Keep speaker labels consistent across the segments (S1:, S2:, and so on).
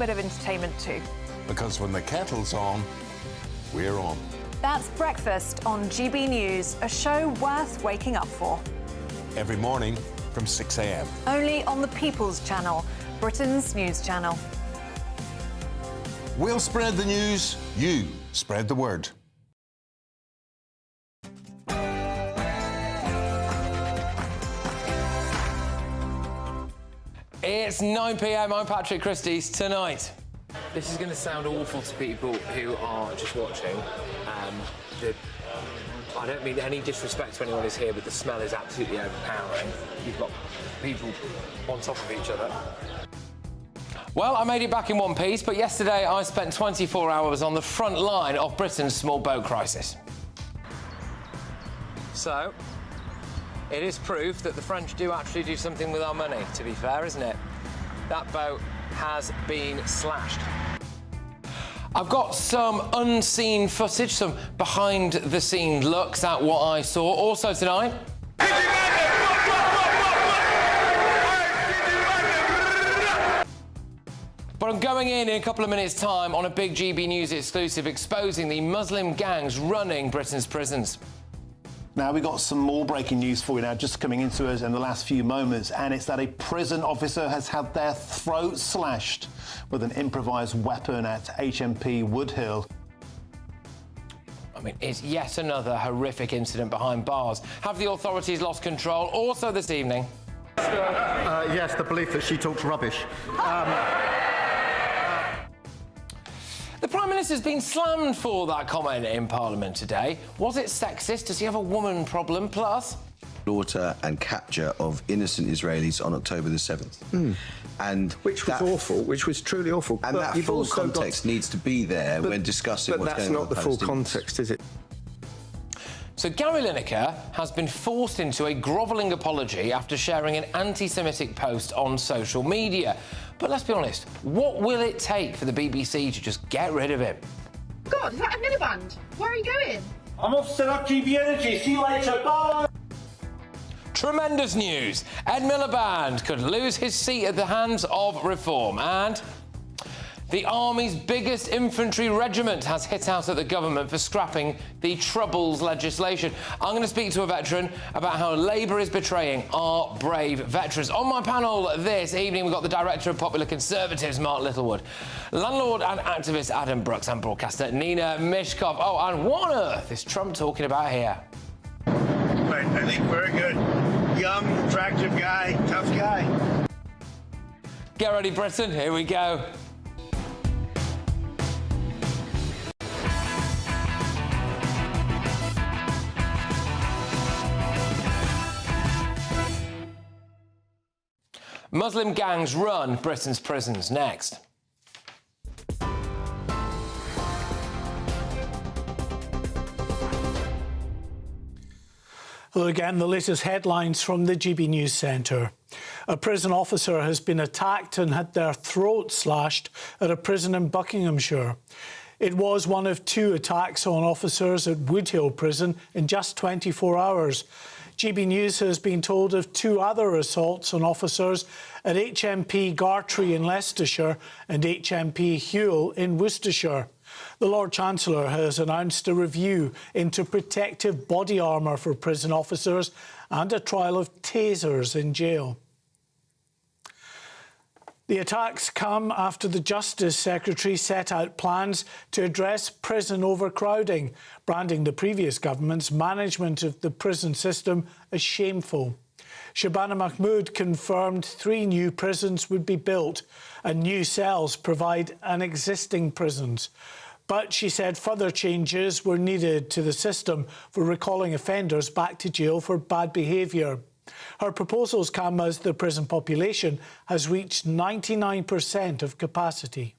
S1: bit of entertainment too.
S2: Because when the kettle's on, we're on.
S1: That's Breakfast on GB News, a show worth waking up for.
S2: Every morning from 6 a.m.
S1: Only on the People's Channel, Britain's news channel.
S2: We'll spread the news, you spread the word.
S3: It's 9 p.m. I'm Patrick Christys. Tonight.
S4: This is going to sound awful to people who are just watching. I don't mean any disrespect to anyone who's here, but the smell is absolutely overpowering. You've got people on top of each other.
S3: Well, I made it back in one piece, but yesterday I spent 24 hours on the front line of Britain's small boat crisis. So, it is proof that the French do actually do something with our money, to be fair, isn't it? That boat has been slashed. I've got some unseen footage, some behind-the-scenes looks at what I saw. Also tonight... But I'm going in a couple of minutes' time on a big GB News exclusive exposing the Muslim gangs running Britain's prisons.
S5: Now, we've got some more breaking news for you now, just coming into us in the last few moments, and it's that a prison officer has had their throat slashed with an improvised weapon at HMP Woodhill.
S3: I mean, it's yet another horrific incident behind bars. Have the authorities lost control? Also this evening...
S6: Yes, the belief that she talks rubbish.
S3: The Prime Minister's been slammed for that comment in Parliament today. Was it sexist? Does he have a woman problem? Plus...
S7: slaughter and capture of innocent Israelis on October the 7th. And
S6: which was awful, which was truly awful.
S7: And that full context needs to be there when discussing what's going on.
S6: But that's not the full context, is it?
S3: So Gary Lineker has been forced into a grovelling apology after sharing an anti-Semitic post on social media. But let's be honest, what will it take for the BBC to just get rid of him?
S8: God, is that a Miliband? Where are you going?
S9: I'm off to set up GB Energy. See you later. Bye.
S3: Tremendous news. Ed Miliband could lose his seat at the hands of Reform. And the Army's biggest infantry regiment has hit out at the government for scrapping the Troubles legislation. I'm going to speak to a veteran about how Labour is betraying our brave veterans. On my panel this evening, we've got the Director of Popular Conservatives, Mark Littlewood, landlord and activist Adam Brooks, and broadcaster Nina Mishkov. Oh, and what on earth is Trump talking about here?
S9: Right, I think we're good. Young, attractive guy, tough guy.
S3: Get ready, Britain. Here we go. Muslim gangs run Britain's prisons. Next.
S10: Hello again, the latest headlines from the GB News Centre. A prison officer has been attacked and had their throat slashed at a prison in Buckinghamshire. It was one of two attacks on officers at Woodhill Prison in just 24 hours. GB News has been told of two other assaults on officers at HMP Gartree in Leicestershire and HMP Hewell in Worcestershire. The Lord Chancellor has announced a review into protective body armour for prison officers and a trial of tasers in jail. The attacks come after the Justice Secretary set out plans to address prison overcrowding, branding the previous government's management of the prison system as shameful. Shabana Mahmood confirmed 3 new prisons would be built and new cells provide an existing prisons. But she said further changes were needed to the system for recalling offenders back to jail for bad behaviour. Her proposals come as the prison population has reached 99% of capacity.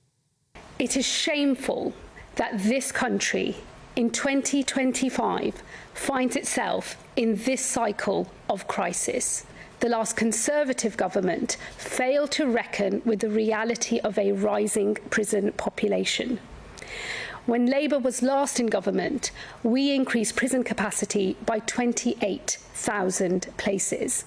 S11: It is shameful that this country in 2025 finds itself in this cycle of crisis. The last Conservative government failed to reckon with the reality of a rising prison population. When Labour was last in government, we increased prison capacity by 28,000 places.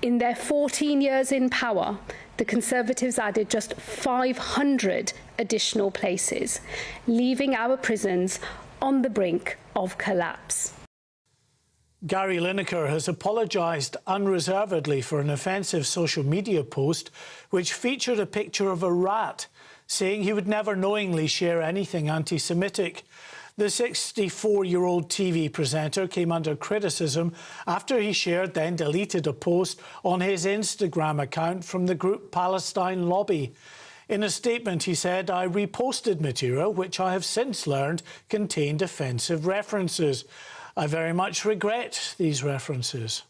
S11: In their 14 years in power, the Conservatives added just 500 additional places, leaving our prisons on the brink of collapse.
S10: Gary Lineker has apologised unreservedly for an offensive social media post which featured a picture of a rat, saying he would never knowingly share anything anti-Semitic. The 64-year-old TV presenter came under criticism after he shared, then deleted, a post on his Instagram account from the group Palestine Lobby. In a statement, he said, "I reposted material which I have since learned contained offensive references. I very much regret these references."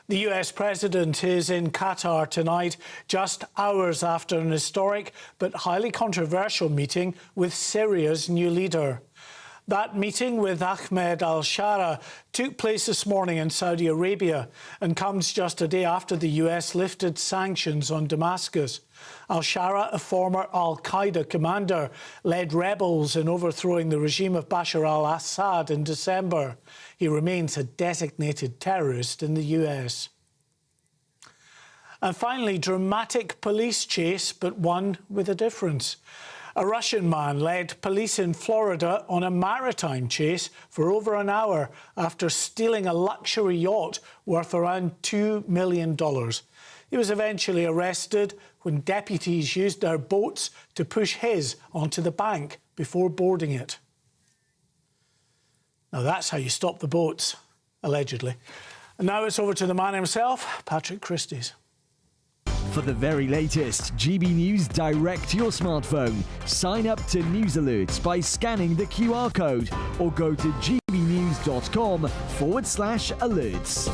S10: The US president is in Qatar tonight, just hours after an historic but highly controversial meeting with Syria's new leader. That meeting with Ahmed al-Shara took place this morning in Saudi Arabia and comes just a day after the US lifted sanctions on Damascus. Al-Shara, a former al-Qaeda commander, led rebels in overthrowing the regime of Bashar al-Assad in December. He remains a designated terrorist in the US. And finally, dramatic police chase, but one with a difference. A Russian man led police in Florida on a maritime chase for over an hour after stealing a luxury yacht worth around $2 million. He was eventually arrested when deputies used their boats to push his onto the bank before boarding it. Now that's how you stop the boats, allegedly. And now it's over to the man himself, Patrick Christys.
S12: For the very latest GB News direct to your smartphone, sign up to News Alerts by scanning the QR code or go to gbnews.com/alerts.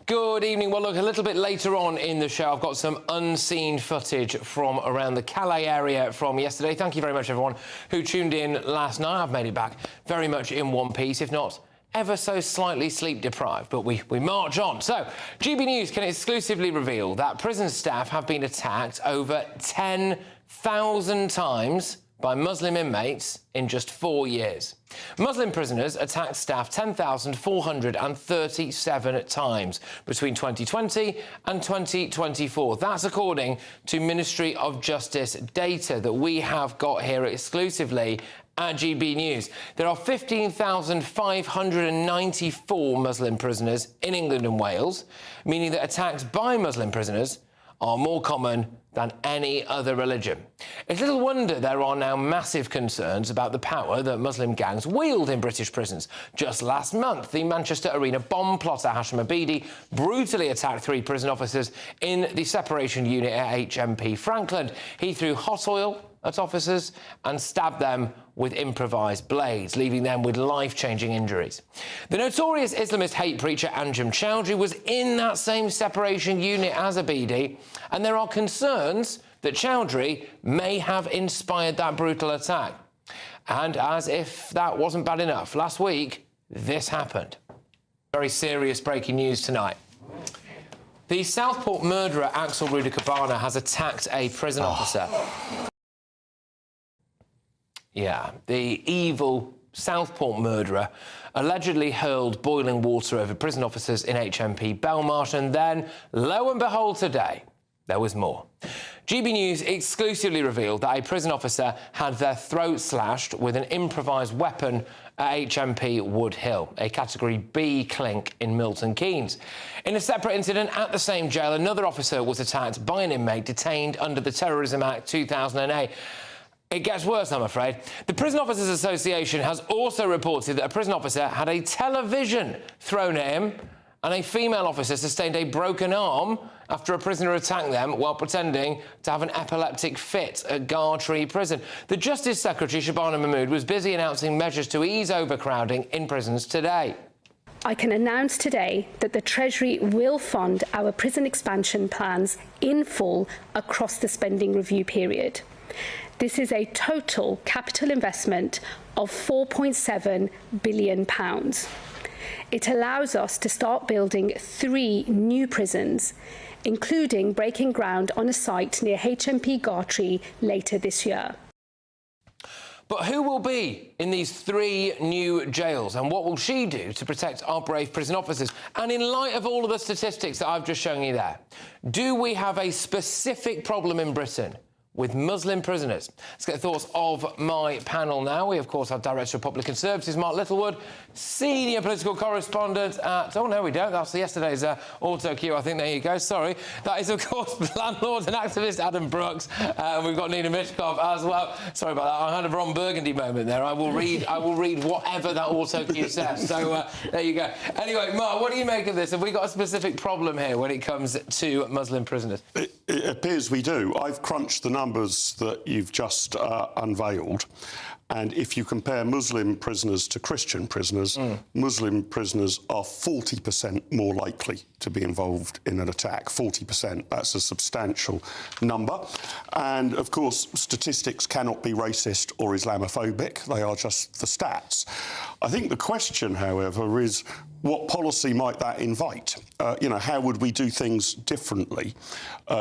S3: Good evening. Well, look, a little bit later on in the show, I've got some unseen footage from around the Calais area from yesterday. Thank you very much, everyone who tuned in last night. I've made it back very much in one piece, if not ever so slightly sleep-deprived, but we march on. So, GB News can exclusively reveal that prison staff have been attacked over 10,000 times by Muslim inmates in just 4 years. Muslim prisoners attacked staff 10,437 times between 2020 and 2024. That's according to Ministry of Justice data that we have got here exclusively at GB News. There are 15,594 Muslim prisoners in England and Wales, meaning that attacks by Muslim prisoners are more common than any other religion. It's little wonder there are now massive concerns about the power that Muslim gangs wield in British prisons. Just last month, the Manchester Arena bomb plotter Hashim Abidi brutally attacked 3 prison officers in the separation unit at HMP Frankland. He threw hot oil at officers and stabbed them with improvised blades, leaving them with life-changing injuries. The notorious Islamist hate preacher Anjem Choudhury was in that same separation unit as Abidi, and there are concerns that Choudhury may have inspired that brutal attack. And as if that wasn't bad enough, last week, this happened. Very serious breaking news tonight. The Southport murderer Axel Ruda Cabana has attacked a prison officer. Yeah, the evil Southport murderer allegedly hurled boiling water over prison officers in HMP Belmarsh, and then, lo and behold, today, there was more. GB News exclusively revealed that a prison officer had their throat slashed with an improvised weapon at HMP Wood Hill, a Category B clink in Milton Keynes. In a separate incident at the same jail, another officer was attacked by an inmate detained under the Terrorism Act 2008. It gets worse, I'm afraid. The Prison Officers Association has also reported that a prison officer had a television thrown at him, and a female officer sustained a broken arm after a prisoner attacked them while pretending to have an epileptic fit at Gartree Prison. The Justice Secretary, Shabana Mahmood, was busy announcing measures to ease overcrowding in prisons today.
S11: I can announce today that the Treasury will fund our prison expansion plans in full across the spending review period. This is a total capital investment of £4.7 billion. It allows us to start building 3 new prisons, including breaking ground on a site near HMP Gartree later this year.
S3: But who will be in these 3 new jails, and what will she do to protect our brave prison officers? And in light of all of the statistics that I've just shown you there, do we have a specific problem in Britain with Muslim prisoners? Let's get the thoughts of my panel now. We, of course, have Director of Public Services, Mark Littlewood, Senior Political Correspondent at... Oh, no, we don't. That's yesterday's auto cue, I think. There you go. Sorry. That is, of course, landlord and activist Adam Brooks. And we've got Nina Mitchkov as well. Sorry about that. I had a Ron Burgundy moment there. I will read whatever that auto cue says. So, there you go. Anyway, Mark, what do you make of this? Have we got a specific problem here when it comes to Muslim prisoners?
S13: It appears we do. I've crunched the numbers that you've just unveiled, and if you compare Muslim prisoners to Christian prisoners, Muslim prisoners are 40% more likely to be involved in an attack. 40%, that's a substantial number. And, of course, statistics cannot be racist or Islamophobic. They are just the stats. I think the question, however, is what policy might that invite? How would we do things differently,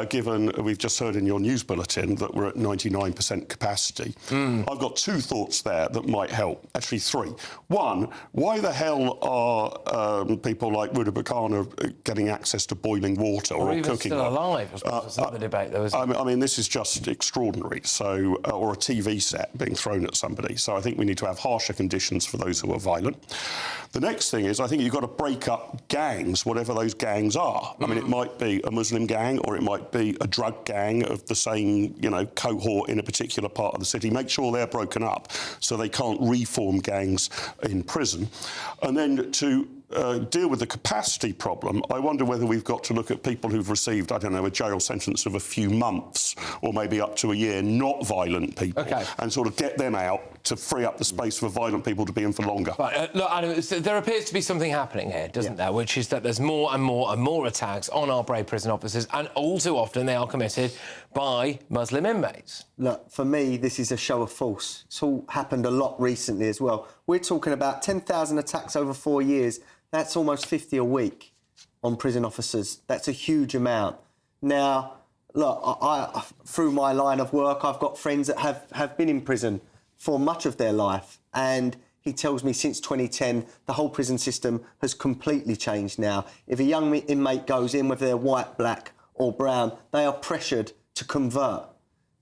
S13: given we've just heard in your news bulletin that we're at 99% capacity? I've got 2 thoughts there that might help. Actually, 3. 1, why the hell are people like Ruda Bakana getting access to boiling water or
S3: even
S13: cooking?
S3: Still alive, I suppose. That's another debate, though, isn't it?
S13: I mean, this is just extraordinary. So, or a TV set being thrown at somebody. So I think we need to have harsher conditions for those who are violent. The next thing is, I think you've got to break up gangs, whatever those gangs are. I mean, it might be a Muslim gang or it might be a drug gang of the same, cohort in a particular part of the city. Make sure they're broken up so they can't reform gangs in prison. And then to deal with the capacity problem, I wonder whether we've got to look at people who've received, I don't know, a jail sentence of a few months or maybe up to a year, not violent people, and sort of get them out to free up the space for violent people to be in for longer.
S3: Right, look, Adam, there appears to be something happening here, doesn't there, which is that there's more and more and more attacks on our brave prison officers, and all too often they are committed by Muslim inmates.
S14: Look, for me, this is a show of force. It's all happened a lot recently as well. We're talking about 10,000 attacks over 4 years. That's almost 50 a week on prison officers. That's a huge amount. Now, look, I through my line of work, I've got friends that have been in prison for much of their life, and he tells me since 2010, the whole prison system has completely changed now. If a young inmate goes in, whether they're white, black or brown, they are pressured to convert.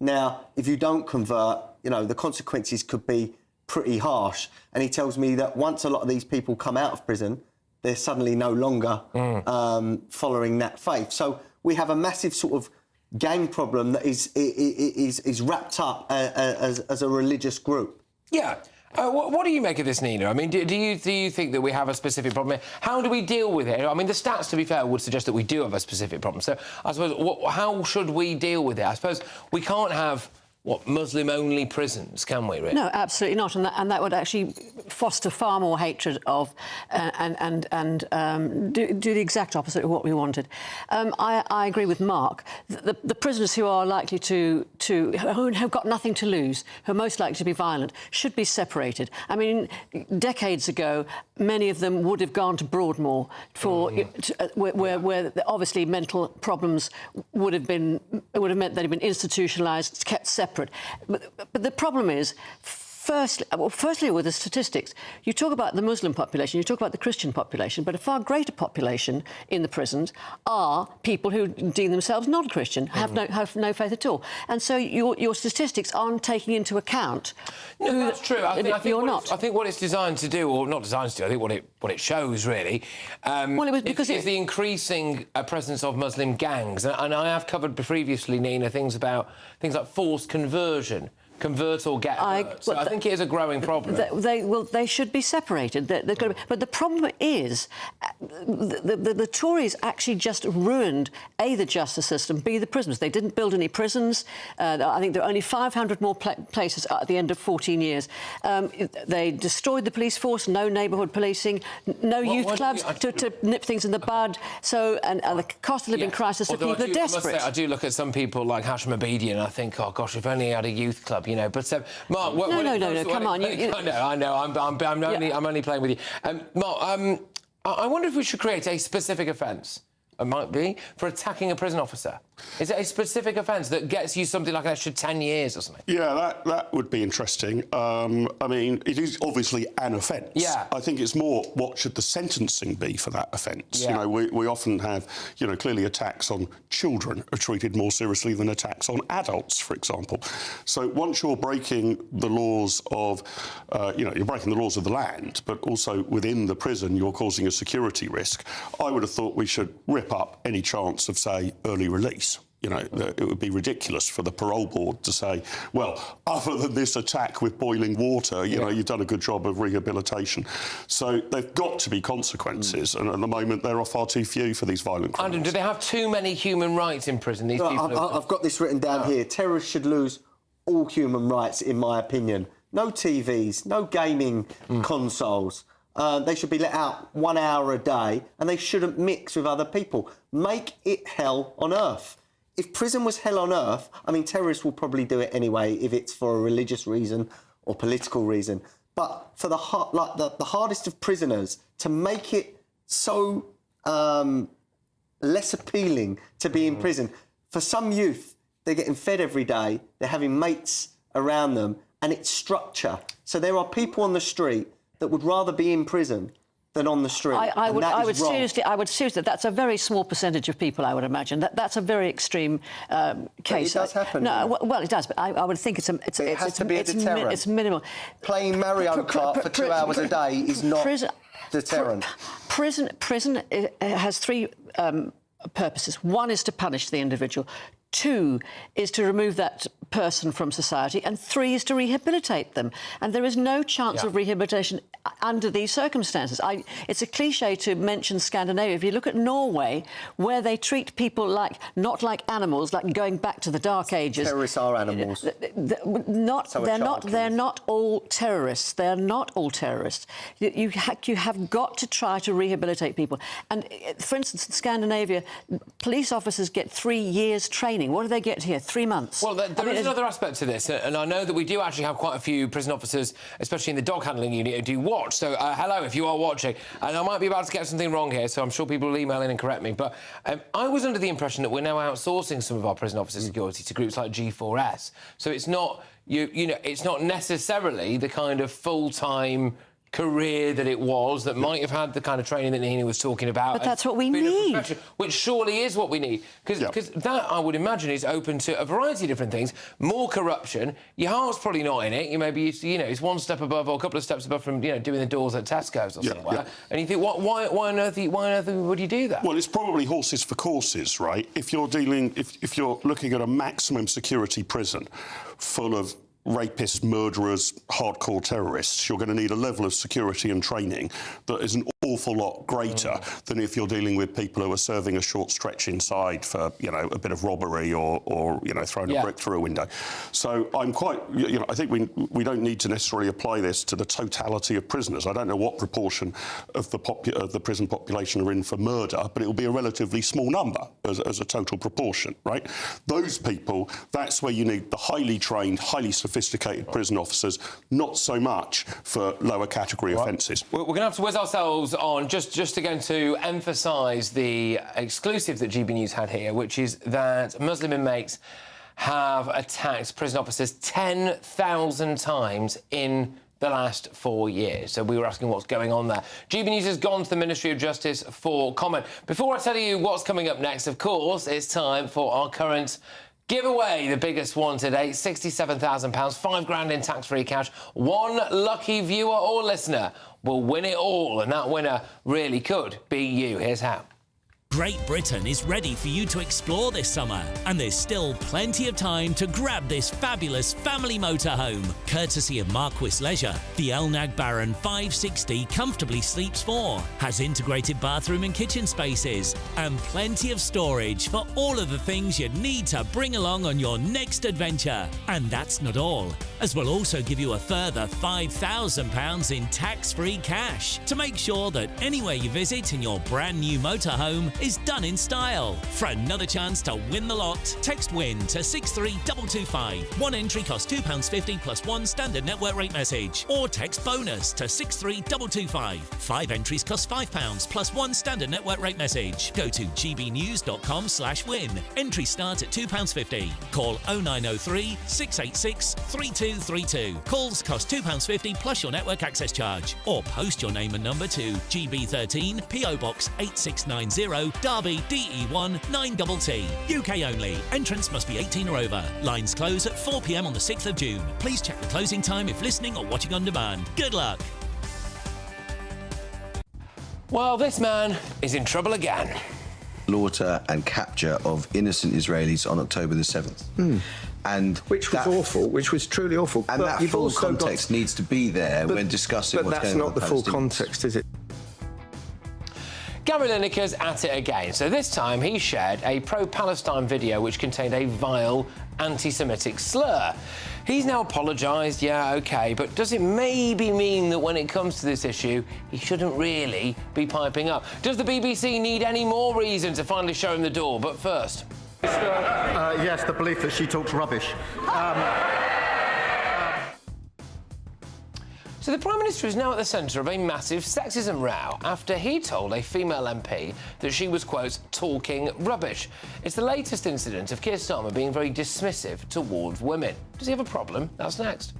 S14: Now, if you don't convert, the consequences could be pretty harsh. And he tells me that once a lot of these people come out of prison, they're suddenly no longer following that faith. So we have a massive sort of gang problem that is wrapped up as a religious group.
S3: Yeah. What do you make of this, Nina? I mean, do you think that we have a specific problem here? How do we deal with it? I mean, the stats, to be fair, would suggest that we do have a specific problem. So I suppose, how should we deal with it? I suppose we can't have Muslim-only prisons, can we, really?
S15: No, absolutely not, and that would actually foster far more hatred of and do the exact opposite of what we wanted. I agree with Mark. The prisoners who are likely who have got nothing to lose, who are most likely to be violent, should be separated. I mean, decades ago, many of them would have gone to Broadmoor for where obviously mental problems would have meant they'd been institutionalised, kept separate. But the problem is, firstly, with the statistics, you talk about the Muslim population, you talk about the Christian population, but a far greater population in the prisons are people who deem themselves not Christian, have no faith at all. And so your statistics aren't taking into account
S3: No, that's true. I think what it's designed to do, or not designed to do, I think what it shows, really, is the increasing presence of Muslim gangs. And I have covered previously, Nina, things like forced conversion. Convert or get hurt. So I think it is a growing problem.
S15: They should be separated. But the problem is, the Tories actually just ruined the justice system, the prisons. They didn't build any prisons. I think there are only 500 more places at the end of 14 years. They destroyed the police force. No neighbourhood policing. No youth clubs to nip things in the bud. So and the cost of living crisis for people are desperate.
S3: I do look at some people like Hashim Abedi and I think, oh gosh, if only he had a youth club. But Mark,
S15: no, come on.
S3: I know. I'm only playing with you. Mark, I wonder if we should create a specific offence it might be, for attacking a prison officer? Is it a specific offence that gets you something like an extra 10 years or something?
S13: Yeah, that would be interesting. I mean, it is obviously an offence.
S3: Yeah.
S13: I think it's more, what should the sentencing be for that offence?
S3: Yeah.
S13: You know, we often have, you know, clearly attacks on children are treated more seriously than attacks on adults, for example. So once you're breaking the laws of, you're breaking the laws of the land, but also within the prison, you're causing a security risk, I would have thought we should rip up any chance of, say, early release. You know, it would be ridiculous for the parole board to say, well, other than this attack with boiling water, you know, you've done a good job of rehabilitation. So there've got to be consequences, and at the moment there are far too few for these violent criminals.
S3: Andrew, do they have too many human rights in prison? These people.
S14: I've got this written down here. Terrorists should lose all human rights, in my opinion. No TVs, no gaming consoles. They should be let out 1 hour a day, and they shouldn't mix with other people. Make it hell on earth. If prison was hell on earth, I mean, terrorists will probably do it anyway if it's for a religious reason or political reason. But for the hardest of prisoners, to make it so less appealing to be in prison, for some youth, they're getting fed every day, they're having mates around them, and it's structure. So there are people on the street that would rather be in prison than on the street.
S15: I would seriously. That's a very small percentage of people, I would imagine. That's a very extreme case.
S14: But it does happen.
S15: No, well, it does, but I would think it has
S14: to be a deterrent.
S15: It's minimal.
S14: Playing Mario Kart for 2 hours a day is not deterrent.
S15: Prison has three purposes. One is to punish the individual. 2 is to remove that person from society, and 3 is to rehabilitate them. And there is no chance of rehabilitation under these circumstances. It's a cliche to mention Scandinavia. If you look at Norway, where they treat people not like animals, like going back to the Dark Ages.
S14: Terrorists are animals.
S15: They're not all terrorists. They're not all terrorists. You have got to try to rehabilitate people. And, for instance, in Scandinavia, police officers get 3 years training. What do they get here? 3 months?
S3: Well, there is another aspect to this, and I know that we do actually have quite a few prison officers, especially in the dog handling unit, who do watch. So, hello, if you are watching. And I might be about to get something wrong here, so I'm sure people will email in and correct me. But I was under the impression that we're now outsourcing some of our prison officer security to groups like G4S. So it's not, it's not necessarily the kind of full-time career that it was, that might have had the kind of training that Nina was talking about.
S15: But that's what we need.
S3: Which surely is what we need. Because that, I would imagine, is open to a variety of different things. More corruption. Your heart's probably not in it. You maybe, it's one step above or a couple of steps above from, doing the doors at Tesco's or somewhere. And you think, why on earth would you do that?
S13: Well, it's probably horses for courses, right? If you're looking at a maximum security prison full of rapists, murderers, hardcore terrorists, you're going to need a level of security and training that is an awful lot greater than if you're dealing with people who are serving a short stretch inside for, a bit of robbery or throwing a brick through a window. So I'm quite, I think we don't need to necessarily apply this to the totality of prisoners. I don't know what proportion of the prison population are in for murder, but it will be a relatively small number as a total proportion, right? Those people, that's where you need the highly trained, highly sophisticated prison officers, not so much for lower category offences.
S3: We're going to have to whiz ourselves on just again to emphasise the exclusive that GB News had here, which is that Muslim inmates have attacked prison officers 10,000 times in the last 4 years. So we were asking what's going on there. GB News has gone to the Ministry of Justice for comment. Before I tell you what's coming up next, of course, it's time for our current giveaway, the biggest one today, £67,000, £5,000 in tax-free cash. One lucky viewer or listener will win it all, and that winner really could be you. Here's how.
S16: Great Britain is ready for you to explore this summer, and there's still plenty of time to grab this fabulous family motorhome. Courtesy of Marquis Leisure, the Elnag Baron 560 comfortably sleeps 4, has integrated bathroom and kitchen spaces, and plenty of storage for all of the things you need to bring along on your next adventure. And that's not all, as we'll also give you a further £5,000 in tax-free cash to make sure that anywhere you visit in your brand new motorhome is done in style. For another chance to win the lot, text WIN to 63225. One entry costs £2.50 plus one standard network rate message. Or text BONUS to 63225. 5 entries cost £5 plus one standard network rate message. Go to gbnews.com/win. Entries start at £2.50. Call 0903 686 3232. Calls cost £2.50 plus your network access charge. Or post your name and number to GB13 PO Box 8690 Derby DE1 9TT. UK only. Entrance must be 18 or over. Lines close at 4 p.m. on the 6th of June. Please check the closing time if listening or watching on demand. Good luck.
S3: Well, this man is in trouble again.
S7: Slaughter and capture of innocent Israelis on October the 7th. And
S17: which was awful, which was truly awful.
S7: And
S17: but
S7: that
S17: you've
S7: full
S17: also
S7: context needs to be there when discussing what's going on.
S17: But that's not the full context, is it?
S3: Gary Lineker's at it again. So this time he shared a pro-Palestine video which contained a vile anti-Semitic slur. He's now apologised, yeah, OK, but does it maybe mean that when it comes to this issue, he shouldn't really be piping up? Does the BBC need any more reason to finally show him the door? But first...
S6: Yes, the belief that she talks rubbish.
S3: So the Prime Minister is now at the centre of a massive sexism row after he told a female MP that she was, quote, talking rubbish. It's the latest incident of Keir Starmer being very dismissive towards women. Does he have a problem? That's next.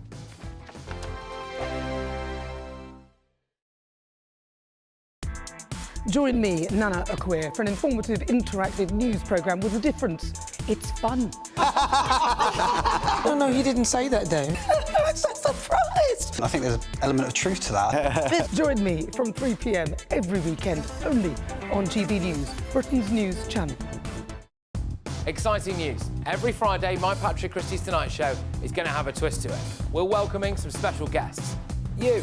S18: Join me, Nana Akwe, for an informative, interactive news programme with a difference. It's fun.
S19: No, he didn't say that, Dave.
S18: I'm so surprised.
S19: I think there's an element of truth to that.
S18: Join me from 3 p.m. every weekend, only on GB News, Britain's news channel.
S3: Exciting news. Every Friday, my Patrick Christys Tonight Show is going to have a twist to it. We're welcoming some special guests. You.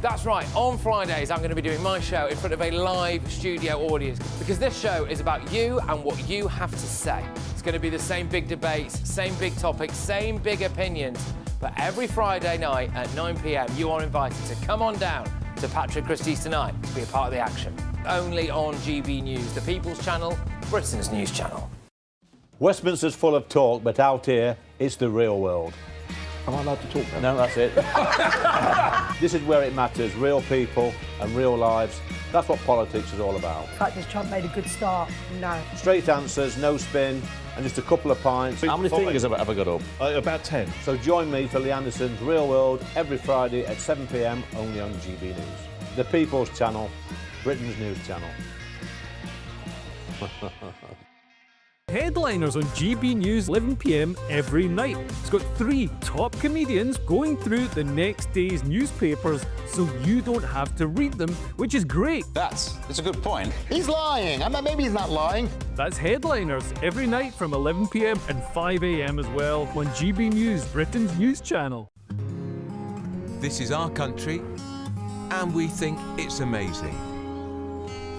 S3: That's right, on Fridays I'm going to be doing my show in front of a live studio audience because this show is about you and what you have to say. It's going to be the same big debates, same big topics, same big opinions, but every Friday night at 9 p.m. you are invited to come on down to Patrick Christys Tonight to be a part of the action. Only on GB News, the People's Channel, Britain's news channel.
S20: Westminster's full of talk, but out here, it's the real world.
S5: Am I allowed to talk now?
S20: No, that's it. This is where it matters, real people and real lives. That's what politics is all about.
S18: The fact is Trump made a good start. No.
S20: Straight answers, no spin, and just a couple of pints.
S21: How many fingers have I got up?
S20: About 10. So join me for Lee Anderson's Real World every Friday at 7 p.m. only on GB News. The People's Channel, Britain's news channel.
S22: Headliners on GB News 11 p.m. every night. It's got 3 top comedians going through the next day's newspapers so you don't have to read them, which is great.
S21: That's a good point.
S6: He's lying. Maybe he's not lying.
S22: That's Headliners every night from 11 p.m. and 5 a.m. as well on GB News, Britain's news channel.
S23: This is our country and we think it's amazing.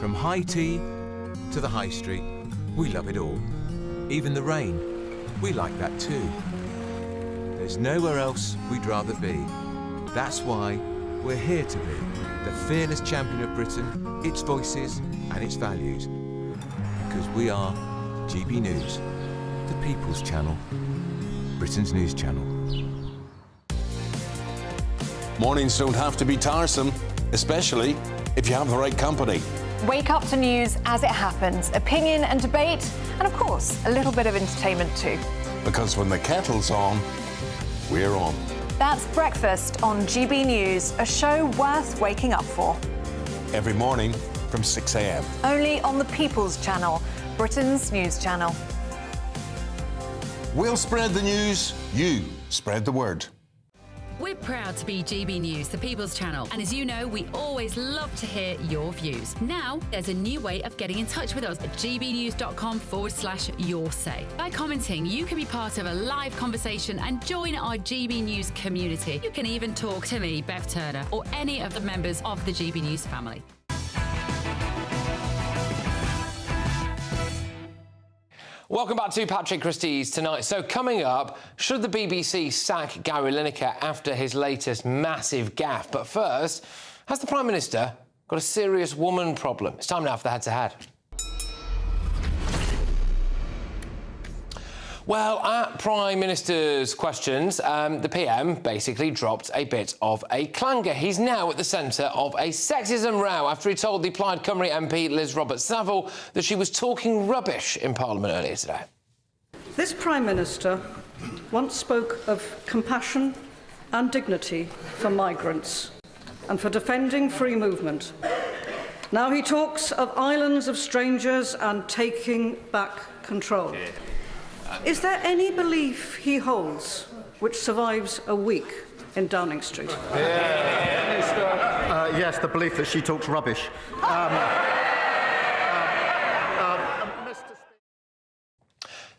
S23: From high tea to the high street, we love it all. Even the rain, we like that too. There's nowhere else we'd rather be. That's why we're here to be the fearless champion of Britain, its voices and its values. Because we are GB News, the People's Channel, Britain's news channel.
S2: Mornings don't have to be tiresome, especially if you have the right company.
S1: Wake up to news as it happens, opinion and debate, and of course, a little bit of entertainment too.
S2: Because when the kettle's on, we're on.
S1: That's Breakfast on GB News, a show worth waking up for.
S2: Every morning from 6 a.m.
S1: Only on the People's Channel, Britain's news channel.
S2: We'll spread the news, you spread the word.
S24: We're proud to be GB News, the People's Channel. And as you know, we always love to hear your views. Now, there's a new way of getting in touch with us at gbnews.com/your say. By commenting, you can be part of a live conversation and join our GB News community. You can even talk to me, Bev Turner, or any of the members of the GB News family.
S3: Welcome back to Patrick Christys Tonight. So coming up, should the BBC sack Gary Lineker after his latest massive gaffe? But first, has the Prime Minister got a serious woman problem? It's time now for the head-to-head. Well, at Prime Minister's questions, the PM basically dropped a bit of a clanger. He's now at the centre of a sexism row after he told the Plaid Cymru MP Liz Roberts-Saville that she was talking rubbish in Parliament earlier today.
S4: This Prime Minister once spoke of compassion and dignity for migrants and for defending free movement. Now he talks of islands of strangers and taking back control. Is there any belief he holds which survives a week in Downing Street?
S6: Yes, the belief that she talks rubbish.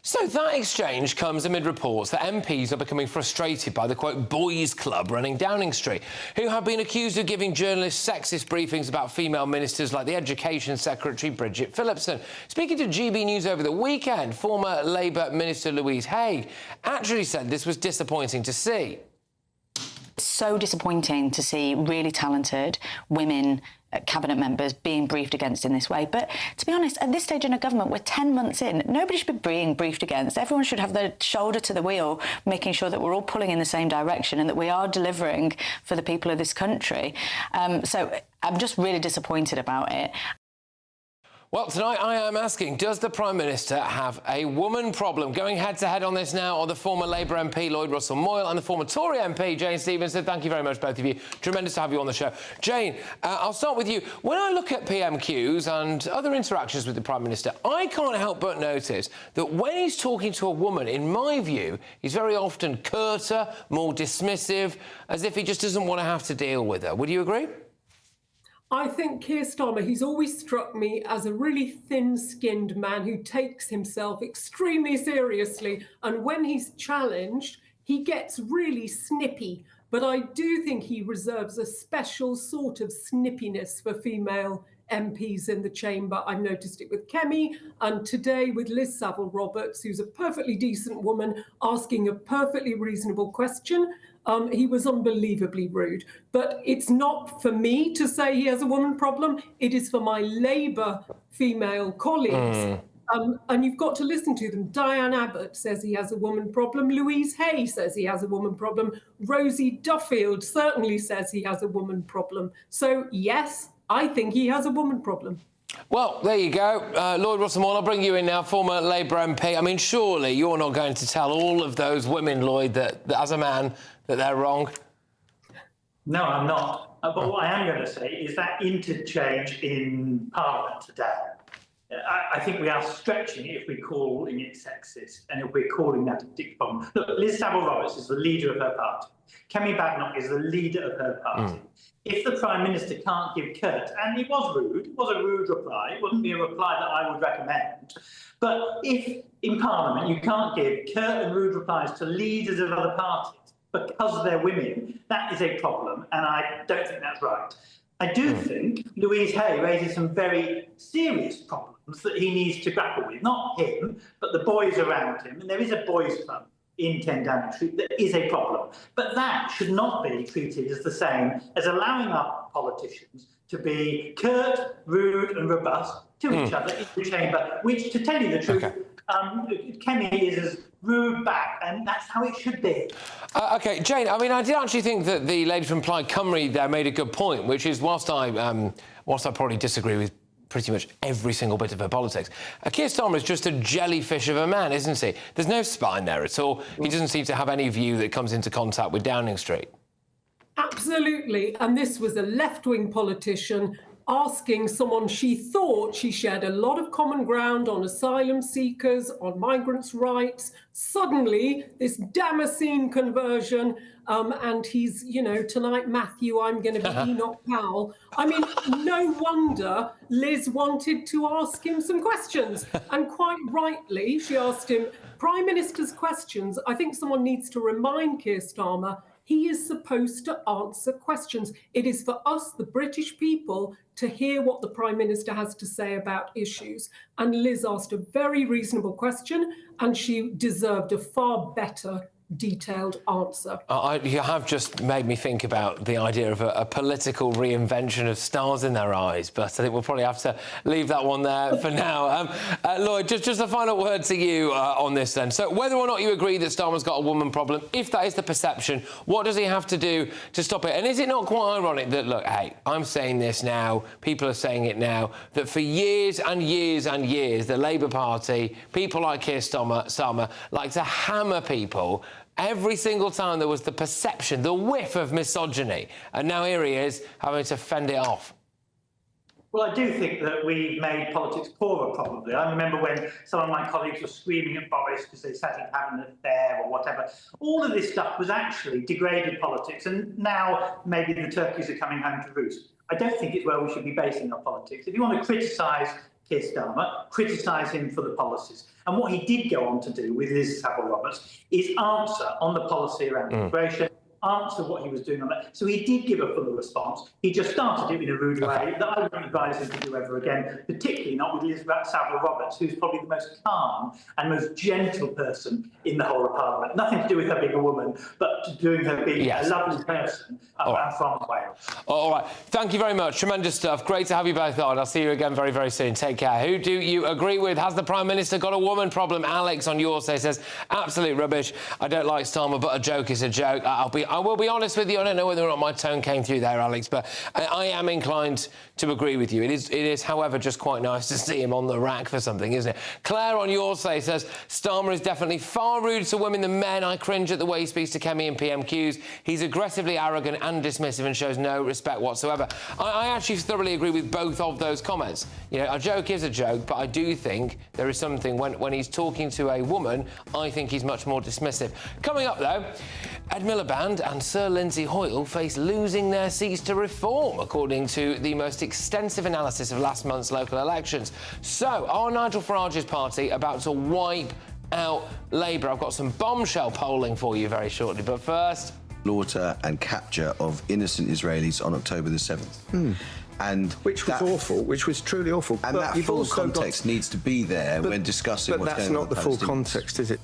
S3: So that exchange comes amid reports that MPs are becoming frustrated by the, quote, boys' club running Downing Street, who have been accused of giving journalists sexist briefings about female ministers like the Education Secretary Bridget Phillipson. Speaking to GB News over the weekend, former Labour Minister Louise Hay actually said this was disappointing to see.
S8: So disappointing to see really talented women cabinet members being briefed against in this way. But to be honest, at this stage in a government, we're 10 months in, nobody should be being briefed against. Everyone should have their shoulder to the wheel, making sure that we're all pulling in the same direction and that we are delivering for the people of this country. So I'm just really disappointed about it.
S3: Well, tonight I am asking, does the Prime Minister have a woman problem? Going head-to-head on this now are the former Labour MP Lloyd Russell-Moyle and the former Tory MP Jane Stevenson. Thank you very much, both of you. Tremendous to have you on the show. Jane, I'll start with you. When I look at PMQs and other interactions with the Prime Minister, I can't help but notice that when he's talking to a woman, in my view, he's very often curter, more dismissive, as if he just doesn't want to have to deal with her. Would you agree?
S9: I think Keir Starmer, he's always struck me as a really thin-skinned man who takes himself extremely seriously. And when he's challenged, he gets really snippy. But I do think he reserves a special sort of snippiness for female MPs in the chamber. I've noticed it with Kemi, and today with Liz Saville-Roberts, who's a perfectly decent woman asking a perfectly reasonable question. He was unbelievably rude. But it's not for me to say he has a woman problem. It is for my Labour female colleagues. And you've got to listen to them. Diane Abbott says he has a woman problem. Louise Hay says he has a woman problem. Rosie Duffield certainly says he has a woman problem. So, yes, I think he has a woman problem.
S3: Well, there you go. Lloyd Russell-Moyle, I'll bring you in now, former Labour MP. I mean, surely you're not going to tell all of those women, Lloyd, that as a man, that they're wrong?
S10: No, I'm not. But what I am going to say is that interchange in Parliament today, I think we are stretching it if we're calling it sexist and if we're calling that a particular problem. Look, Liz Saville-Roberts is the leader of her party. Kemi Badenoch is the leader of her party. If the Prime Minister can't give curt, and it was rude, it was a rude reply, it wouldn't be a reply that I would recommend, but if in Parliament you can't give curt and rude replies to leaders of other parties because they're women, that is a problem, and I don't think that's right. I do think Louise Hay raises some very serious problems that he needs to grapple with, not him, but the boys around him, and there is a boys' club in 10 Downing Street that is a problem. But that should not be treated as the same as allowing our politicians to be curt, rude and robust to each other in the chamber, which, to tell you the truth, Kemi is as rude back, and that's how it should be.
S3: OK, Jane, I mean, I did actually think that the lady from Plaid Cymru there made a good point, which is, whilst I probably disagree with pretty much every single bit of her politics, Keir Starmer is just a jellyfish of a man, isn't he? There's no spine there at all. He doesn't seem to have any view that comes into contact with Downing Street.
S9: Absolutely. And this was a left-wing politician asking someone she thought she shared a lot of common ground on asylum seekers, on migrants' rights. Suddenly, this Damascene conversion, and he's, you know, tonight, Matthew, I'm going to be Enoch Powell. I mean, no wonder Liz wanted to ask him some questions. And quite rightly, she asked him Prime Minister's questions. I think someone needs to remind Keir Starmer he is supposed to answer questions. It is for us, the British people, to hear what the Prime Minister has to say about issues. And Liz asked a very reasonable question, and she deserved a far better detailed answer.
S3: You have just made me think about the idea of a political reinvention of stars in their eyes, but I think we'll probably have to leave that one there for now. Lloyd, just a final word to you on this then. So whether or not you agree that Starmer's got a woman problem, if that is the perception, what does he have to do to stop it? And is it not quite ironic that, look, hey, I'm saying this now, people are saying it now, that for years and years and years, the Labour Party, people like Keir Starmer like to hammer people every single time there was the perception, the whiff of misogyny, and now here he is having to fend it off.
S10: Well, I do think that we made politics poorer, probably. I remember when some of my colleagues were screaming at Boris because they said he'd have an affair or whatever. All of this stuff was actually degraded politics, and now maybe the turkeys are coming home to roost. I don't think it's where we should be basing our politics. If you want to criticise Keir Starmer, criticise him for the policies. And what he did go on to do with Liz Savile-Roberts is answer on the policy around immigration, answer what he was doing on that. So he did give a fuller response. He just started it in a rude way that I wouldn't advise him to do ever again, particularly not with Liz Savile-Roberts, who's probably the most calm and most gentle person in the whole of Parliament. Nothing to do with her being a woman, but doing her being a lovely person and from Wales.
S3: All right. Thank you very much. Tremendous stuff. Great to have you both on. I'll see you again very, very soon. Take care. Who do you agree with? Has the Prime Minister got a woman problem? Alex on your side says, absolute rubbish. I don't like Starmer, but a joke is a joke. I will be honest with you. I don't know whether or not my tone came through there, Alex, but I am inclined to agree with you. It is, however, just quite nice to see him on the rack for something, isn't it? Claire on your side says, Starmer is definitely far ruder to women than men. I cringe at the way he speaks to Kemi in PMQs. He's aggressively arrogant and dismissive and shows no respect whatsoever. I actually thoroughly agree with both of those comments. You know, a joke is a joke, but I do think there is something when he's talking to a woman, I think he's much more dismissive. Coming up, though, Ed Miliband and Sir Lindsay Hoyle face losing their seats to Reform, according to the most extensive analysis of last month's local elections. So, are Nigel Farage's party about to wipe out Labour? I've got some bombshell polling for you very shortly, but first...
S7: Slaughter and capture of innocent Israelis on October the 7th. And
S17: which was awful, which was truly awful.
S7: And that full context needs to be there when discussing what's going on.
S17: But that's not the full context, is it?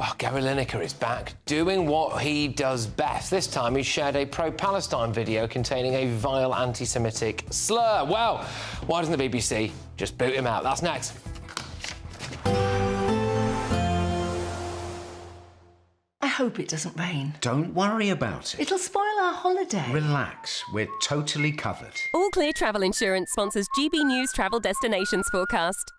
S3: Well, Gary Lineker is back, doing what he does best. This time he shared a pro-Palestine video containing a vile anti-Semitic slur. Well, why doesn't the BBC just boot him out? That's next.
S11: I hope it doesn't rain.
S12: Don't worry about it.
S11: It'll spoil our holiday.
S12: Relax, we're totally covered.
S14: All Clear Travel Insurance sponsors GB News Travel Destinations forecast.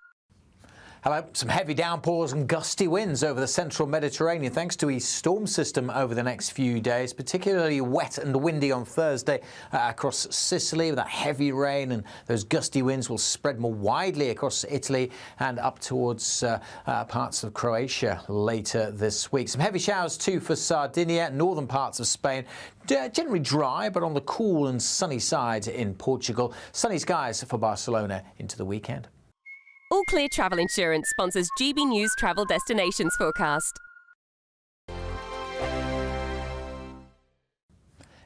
S15: Hello. Some heavy downpours and gusty winds over the central Mediterranean thanks to a storm system over the next few days, particularly wet and windy on Thursday across Sicily. That heavy rain and those gusty winds will spread more widely across Italy and up towards parts of Croatia later this week. Some heavy showers too for Sardinia, northern parts of Spain. Generally dry, but on the cool and sunny side in Portugal. Sunny skies for Barcelona into the weekend.
S14: All Clear Travel Insurance sponsors GB News Travel Destinations forecast.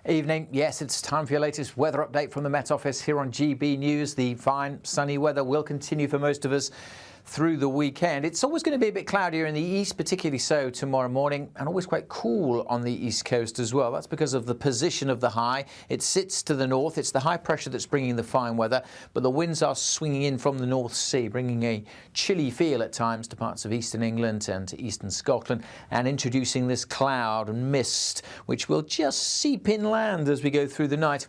S15: Evening. Yes, it's time for your latest weather update from the Met Office here on GB News. The fine sunny weather will continue for most of us through the weekend. It's always going to be a bit cloudier in the east, particularly so tomorrow morning, and always quite cool on the east coast as well. That's because of the position of the high. It sits to the north. It's the high pressure that's bringing the fine weather, but the winds are swinging in from the North Sea, bringing a chilly feel at times to parts of eastern England and eastern Scotland, and introducing this cloud and mist, which will just seep inland as we go through the night,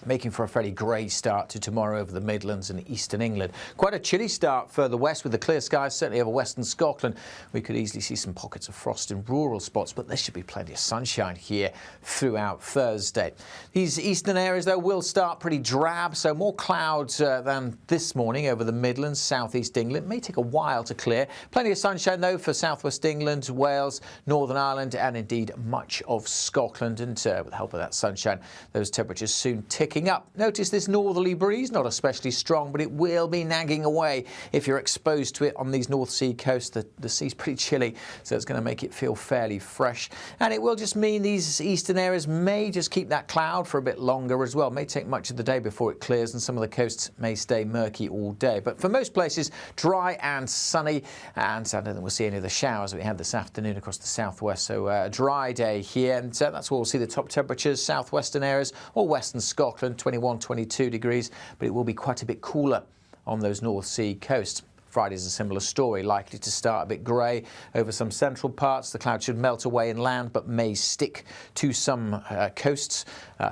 S15: making for a fairly grey start to tomorrow over the Midlands and eastern England. Quite a chilly start further west with the clear skies, certainly over western Scotland. We could easily see some pockets of frost in rural spots, but there should be plenty of sunshine here throughout Thursday. These eastern areas, though, will start pretty drab, so more clouds than this morning over the Midlands, southeast England. It may take a while to clear. Plenty of sunshine, though, for southwest England, Wales, Northern Ireland, and indeed much of Scotland. And with the help of that sunshine, those temperatures soon tick picking up. Notice this northerly breeze, not especially strong, but it will be nagging away if you're exposed to it on these North Sea coasts. The sea's pretty chilly, so it's going to make it feel fairly fresh. And it will just mean these eastern areas may just keep that cloud for a bit longer as well. It may take much of the day before it clears, and some of the coasts may stay murky all day. But for most places, dry and sunny, and I don't think we'll see any of the showers that we had this afternoon across the southwest. So a dry day here, and that's where we'll see the top temperatures. Southwestern areas or western Scotland, 21, 22 degrees, but it will be quite a bit cooler on those North Sea coasts. Friday's a similar story, likely to start a bit grey over some central parts. The clouds should melt away inland, but may stick to some coasts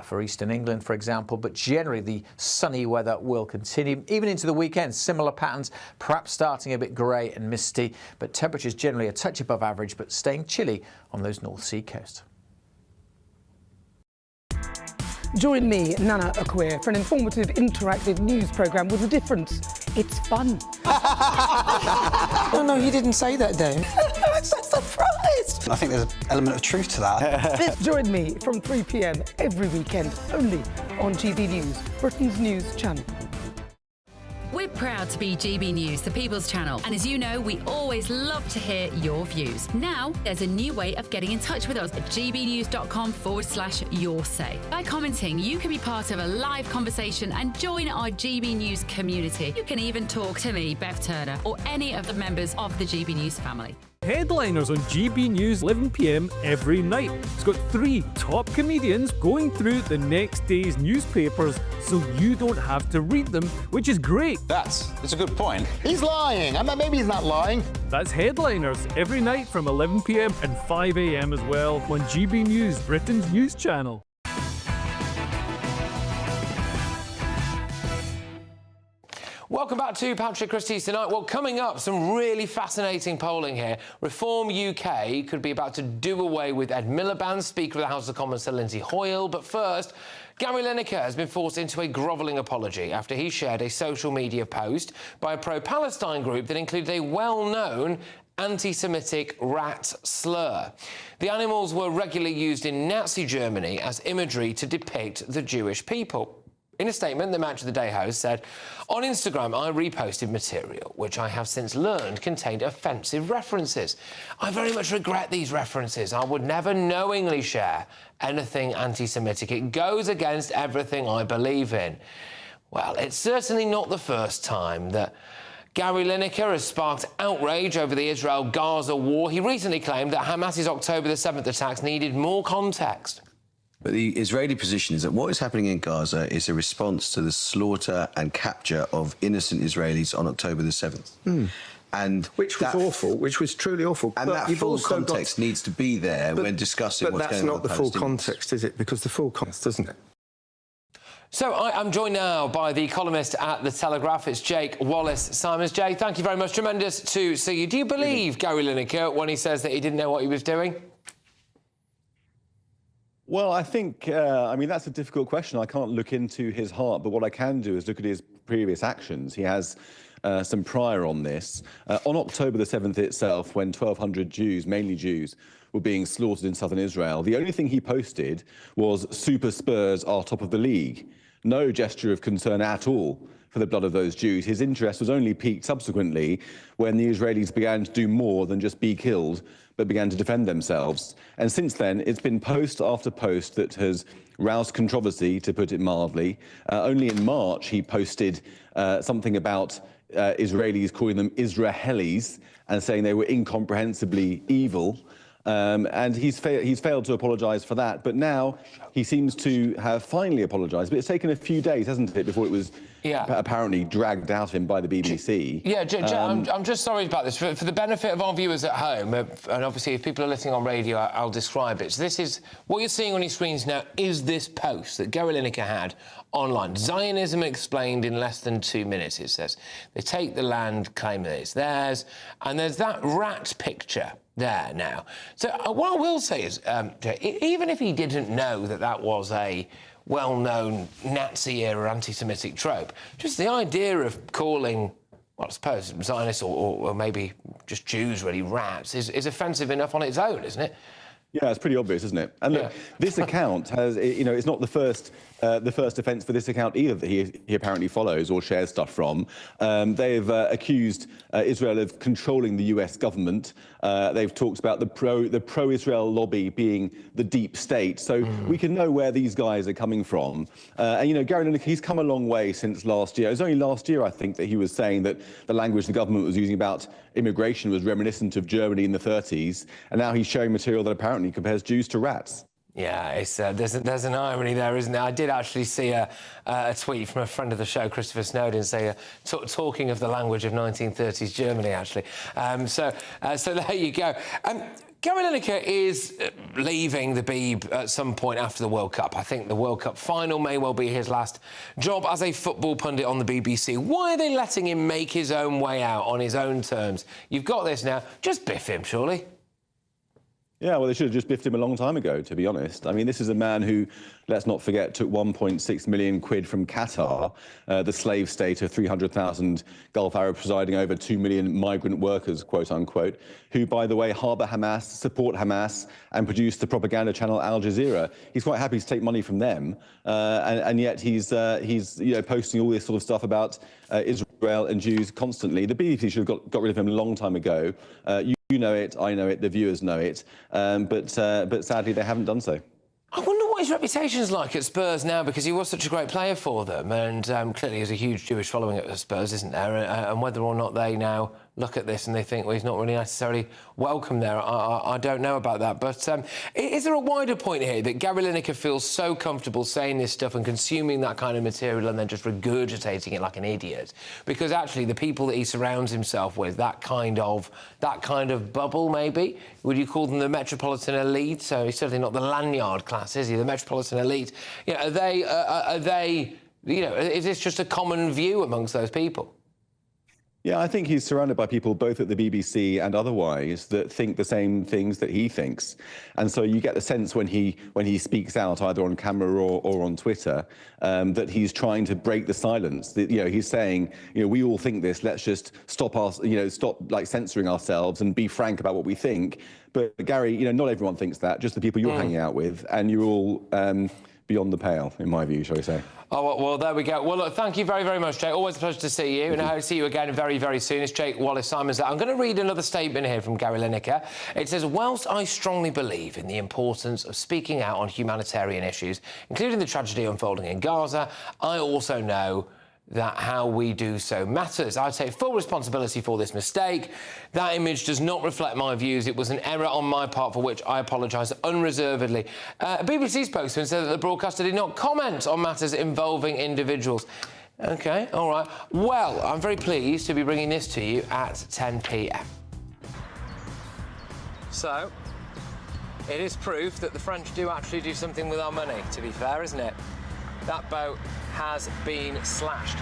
S15: for eastern England, for example. But generally, the sunny weather will continue. Even into the weekend, similar patterns, perhaps starting a bit grey and misty, but temperatures generally a touch above average, but staying chilly on those North Sea coasts.
S18: Join me, Nana Akweer, for an informative, interactive news programme with a difference. It's fun.
S5: No, you didn't say that, Dave.
S11: I'm so surprised.
S5: I think there's an element of truth to that.
S18: Join me from 3 p.m. every weekend, only on GB News, Britain's news channel.
S24: We're proud to be GB News, the People's Channel. And as you know, we always love to hear your views. Now, there's a new way of getting in touch with us at gbnews.com/yoursay. By commenting, you can be part of a live conversation and join our GB News community. You can even talk to me, Bev Turner, or any of the members of the GB News family.
S22: Headliners on GB News 11 p.m. every night. It's got 3 top comedians going through the next day's newspapers so you don't have to read them, which is great.
S21: That's a good point.
S6: He's lying. Maybe he's not lying.
S22: That's Headliners every night from 11 p.m. and 5 a.m. as well on GB News, Britain's news channel.
S3: Welcome back to Patrick Christys tonight. Well, coming up, some really fascinating polling here. Reform UK could be about to do away with Ed Miliband, Speaker of the House of Commons Sir Lindsay Hoyle. But first, Gary Lineker has been forced into a grovelling apology after he shared a social media post by a pro-Palestine group that included a well-known anti-Semitic rat slur. The animals were regularly used in Nazi Germany as imagery to depict the Jewish people. In a statement, the Match of the Day host said, "On Instagram, I reposted material which I have since learned contained offensive references. I very much regret these references. I would never knowingly share anything anti-Semitic. It goes against everything I believe in." Well, it's certainly not the first time that Gary Lineker has sparked outrage over the Israel-Gaza war. He recently claimed that Hamas's October the 7th attacks needed more context.
S7: But the Israeli position is that what is happening in Gaza is a response to the slaughter and capture of innocent Israelis on October the 7th. And
S17: which was awful, which was truly awful.
S7: And
S17: but
S7: that full context needs to be there when discussing what's going on.
S17: But that's not the full context, is it? Because the full context, isn't it?
S3: So I'm joined now by the columnist at The Telegraph. It's Jake Wallace-Simons. Jake, thank you very much. Tremendous to see you. Do you believe Gary Lineker when he says that he didn't know what he was doing?
S13: Well, I think, that's a difficult question. I can't look into his heart, but what I can do is look at his previous actions. He has some prior on this. On October the 7th itself, when 1,200 Jews, mainly Jews, were being slaughtered in southern Israel, the only thing he posted was "Super Spurs are top of the league." No gesture of concern at all for the blood of those Jews. His interest was only piqued subsequently when the Israelis began to do more than just be killed, but began to defend themselves. And since then, it's been post after post that has roused controversy, to put it mildly. Only in March, he posted something about Israelis calling them Israelis and saying they were incomprehensibly evil. And he's failed to apologise for that. But now he seems to have finally apologised. But it's taken a few days, hasn't it, before it was apparently dragged out of him by the BBC.
S3: Yeah, I'm just sorry about this. For the benefit of our viewers at home, and obviously if people are listening on radio, I'll describe it. So this is, what you're seeing on your screens now is this post that Gary Lineker had online. Zionism explained in less than 2 minutes, it says. They take the land, claim that it's theirs, and there's that rat picture there now. So what I will say is, even if he didn't know that that was a well-known Nazi-era anti-Semitic trope, just the idea of calling, well, I suppose, Zionists or maybe just Jews really rats is offensive enough on its own, isn't it?
S13: Yeah, it's pretty obvious, isn't it? And look, this account has, it's not the first offence for this account either that he apparently follows or shares stuff from. They've accused Israel of controlling the US government. They've talked about the pro-Israel lobby being the deep state. So we can know where these guys are coming from. And, Gary Lineker, he's come a long way since last year. It was only last year, I think, that he was saying that the language the government was using about immigration was reminiscent of Germany in the 30s. And now he's showing material that apparently compares Jews to rats.
S3: Yeah, it's, there's an irony there, isn't there? I did actually see a tweet from a friend of the show, Christopher Snowden, say, talking of the language of 1930s Germany, actually. So there you go. Gary Lineker is leaving the Beeb at some point after the World Cup. I think the World Cup final may well be his last job as a football pundit on the BBC. Why are they letting him make his own way out on his own terms? You've got this now. Just biff him, surely.
S13: Yeah, well, they should have just biffed him a long time ago, to be honest. I mean, this is a man who, let's not forget, took 1.6 million quid from Qatar, the slave state of 300,000 Gulf Arabs presiding over 2 million migrant workers, quote unquote, who, by the way, harbour Hamas, support Hamas, and produce the propaganda channel Al Jazeera. He's quite happy to take money from them, and yet he's posting all this sort of stuff about Israel and Jews constantly. The BBC should have got rid of him a long time ago. You know it, I know it, the viewers know it, but sadly they haven't done so.
S3: I wonder what his reputation's like at Spurs now, because he was such a great player for them, and clearly there's a huge Jewish following at Spurs, isn't there? And whether or not they now look at this and they think, well, he's not really necessarily welcome there, I don't know about that. But is there a wider point here that Gary Lineker feels so comfortable saying this stuff and consuming that kind of material and then just regurgitating it like an idiot? Because actually the people that he surrounds himself with, that kind of bubble, maybe, would you call them the metropolitan elite? So he's certainly not the lanyard class, is he? The metropolitan elite. Are they, is this just a common view amongst those people?
S13: Yeah, I think he's surrounded by people both at the BBC and otherwise that think the same things that he thinks. And so you get the sense when he speaks out, either on camera or on Twitter, that he's trying to break the silence. That, he's saying, we all think this, let's just stop like censoring ourselves and be frank about what we think. But Gary, not everyone thinks that, just the people you're hanging out with, and you're all beyond the pale, in my view, shall we say.
S3: Oh, well, there we go. Well, look, thank you very, very much, Jake. Always a pleasure to see you, and I hope to see you again very, very soon. It's Jake Wallace-Simons. I'm going to read another statement here from Gary Lineker. It says, whilst I strongly believe in the importance of speaking out on humanitarian issues, including the tragedy unfolding in Gaza, I also know that how we do so matters. I take full responsibility for this mistake. That image does not reflect my views. It was an error on my part for which I apologise unreservedly. A BBC spokesman said that the broadcaster did not comment on matters involving individuals. OK, all right. Well, I'm very pleased to be bringing this to you at 10 p.m. So, it is proof that the French do actually do something with our money, to be fair, isn't it? That boat has been slashed.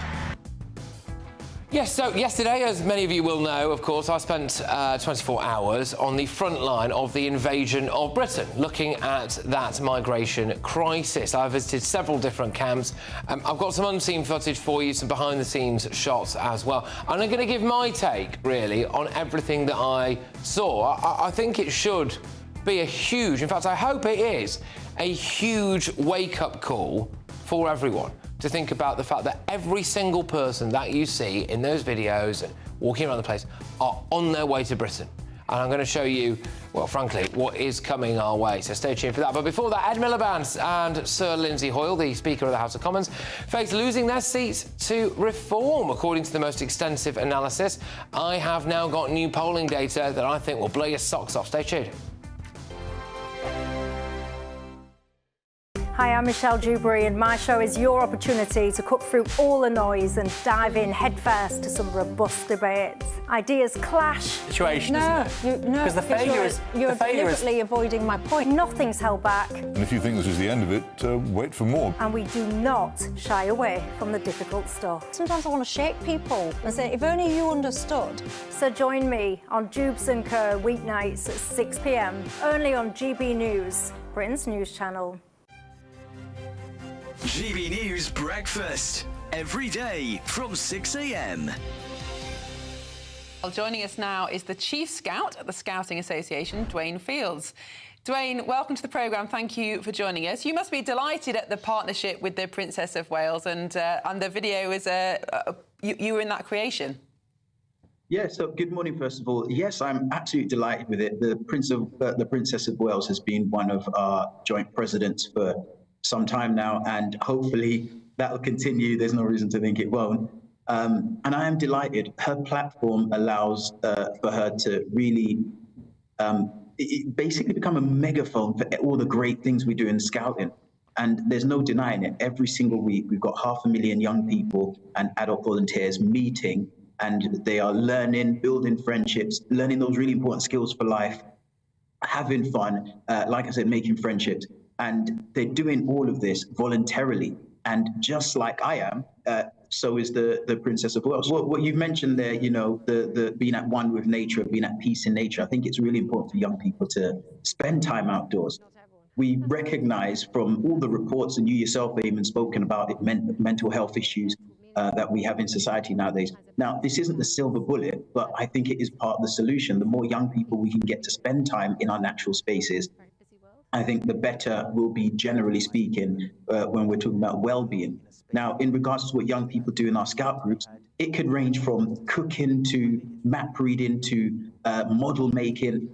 S3: Yes, so yesterday, as many of you will know, of course, I spent 24 hours on the front line of the invasion of Britain, looking at that migration crisis. I visited several different camps. I've got some unseen footage for you, some behind-the-scenes shots as well. And I'm going to give my take, really, on everything that I saw. I think it should be a huge, in fact, I hope it is, a huge wake-up call for everyone to think about the fact that every single person that you see in those videos and walking around the place are on their way to Britain. And I'm going to show you, well, frankly, what is coming our way. So stay tuned for that. But before that, Ed Miliband and Sir Lindsay Hoyle, the Speaker of the House of Commons, face losing their seats to Reform. According to the most extensive analysis, I have now got new polling data that I think will blow your socks off. Stay tuned.
S16: Hi, I'm Michelle Dewberry, and my show is your opportunity to cut through all the noise and dive in headfirst to some robust debates. Ideas clash.
S19: Situation, isn't it?
S16: No,
S19: because the failure is
S16: you're deliberately avoiding my point. Nothing's held back.
S20: And if you think this is the end of it, wait for more.
S16: And we do not shy away from the difficult stuff. Sometimes I want to shake people and say, if only you understood. So join me on Jubes and Co weeknights at 6 p.m. only on GB News, Britain's news channel.
S23: GB News Breakfast, every day from 6 a.m.
S25: Well, joining us now is the Chief Scout at the Scouting Association, Dwayne Fields.
S1: Dwayne, welcome to the programme. Thank you for joining us. You must be delighted at the partnership with the Princess of Wales, and the video is you were in that creation.
S2: Yeah, so good morning, first of all. Yes, I'm absolutely delighted with it. The Princess of Wales has been one of our joint presidents for some time now, and hopefully that will continue. There's no reason to think it won't. And I am delighted. Her platform allows for her to really basically become a megaphone for all the great things we do in Scouting. And there's no denying it. Every single week, we've got 500,000 young people and adult volunteers meeting, and they are learning, building friendships, learning those really important skills for life, having fun, like I said, making friendships. And they're doing all of this voluntarily. And just like I am, so is the Princess of Wales. What you've mentioned there, you know, the being at one with nature, being at peace in nature, I think it's really important for young people to spend time outdoors. We recognize from all the reports, and you yourself have even spoken about it, mental health issues that we have in society nowadays. Now, this isn't the silver bullet, but I think it is part of the solution. The more young people we can get to spend time in our natural spaces, I think the better we'll be, generally speaking, when we're talking about well-being. Now, in regards to what young people do in our scout groups, it could range from cooking to map reading to model making.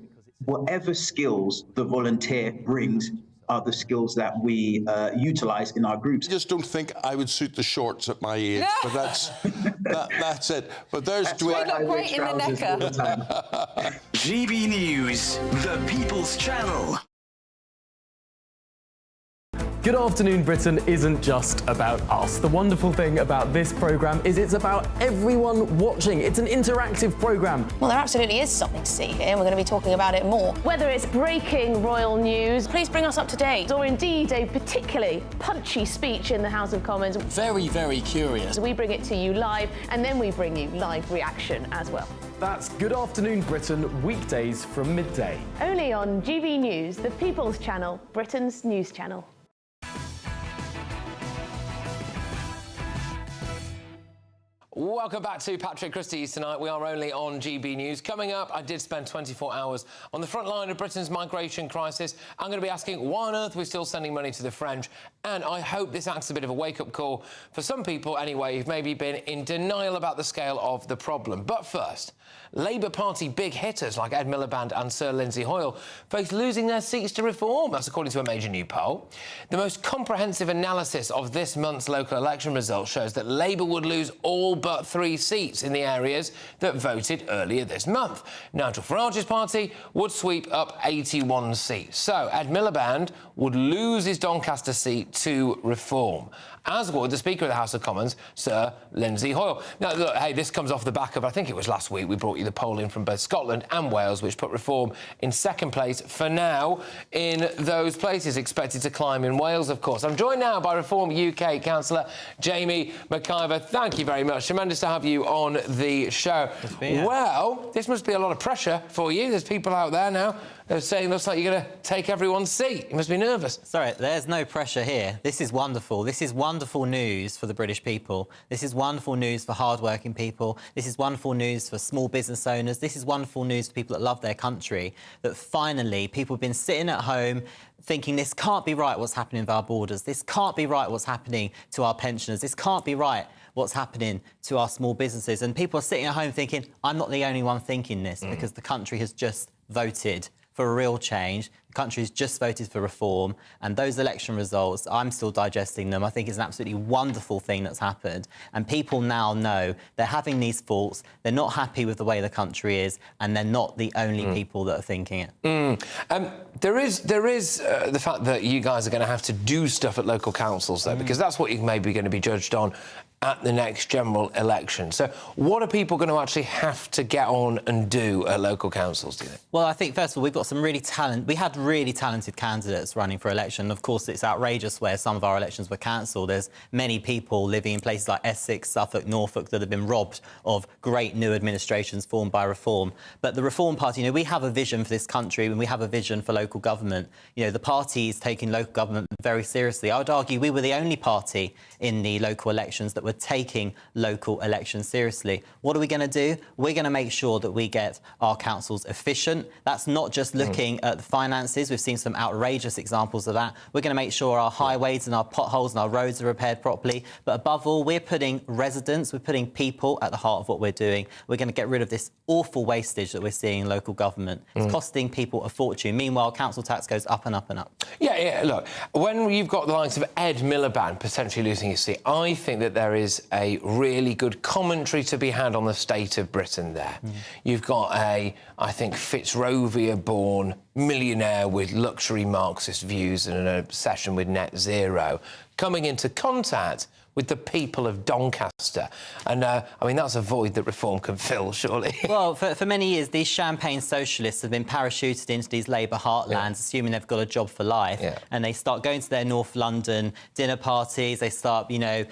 S2: Whatever skills the volunteer brings are the skills that we utilize in our groups.
S4: I just don't think I would suit the shorts at my age, but that's it. But there's Dwayne.
S1: You look great in the necker.
S23: GB News, the People's Channel.
S8: Good Afternoon Britain isn't just about us. The wonderful thing about this programme is it's about everyone watching. It's an interactive programme.
S19: Well, there absolutely is something to see here, and we're going to be talking about it more. Whether it's breaking royal news, please bring us up to date. Or indeed a particularly punchy speech in the House of Commons.
S25: Very, very curious.
S19: We bring it to you live, and then we bring you live reaction as well.
S8: That's Good Afternoon Britain, weekdays from midday.
S19: Only on GB News, the People's Channel, Britain's news channel.
S3: Welcome back to Patrick Christys tonight. We are only on GB News. Coming up, I did spend 24 hours on the front line of Britain's migration crisis. I'm going to be asking why on earth we're still sending money to the French, and I hope this acts a bit of a wake-up call for some people anyway who've maybe been in denial about the scale of the problem. But first, Labour Party big hitters like Ed Miliband and Sir Lindsay Hoyle face losing their seats to Reform. That's according to a major new poll. The most comprehensive analysis of this month's local election results shows that Labour would lose all but 3 seats in the areas that voted earlier this month. Nigel Farage's party would sweep up 81 seats. So Ed Miliband would lose his Doncaster seat to Reform, as would the Speaker of the House of Commons, Sir Lindsay Hoyle. Now, look, hey, this comes off the back of, I think it was last week, we brought you the poll in from both Scotland and Wales, which put Reform in second place for now in those places, expected to climb in Wales, of course. I'm joined now by Reform UK Councillor Jamie McIver. Thank you very much. Tremendous to have you on the show. Well, this must be a lot of pressure for you. There's people out there now they're saying, looks like you're going to take everyone's seat. You must be nervous.
S26: Sorry, there's no pressure here. This is wonderful. This is wonderful news for the British people. This is wonderful news for hard-working people. This is wonderful news for small business owners. This is wonderful news for people that love their country, that finally people have been sitting at home thinking this can't be right what's happening with our borders. This can't be right what's happening to our pensioners. This can't be right what's happening to our small businesses. And people are sitting at home thinking, I'm not the only one thinking this, because the country has just voted for a real change. The country's just voted for reform, and those election results, I'm still digesting them. I think it's an absolutely wonderful thing that's happened, and people now know they're having these thoughts, they're not happy with the way the country is, and they're not the only people that are thinking it.
S3: There is the fact that you guys are going to have to do stuff at local councils, though, because that's what you're maybe going to be judged on at the next general election. So what are people going to actually have to get on and do at local councils, do you think?
S26: Well, I think, first of all, we've got some really we had really talented candidates running for election. Of course, it's outrageous where some of our elections were cancelled. There's many people living in places like Essex, Suffolk, Norfolk that have been robbed of great new administrations formed by Reform. But the Reform Party, you know, we have a vision for this country and we have a vision for local government. You know, the party is taking local government very seriously. I would argue we were the only party in the local elections that were taking local elections seriously. What are we going to do? We're going to make sure that we get our councils efficient. That's not just looking at the finances finances. We've seen some outrageous examples of that. We're going to make sure our highways and our potholes and our roads are repaired properly. But above all, we're putting residents, we're putting people at the heart of what we're doing. We're going to get rid of this awful wastage that we're seeing in local government. It's costing people a fortune. Meanwhile, council tax goes up and up and up.
S3: Yeah, look, when you've got the likes of Ed Miliband potentially losing his seat, I think that there is a really good commentary to be had on the state of Britain there. You've got I think, Fitzrovia-born millionaire with luxury Marxist views and an obsession with net zero coming into contact with the people of Doncaster. And, I mean, that's a void that reform can fill, surely.
S26: Well, for many years, these champagne socialists have been parachuted into these Labour heartlands, assuming they've got a job for life, and they start going to their North London dinner parties, they start, you know,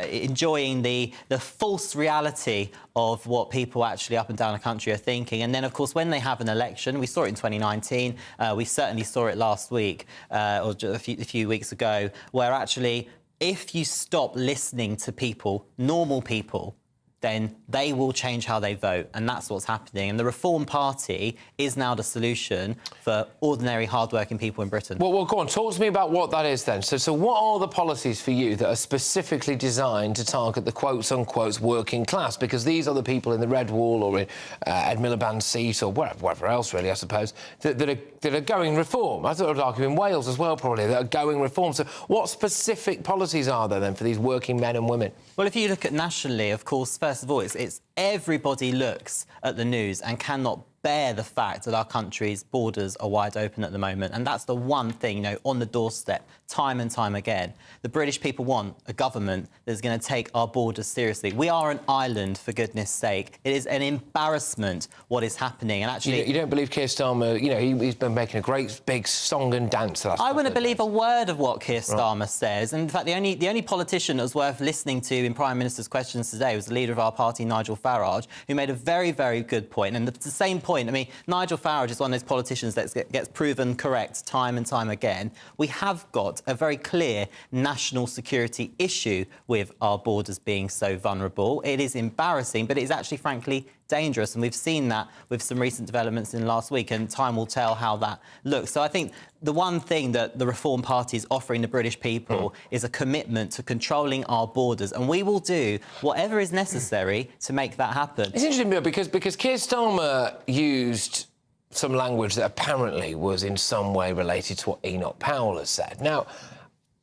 S26: enjoying the false reality of what people actually up and down the country are thinking. And then, of course, when they have an election, we saw it in 2019, we certainly saw it last week, or a few weeks ago, where actually, if you stop listening to people, normal people, then they will change how they vote, and that's what's happening. And the Reform Party is now the solution for ordinary, hard-working people in Britain.
S3: Well, go on, talk to me about what that is then. So what are the policies for you that are specifically designed to target the quotes-unquote working class? Because these are the people in the Red Wall or in Ed Miliband's seat or wherever else, really, I suppose, that are going reform. I thought I'd argue in Wales as well, probably, that are going reform. So what specific policies are there, then, for these working men and women?
S26: Well, if you look at nationally, of course, first of all, it's everybody looks at the news and cannot bear the fact that our country's borders are wide open at the moment. And that's the one thing, you know, on the doorstep, time and time again. The British people want a government that's going to take our borders seriously. We are an island, for goodness sake. It is an embarrassment what is happening. And actually...
S3: You don't believe Keir Starmer, you know, he's been making a great big song and dance last
S26: I wouldn't believe a word of what Keir Starmer says. And in fact, the only politician that was worth listening to in Prime Minister's questions today was the leader of our party, Nigel Farage, who made a very, very good point. And the same point, I mean, Nigel Farage is one of those politicians that gets proven correct time and time again. We have got a very clear national security issue with our borders being so vulnerable. It is embarrassing, but it is actually, frankly, dangerous. And we've seen that with some recent developments in last week, and time will tell how that looks. So I think the one thing that the Reform Party is offering the British people is a commitment to controlling our borders, and we will do whatever is necessary to make that happen.
S3: It's interesting, because Keir Starmer used some language that apparently was in some way related to what Enoch Powell has said. Now,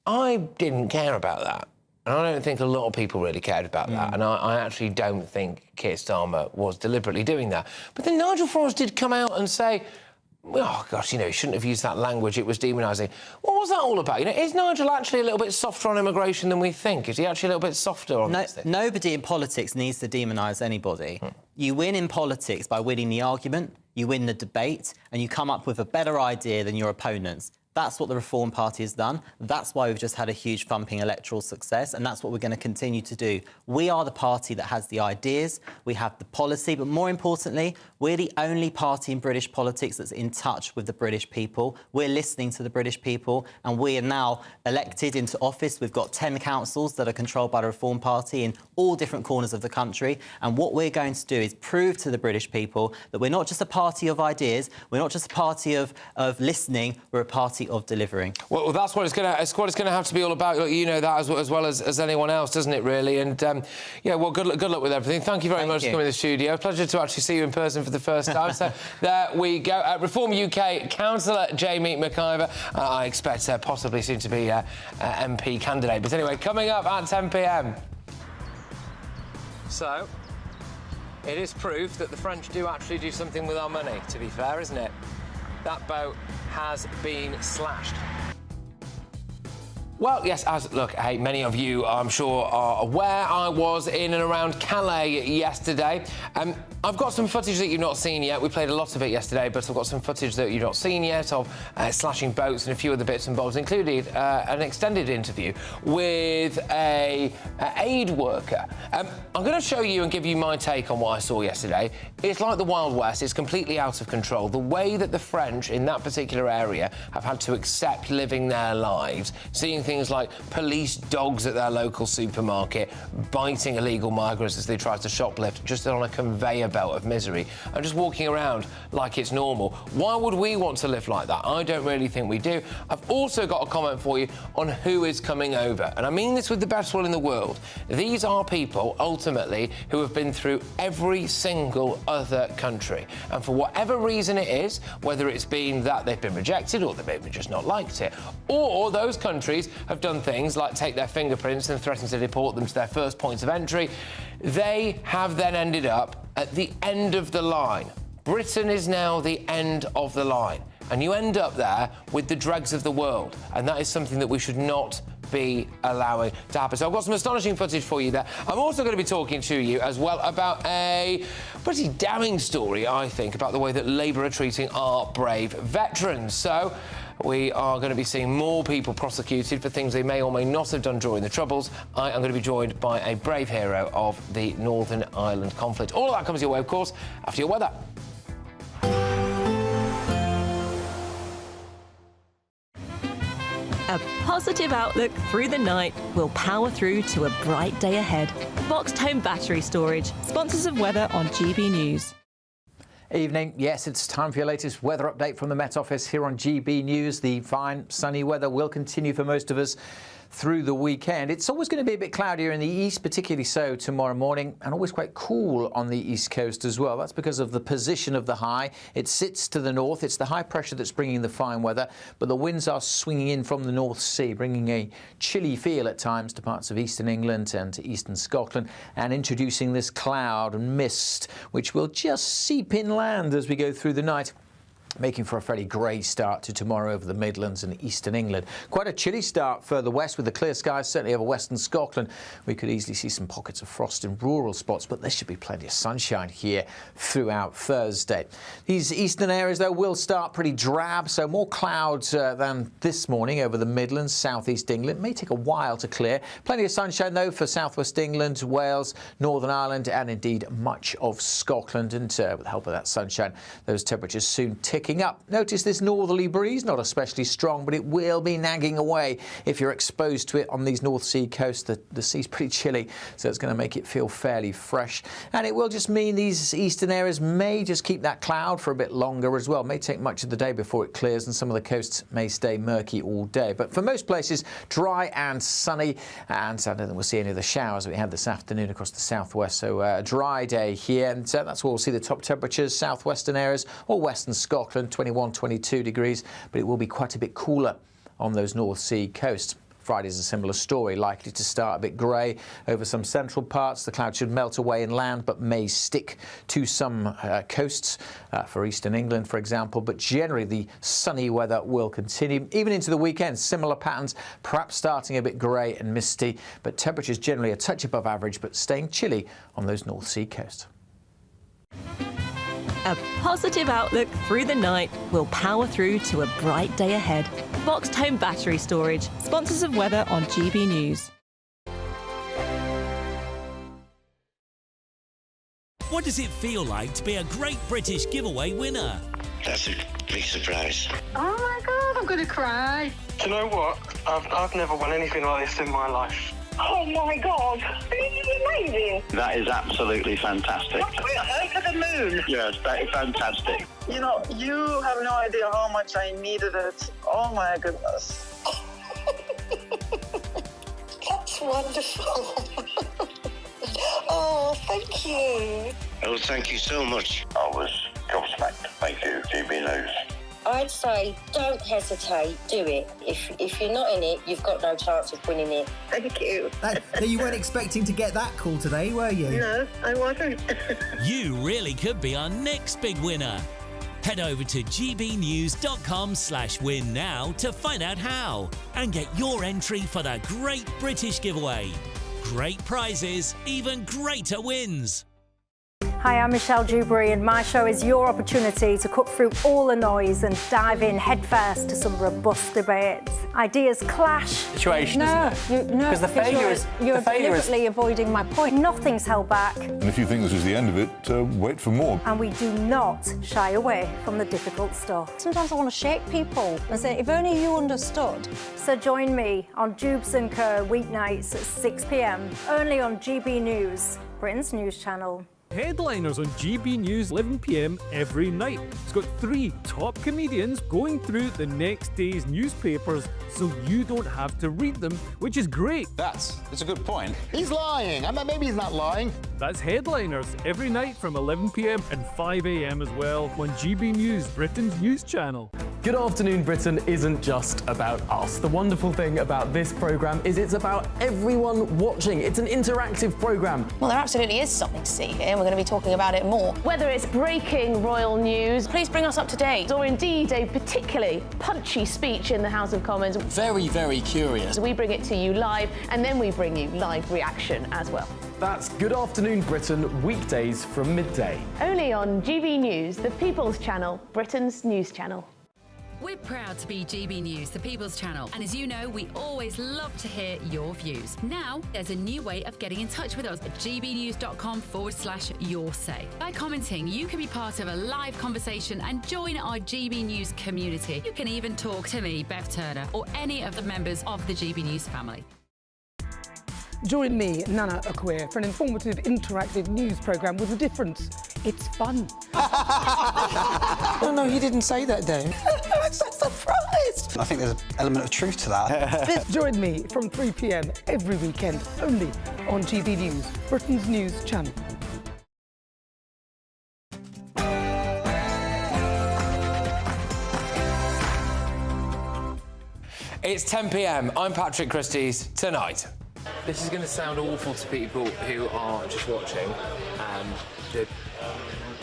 S3: I didn't care about that. And I don't think a lot of people really cared about that. And I actually don't think Keir Starmer was deliberately doing that. But then Nigel Farage did come out and say, oh, gosh, you know, he shouldn't have used that language. It was demonising. What was that all about? You know, is Nigel actually a little bit softer on immigration than we think? Is he actually a little bit softer on this thing?
S26: Nobody in politics needs to demonise anybody. You win in politics by winning the argument, you win the debate, and you come up with a better idea than your opponents. That's what the Reform Party has done. That's why we've just had a huge thumping electoral success, and that's what we're going to continue to do. We are the party that has the ideas, we have the policy, but more importantly, we're the only party in British politics that's in touch with the British people. We're listening to the British people, and we are now elected into office. We've got 10 councils that are controlled by the Reform Party in all different corners of the country, and what we're going to do is prove to the British people that we're not just a party of ideas, we're not just a party of listening, we're a party of delivering.
S3: Well, that's what it's going to have to be all about. You know that as well as anyone else, doesn't it, really? And, yeah, well, good luck with everything. Thank you very much for coming to the studio. Pleasure to actually see you in person for the first time. So there we go. Reform UK Councillor Jamie McIver. I expect possibly soon to be MP candidate. But anyway, coming up at 10 p.m. So, it is proof that the French do actually do something with our money, to be fair, isn't it? That boat has been slashed. Well, yes, look, hey, many of you, I'm sure, are aware I was in and around Calais yesterday. I've got some footage that you've not seen yet. We played a lot of it yesterday, but I've got some footage that you've not seen yet of slashing boats and a few other bits and bobs, including an extended interview with an aid worker. I'm going to show you and give you my take on what I saw yesterday. It's like the Wild West. It's completely out of control. The way that the French in that particular area have had to accept living their lives, seeing things like police dogs at their local supermarket, biting illegal migrants as they try to shoplift, just on a conveyor belt of misery, and just walking around like it's normal. Why would we want to live like that? I don't really think we do. I've also got a comment for you on who is coming over, and I mean this with the best will in the world. These are people, ultimately, who have been through every single other country, and for whatever reason it is, whether it's been that they've been rejected or they've maybe just not liked it, or those countries have done things like take their fingerprints and threaten to deport them to their first point of entry, they have then ended up at the end of the line. Britain is now the end of the line, and you end up there with the dregs of the world, and that is something that we should not be allowing to happen. So I've got some astonishing footage for you there. I'm also going to be talking to you as well about a pretty damning story, I think, about the way that Labour are treating our brave veterans. So we are going to be seeing more people prosecuted for things they may or may not have done during the Troubles. I am going to be joined by a brave hero of the Northern Ireland conflict. All of that comes your way, of course, after your weather.
S9: A positive outlook through the night will power through to a bright day ahead. Boxed home battery storage, sponsors of weather on GB News.
S10: Evening. Yes, it's time for your latest weather update from the Met Office here on GB News. The fine sunny weather will continue for most of us through the weekend. It's always going to be a bit cloudier in the east, particularly so tomorrow morning, and always quite cool on the east coast as well. That's because of the position of the high. It sits to the north. It's the high pressure that's bringing the fine weather, but the winds are swinging in from the North Sea, bringing a chilly feel at times to parts of eastern England and to eastern Scotland, and introducing this cloud and mist, which will just seep inland as we go through the night, making for a fairly grey start to tomorrow over the Midlands and eastern England. Quite a chilly start further west with the clear skies, certainly over western Scotland. We could easily see some pockets of frost in rural spots, but there should be plenty of sunshine here throughout Thursday. These eastern areas, though, will start pretty drab, so more clouds than this morning over the Midlands, southeast England. It may take a while to clear. Plenty of sunshine, though, for southwest England, Wales, Northern Ireland, and indeed much of Scotland. And with the help of that sunshine, those temperatures soon ticking up. Notice this northerly breeze, not especially strong, but it will be nagging away if you're exposed to it on these North Sea coasts. The sea's pretty chilly, so it's going to make it feel fairly fresh. And it will just mean these eastern areas may just keep that cloud for a bit longer as well. It may take much of the day before it clears, and some of the coasts may stay murky all day. But for most places, dry and sunny, and I don't think we'll see any of the showers that we had this afternoon across the southwest. So a dry day here, and that's where we'll see the top temperatures. Southwestern areas or western Scotland, 21, 22 degrees, but it will be quite a bit cooler on those North Sea coasts. Friday's a similar story, likely to start a bit grey over some central parts. The clouds should melt away inland, but may stick to some coasts for eastern England, for example. But generally, the sunny weather will continue. Even into the weekend, similar patterns, perhaps starting a bit grey and misty, but temperatures generally a touch above average, but staying chilly on those North Sea coasts.
S9: A positive outlook through the night will power through to a bright day ahead. Boxed home battery storage, sponsors of weather on GB News.
S11: What does it feel like to be a Great British Giveaway winner?
S12: That's a big surprise.
S14: Oh my God, I'm going to cry.
S15: Do you know what? I've never won anything like this in my life.
S14: Oh my God, this is amazing.
S12: That is absolutely fantastic.
S14: We're over the moon.
S12: Yes, that is fantastic.
S14: You know, you have no idea how much I needed it. Oh my goodness. That's wonderful. Oh, thank you.
S12: Oh, thank you so much. I was gobsmacked. Thank you, GB News.
S14: I'd say don't hesitate, do it. If you're not in it, you've got no chance of winning it. Thank you.
S27: You weren't expecting to get that call today, were you?
S14: No, I wasn't.
S11: You really could be our next big winner. Head over to gbnews.com/win now to find out how and get your entry for the Great British Giveaway. Great prizes, even greater wins.
S16: Hi, I'm Michelle Dewberry, and my show is your opportunity to cut through all the noise and dive in headfirst to some robust debates. Ideas clash.
S5: Situation,
S16: Because
S5: the failure is
S16: you're deliberately avoiding my point. Nothing's held back,
S20: And if you think this is the end of it, wait for more.
S16: and we do not shy away from the difficult stuff. Sometimes I want to shake people and say, if only you understood. So join me on Jubes and Co weeknights at 6 p.m. only on GB News, Britain's news channel.
S6: Headliners on GB News 11 p.m. every night. It's got 3 top comedians going through the next day's newspapers so you don't have to read them, which is great.
S7: That's a good point. He's lying. Maybe he's not lying.
S6: That's Headliners every night from 11 p.m. and 5 a.m. as well on GB News, Britain's news channel.
S8: Good Afternoon Britain isn't just about us. The wonderful thing about this programme is it's about everyone watching. It's an interactive programme.
S19: Well, there absolutely is something to see here, and we're going to be talking about it more. Whether it's breaking royal news, please bring us up to date, or indeed a particularly punchy speech in the House of Commons.
S25: Very, very curious.
S19: We bring it to you live, and then we bring you live reaction as well.
S8: That's Good Afternoon Britain, weekdays from midday.
S19: Only on GB News, the People's Channel, Britain's news channel.
S18: We're proud to be GB News, the People's Channel, and as you know, we always love to hear your views. Now, there's a new way of getting in touch with us at gbnews.com/yoursay. By commenting, you can be part of a live conversation and join our GB News community. You can even talk to me, Bev Turner, or any of the members of the GB News family.
S21: Join me, Nana Okoye, for an informative, interactive news programme with a difference. It's fun.
S27: No, he didn't say that, Dave.
S21: I'm so surprised.
S27: I think there's an element of truth to that.
S21: Join me from 3 p.m. every weekend, only on GB News, Britain's news channel.
S3: It's 10 p.m. I'm Patrick Christys. Tonight. This is going to sound awful to people who are just watching.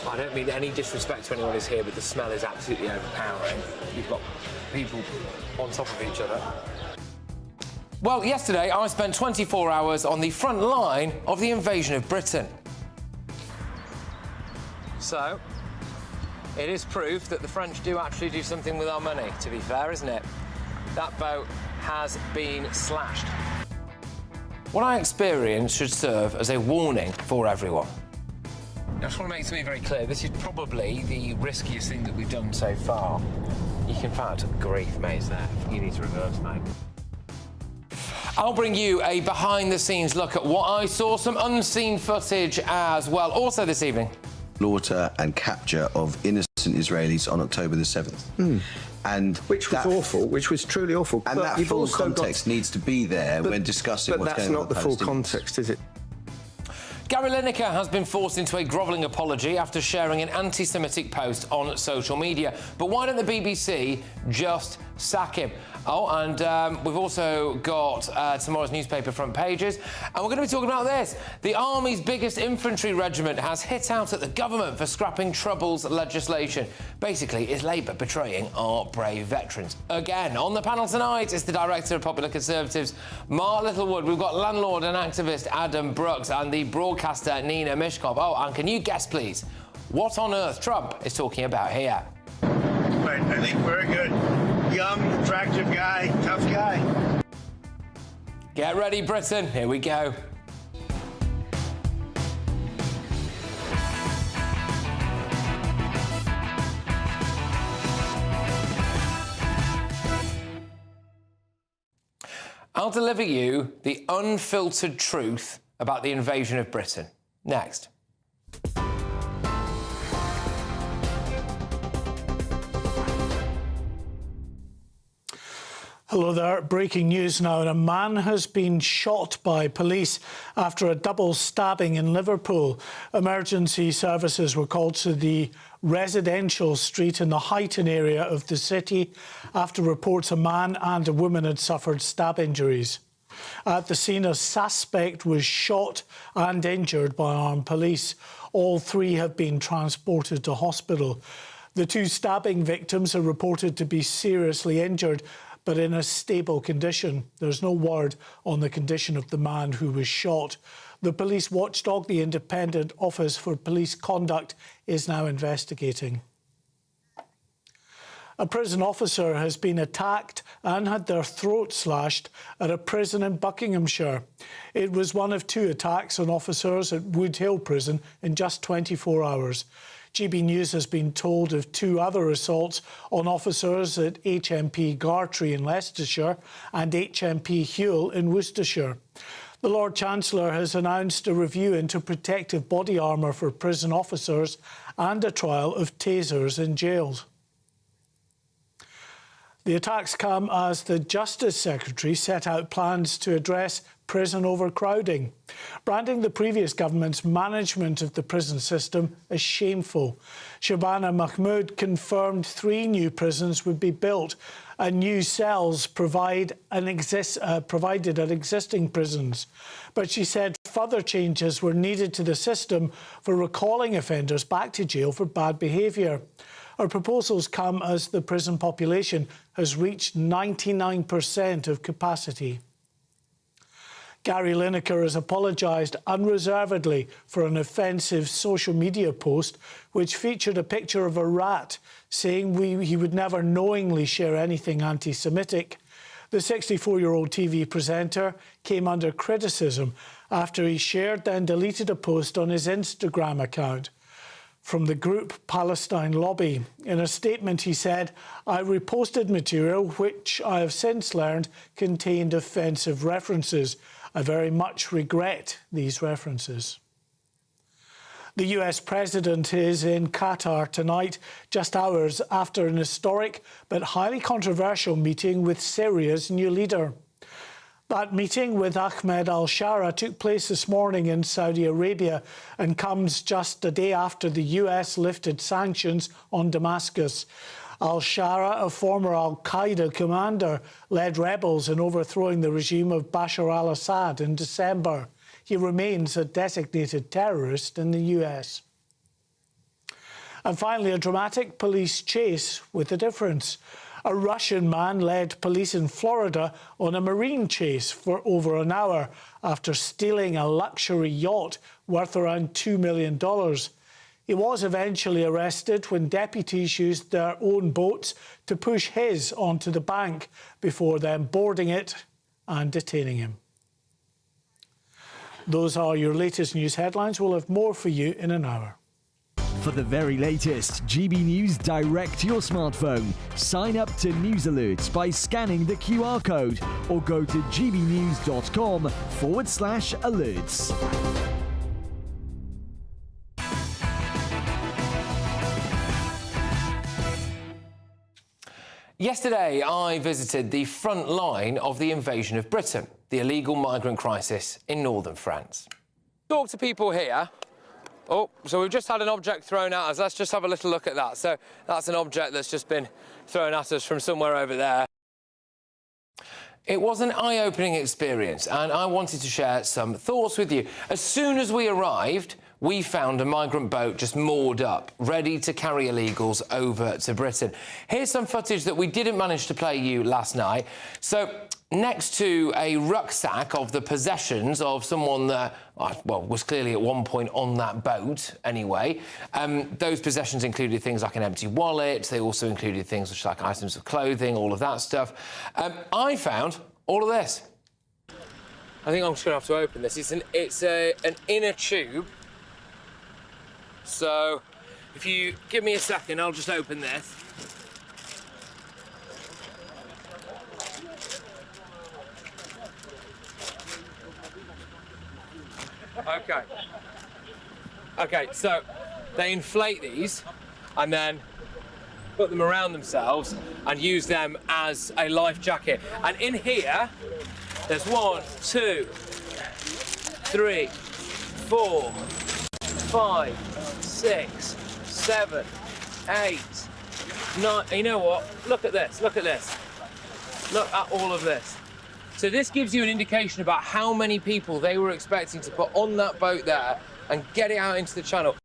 S3: I don't mean any disrespect to anyone who's here, but the smell is absolutely overpowering. You've got people on top of each other. Well, yesterday I spent 24 hours on the front line of the invasion of Britain. So, it is proof that the French do actually do something with our money, to be fair, isn't it? That boat has been slashed. What I experienced should serve as a warning for everyone. I just want to make something very clear. This is probably the riskiest thing that we've done so far. You can find grief, mate, there. You need to reverse, mate. I'll bring you a behind-the-scenes look at what I saw, some unseen footage as well. Also this evening.
S22: Slaughter and capture of innocent Israelis on October the 7th. And
S17: which was awful, which was truly awful.
S22: And that full context needs to be there when discussing what's going on.
S17: But that's not the full context, is it?
S3: Gary Lineker has been forced into a grovelling apology after sharing an anti-Semitic post on social media. But why don't the BBC just sack him? Oh, and we've also got tomorrow's newspaper front pages. And we're going to be talking about this. The Army's biggest infantry regiment has hit out at the government for scrapping Troubles legislation. Basically, is Labour betraying our brave veterans? Again, on the panel tonight is the Director of Popular Conservatives, Mark Littlewood. We've got landlord and activist Adam Brooks and the broadcaster Nina Mishkov. Oh, and can you guess, please, what on earth Trump is talking about here?
S24: Right, I think we're good. Young, attractive guy, tough guy.
S3: Get ready, Britain. Here we go. I'll deliver you the unfiltered truth about the invasion of Britain. Next.
S28: Hello there. Breaking news now. A man has been shot by police after a double stabbing in Liverpool. Emergency services were called to the residential street in the Highton area of the city after reports a man and a woman had suffered stab injuries. At the scene, a suspect was shot and injured by armed police. All 3 have been transported to hospital. The 2 stabbing victims are reported to be seriously injured. but in a stable condition. There's no word on the condition of the man who was shot. The police watchdog, the Independent Office for Police Conduct, is now investigating. A prison officer has been attacked and had their throat slashed at a prison in Buckinghamshire. It was one of 2 attacks on officers at Wood Hill Prison in just 24 hours. GB News has been told of 2 other assaults on officers at HMP Gartree in Leicestershire and HMP Hewell in Worcestershire. The Lord Chancellor has announced a review into protective body armour for prison officers and a trial of tasers in jails. The attacks come as the Justice Secretary set out plans to address prison overcrowding, branding the previous government's management of the prison system as shameful. Shabana Mahmood confirmed 3 new prisons would be built and new cells provided at existing prisons. But she said further changes were needed to the system for recalling offenders back to jail for bad behaviour. Her proposals come as the prison population has reached 99% of capacity. Gary Lineker has apologised unreservedly for an offensive social media post which featured a picture of a rat, saying he would never knowingly share anything anti-Semitic. The 64-year-old TV presenter came under criticism after he shared then deleted a post on his Instagram account from the group Palestine Lobby. In a statement, he said, "I reposted material which I have since learned contained offensive references. I very much regret these references." The US President is in Qatar tonight, just hours after an historic but highly controversial meeting with Syria's new leader. That meeting with Ahmed al-Shara took place this morning in Saudi Arabia and comes just a day after the US lifted sanctions on Damascus. Al-Shara, a former al-Qaeda commander, led rebels in overthrowing the regime of Bashar al-Assad in December. He remains a designated terrorist in the US. And finally, a dramatic police chase with a difference. A Russian man led police in Florida on a marine chase for over an hour after stealing a luxury yacht worth around $2 million. He was eventually arrested when deputies used their own boats to push his onto the bank before then boarding it and detaining him. Those are your latest news headlines. We'll have more for you in an hour.
S1: For the very latest GB News direct to your smartphone, sign up to News Alerts by scanning the QR code or go to gbnews.com/alerts.
S3: Yesterday, I visited the front line of the invasion of Britain, the illegal migrant crisis in northern France. Talk to people here. Oh, so we've just had an object thrown at us. Let's just have a little look at that. So that's an object that's just been thrown at us from somewhere over there. It was an eye-opening experience, and I wanted to share some thoughts with you. As soon as we arrived, we found a migrant boat just moored up, ready to carry illegals over to Britain. Here's some footage that we didn't manage to play you last night. So, next to a rucksack of the possessions of someone that, well, was clearly at one point on that boat anyway, those possessions included things like an empty wallet. They also included things like items of clothing, all of that stuff. I found all of this. I think I'm just going to have to open this. It's an inner tube. So, if you give me a second, I'll just open this. Okay, so they inflate these and then put them around themselves and use them as a life jacket. And in here, there's 1, 2, 3, 4, 5, 6, 7, 8, 9. You know what? Look at this. Look at this. Look at all of this. So this gives you an indication about how many people they were expecting to put on that boat there and get it out into the channel.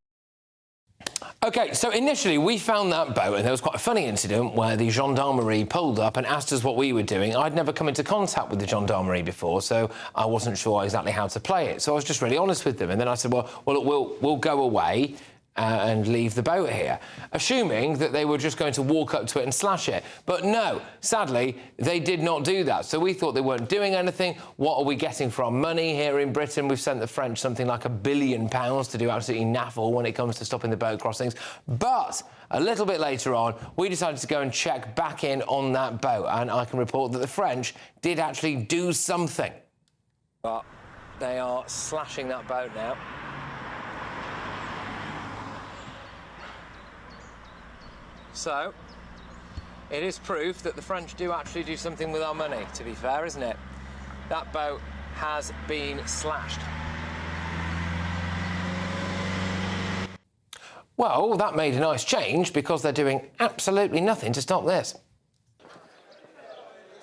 S3: OK, so initially we found that boat and there was quite a funny incident where the gendarmerie pulled up and asked us what we were doing. I'd never come into contact with the gendarmerie before, so I wasn't sure exactly how to play it. So I was just really honest with them. And then I said, well, we'll go away and leave the boat here, assuming that they were just going to walk up to it and slash it. But no, sadly, they did not do that. So we thought they weren't doing anything. What are we getting for our money here in Britain? We've sent the French something like £1 billion to do absolutely naffle when it comes to stopping the boat crossings. But a little bit later on, we decided to go and check back in on that boat, and I can report that the French did actually do something. But they are slashing that boat now. So, it is proof that the French do actually do something with our money, to be fair, isn't it? That boat has been slashed. Well, that made a nice change because they're doing absolutely nothing to stop this.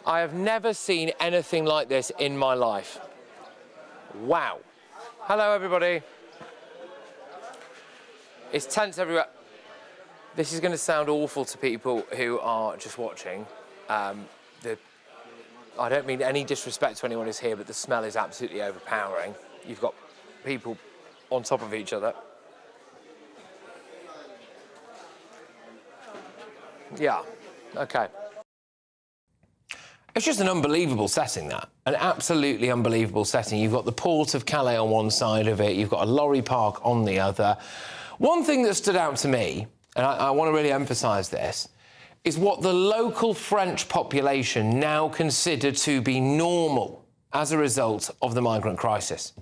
S3: I have never seen anything like this in my life. Wow. Hello, everybody. It's tense everywhere. This is going to sound awful to people who are just watching. I don't mean any disrespect to anyone who's here, but the smell is absolutely overpowering. You've got people on top of each other. Yeah, OK. It's just an unbelievable setting, that. An absolutely unbelievable setting. You've got the port of Calais on one side of it. You've got a lorry park on the other. One thing that stood out to me, and I want to really emphasise this, is what the local French population now consider to be normal as a result of the migrant crisis.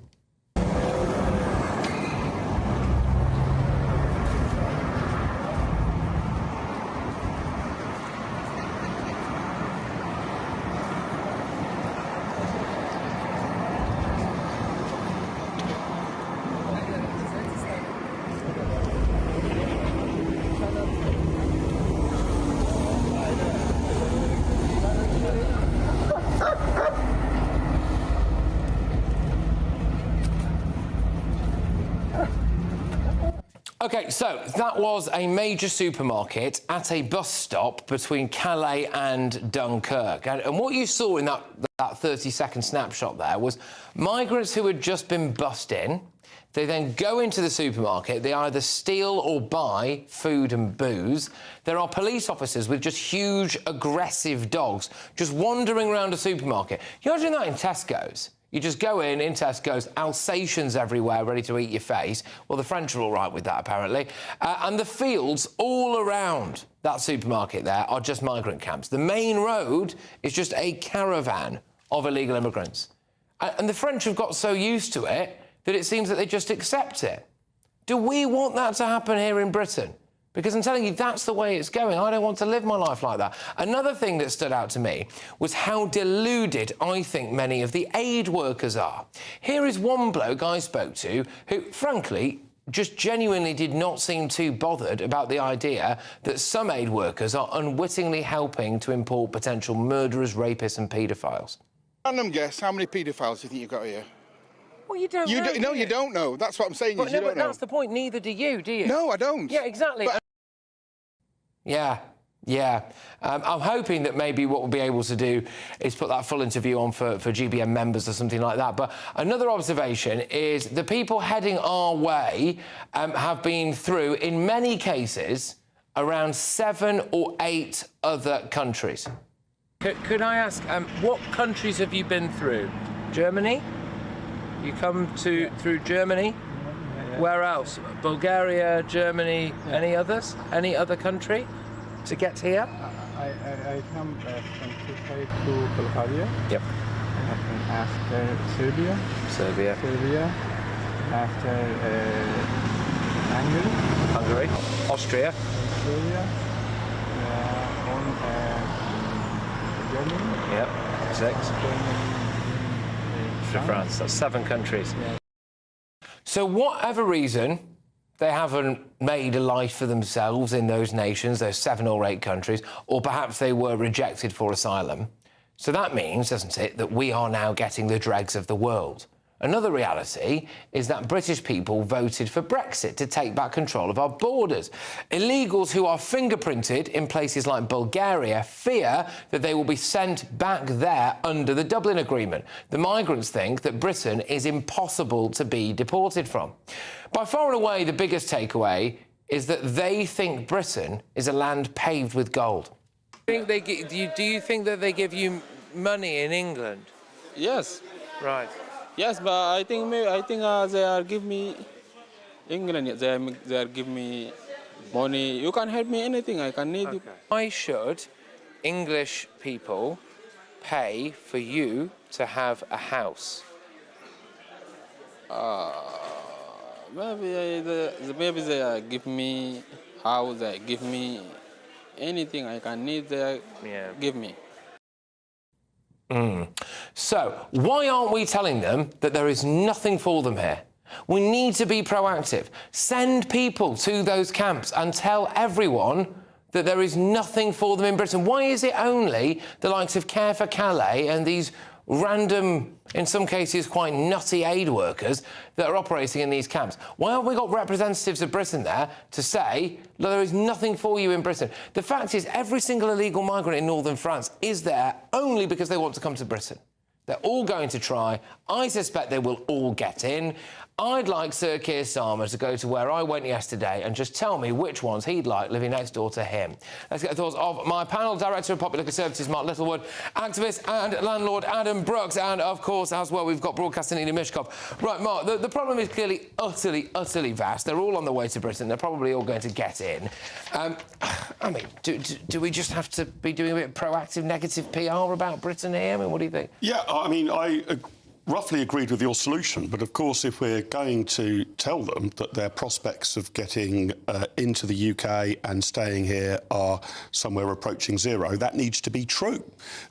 S3: OK, so that was a major supermarket at a bus stop between Calais and Dunkirk. And what you saw in that 30-second snapshot there was migrants who had just been bussed in. They then go into the supermarket. They either steal or buy food and booze. There are police officers with just huge, aggressive dogs just wandering around a supermarket. You imagine that in Tesco's. You just go in Tesco's, Alsatians everywhere, ready to eat your face. Well, the French are all right with that, apparently. And the fields all around that supermarket there are just migrant camps. The main road is just a caravan of illegal immigrants. And the French have got so used to it that it seems that they just accept it. Do we want that to happen here in Britain? Because I'm telling you, that's the way it's going. I don't want to live my life like that. Another thing that stood out to me was how deluded I think many of the aid workers are. Here is one bloke I spoke to who, frankly, just genuinely did not seem too bothered about the idea that some aid workers are unwittingly helping to import potential murderers, rapists and paedophiles.
S2: Random guess, how many paedophiles do you think you've got here?
S3: Well, you don't know.
S2: No, you don't know. That's what I'm saying.
S3: But, no, but that's the point. Neither do you, do you?
S2: No, I don't.
S3: Yeah, exactly. Yeah. I'm hoping that maybe what we'll be able to do is put that full interview on for GBN members or something like that. But another observation is the people heading our way have been through, in many cases, around 7 or 8 other countries. Could I ask, what countries have you been through? Germany? You come through Germany? Yeah. Where else? Bulgaria, Germany, any others? Any other country to get here?
S4: I come from Turkey to Bulgaria.
S3: Yep.
S4: After Serbia. After
S3: Hungary. Austria.
S4: Germany.
S3: Yep. 6. For France. That's 7 countries. Yeah. So whatever reason, they haven't made a life for themselves in those nations, those 7 or 8 countries, or perhaps they were rejected for asylum. So that means, doesn't it, that we are now getting the dregs of the world. Another reality is that British people voted for Brexit to take back control of our borders. Illegals who are fingerprinted in places like Bulgaria fear that they will be sent back there under the Dublin Agreement. The migrants think that Britain is impossible to be deported from. By far and away, the biggest takeaway is that they think Britain is a land paved with gold. Do you think that they give you money in England?
S4: Yes.
S3: Right.
S4: Yes, but I think they are give me England. They are give me money. You can help me anything. I can need you.
S3: Why should English people pay for you to have a house?
S4: Maybe they give me house. They give me anything I can need. They give me.
S3: So, why aren't we telling them that there is nothing for them here? We need to be proactive. Send people to those camps and tell everyone that there is nothing for them in Britain. Why is it only the likes of Care for Calais and these random, in some cases quite nutty aid workers that are operating in these camps? Why haven't we got representatives of Britain there to say, look, there is nothing for you in Britain? The fact is, every single illegal migrant in northern France is there only because they want to come to Britain. They're all going to try. I suspect they will all get in. I'd like Sir Keir Starmer to go to where I went yesterday and just tell me which ones he'd like living next door to him. Let's get the thoughts of my panel, Director of Popular Conservatives, Mark Littlewood, activist and landlord Adam Brooks, and, of course, as well, we've got broadcaster Nina Mishkov. Right, Mark, the problem is clearly utterly vast. They're all on the way to Britain. They're probably all going to get in. I mean, do we just have to be doing a bit of proactive negative PR about Britain here? I mean, what do you think?
S5: Yeah, I mean, I roughly agreed with your solution, but of course if we're going to tell them that their prospects of getting into the UK and staying here are somewhere approaching zero, that needs to be true.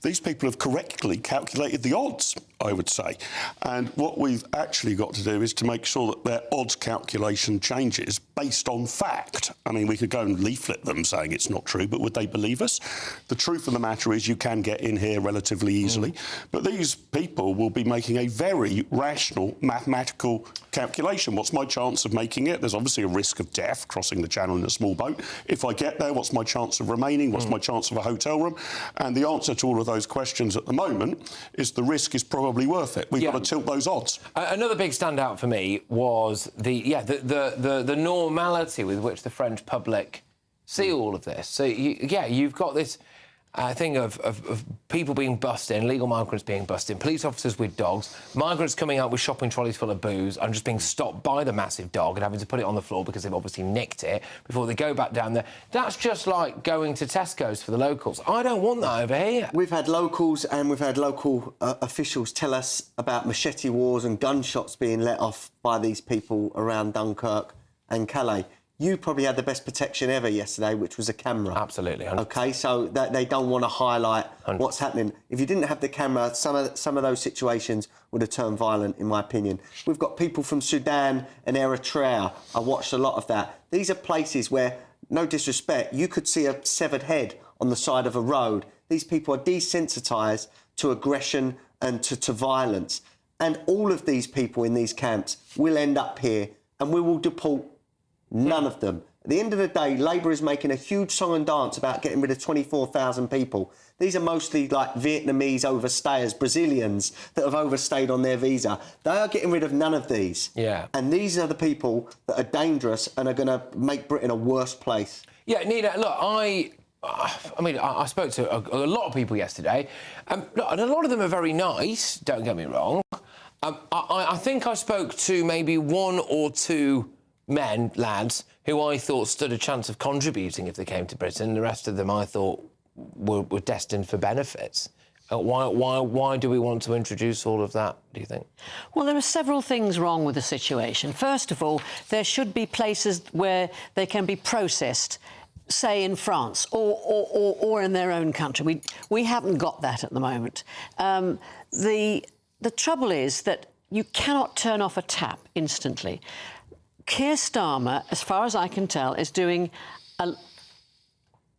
S5: These people have correctly calculated the odds, I would say, and what we've actually got to do is to make sure that their odds calculation changes based on fact. I mean, we could go and leaflet them saying it's not true, but would they believe us? The truth of the matter is you can get in here relatively easily, but these people will be making a very rational mathematical calculation. What's my chance of making it? There's obviously a risk of death crossing the channel in a small boat. If I get there, what's my chance of remaining? What's my chance of a hotel room? And the answer to all of those questions at the moment is the risk is probably worth it. We've got to tilt those odds. Another big standout for me was the normality with which the French public see all of this. So, you've got this thing of people being bussed in, illegal migrants being bussed in, police officers with dogs, migrants coming out with shopping trolleys full of booze and just being stopped by the massive dog and having to put it on the floor because they've obviously nicked it before they go back down there. That's just like going to Tesco's for the locals. I don't want that over here.
S9: We've had locals and we've had local officials tell us about machete wars and gunshots being let off by these people around Dunkirk and Calais. You probably had the best protection ever yesterday, which was a camera.
S3: Absolutely. 100%.
S9: OK, so that they don't want to highlight 100%. What's happening. If you didn't have the camera, some of those situations would have turned violent, in my opinion. We've got people from Sudan and Eritrea. I watched a lot of that. These are places where, no disrespect, you could see a severed head on the side of a road. These people are desensitised to aggression and to violence. And all of these people in these camps will end up here and we will deport none of them. At the end of the day, Labour is making a huge song and dance about getting rid of 24,000 people. These are mostly like Vietnamese overstayers, Brazilians that have overstayed on their visa. They are getting rid of none of these. Yeah. And these are the people that are dangerous and are going to make Britain a worse place. Yeah, Nina, look, I mean, I spoke to a lot of people yesterday, and a lot of them are very nice, don't get me wrong. I think I spoke to maybe one or two lads, who I thought stood a chance of contributing if they came to Britain. The rest of them I thought were destined for benefits. Why do we want to introduce all of that, do you think?
S10: Well, there are several things wrong with the situation. First of all, there should be places where they can be processed, say in France or in their own country. We haven't got that at the moment. The trouble is that you cannot turn off a tap instantly. Keir Starmer, as far as I can tell, is doing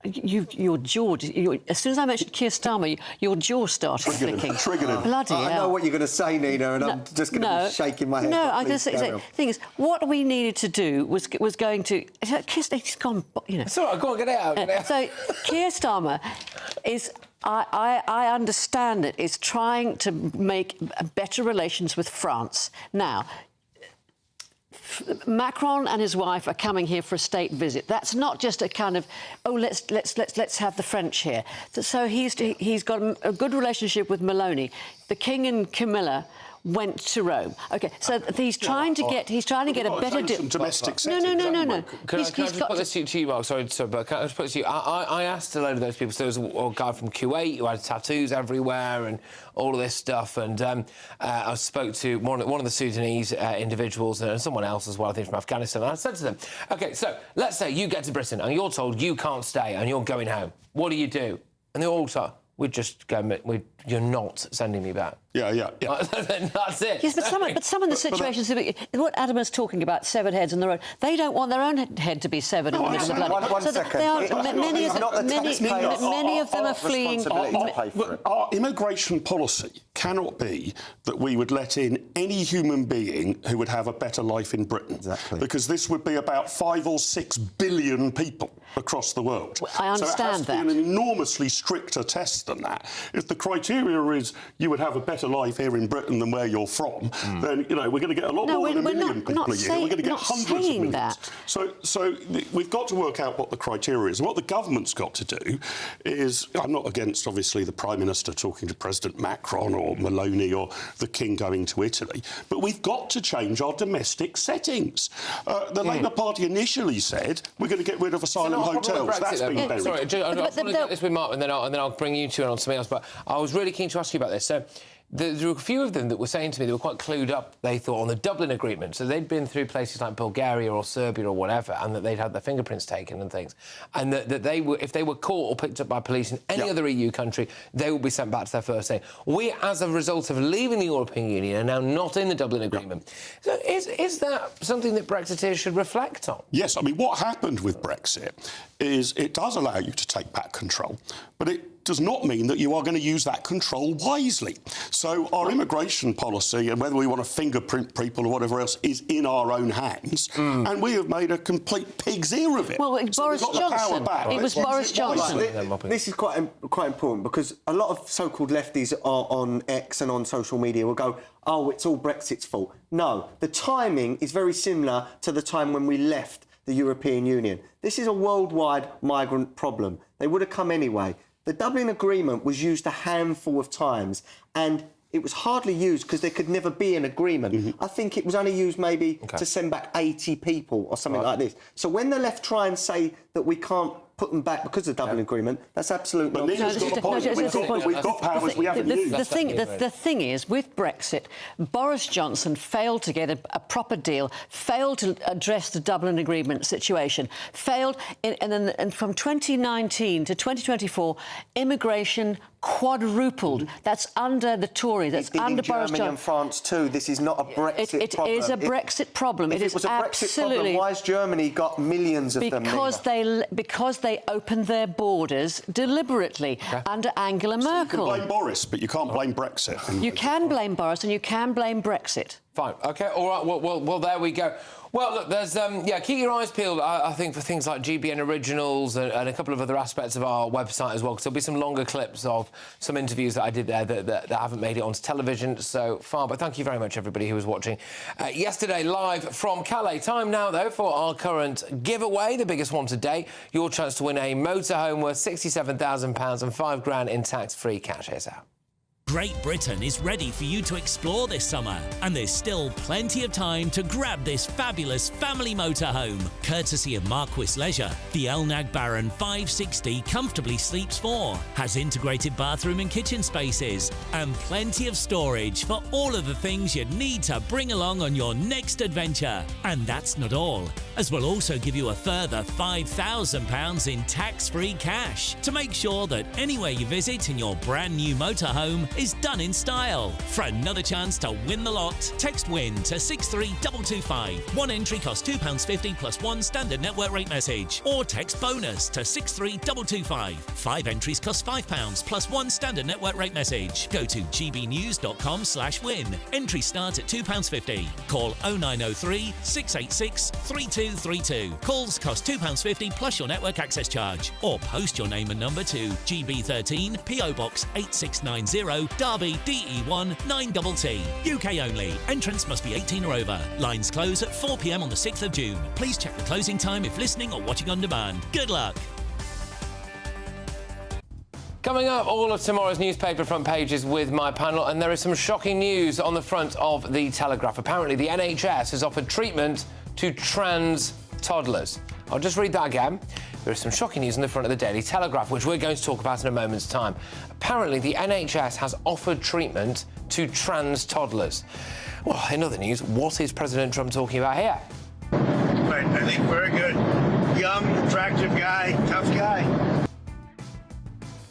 S10: Your jaw, as soon as I mentioned Keir Starmer, your jaw started flicking.
S9: Triggered him.
S10: Bloody hell.
S9: I know what you're going to say, Nina, and I'm just going to be shaking my head.
S10: No, I'm
S9: going to
S10: say, the thing is, what we needed to do was going to... He's gone, you know...
S3: It's all right, go on, get it out.
S10: So, Keir Starmer is... I understand it, is trying to make better relations with France. Now... Macron and his wife are coming here for a state visit. That's not just a kind of, oh, let's have the French here. So he's got a good relationship with Meloni. The King and Camilla went to Rome. OK, so he's trying to get a better deal.
S5: Domestic
S10: no.
S3: Can I just put this to you, Mark? Sorry, but can I just put this to you? I asked a load of those people. So there was a guy from Kuwait who had tattoos everywhere and all of this stuff. And I spoke to one of the Sudanese individuals and someone else as well, I think from Afghanistan. And I said to them, OK, so let's say you get to Britain and you're told you can't stay and you're going home. What do? And they all say, you're not sending me back.
S5: Yeah.
S3: That's it.
S10: Yes, but some of the situations, what Adam was talking about, severed heads on the road, they don't want their own head to be severed.
S9: One second.
S10: Many of them are fleeing.
S5: Our immigration policy cannot be that we would let in any human being who would have a better life in Britain.
S9: Exactly.
S5: Because this would be about 5 or 6 billion people across the world.
S10: I understand
S5: that. So it has to be an enormously stricter test than that. If the criteria is you would have a better life here in Britain than where you're from, then, you know, we're going to get a lot more than a million people a year. We're going to get hundreds of millions.
S10: That.
S5: So we've got to work out what the criteria is. And what the government's got to do is, I'm not against, obviously, the Prime Minister talking to President Macron or Meloni or the King going to Italy, but we've got to change our domestic settings. The Labour Party initially said we're going to get rid of asylum hotels. That's been buried.
S3: Sorry, I want to get this with Mark, and then I'll bring you two on something else. But I was really keen to ask you about this. So there were a few of them that were saying to me they were quite clued up, they thought, on the Dublin Agreement. So they'd been through places like Bulgaria or Serbia or whatever, and that they'd had their fingerprints taken and things. And that they were, if they were caught or picked up by police in any other EU country, they would be sent back to their first day. We, as a result of leaving the European Union, are now not in the Dublin Agreement. So is that something that Brexiteers should reflect on?
S5: Yes, I mean, what happened with Brexit is it does allow you to take back control, but it does not mean that you are going to use that control wisely. So our immigration policy, and whether we want to fingerprint people or whatever else, is in our own hands, and we have made a complete pig's ear of it.
S10: Well,
S5: so
S10: Boris Johnson. It was Boris Johnson.
S9: This is quite important because a lot of so-called lefties are on X and on social media will go, oh, it's all Brexit's fault. No, the timing is very similar to the time when we left the European Union. This is a worldwide migrant problem. They would have come anyway. The Dublin Agreement was used a handful of times, and it was hardly used because there could never be an agreement. I think it was only used maybe to send back 80 people or something like this. So when the left try and say that we can't put them back because of the Dublin Agreement, that's absolutely not true.
S5: We've got powers we haven't used.
S10: The thing is, with Brexit, Boris Johnson failed to get a proper deal, failed to address the Dublin Agreement situation, and from 2019 to 2024, immigration quadrupled. That's under the Tories. That's under Boris Johnson.
S9: Germany and France too. This is not a Brexit problem.
S10: It is a Brexit problem.
S9: If it was a Brexit problem, why has Germany got millions of them?
S10: Because they opened their borders deliberately under Angela Merkel.
S5: You can blame Boris, but you can't blame Brexit.
S10: You can blame Boris and you can blame Brexit.
S3: Fine. OK, all right. Well, there we go. Well, look, there's... keep your eyes peeled, I think, for things like GBN Originals and a couple of other aspects of our website as well, because there'll be some longer clips of some interviews that I did there that haven't made it onto television so far. But thank you very much, everybody who was watching yesterday live from Calais. Time now, though, for our current giveaway, the biggest one today. Your chance to win a motorhome worth £67,000 and £5,000 in tax-free cash. Here's out.
S11: Great Britain is ready for you to explore this summer, and there's still plenty of time to grab this fabulous family motorhome. Courtesy of Marquis Leisure, the Elnag Baron 560 comfortably sleeps 4, has integrated bathroom and kitchen spaces, and plenty of storage for all of the things you'd need to bring along on your next adventure. And that's not all, as we'll also give you a further £5,000 in tax-free cash to make sure that anywhere you visit in your brand new motorhome, is done in style. For another chance to win the lot, text WIN to 63225. One entry costs £2.50 plus one standard network rate message. Or text BONUS to 63225. 5 entries cost £5 plus one standard network rate message. Go to gbnews.com/win. Entries start at £2.50. Call 0903 686 3232. Calls cost £2.50 plus your network access charge. Or post your name and number to GB13 PO Box 8690 Derby DE1 9TT. UK only. Entrance must be 18 or over. Lines close at 4 p.m. on the 6th of June. Please check the closing time if listening or watching on demand. Good luck.
S3: Coming up, all of tomorrow's newspaper front pages with my panel, and there is some shocking news on the front of the Telegraph. Apparently, the NHS has offered treatment to trans toddlers. I'll just read that again. There is some shocking news on the front of the Daily Telegraph, which we're going to talk about in a moment's time. Apparently, the NHS has offered treatment to trans toddlers. Well, in other news, what is President Trump talking about here?
S24: Right, I think very good. Young, attractive guy, tough guy.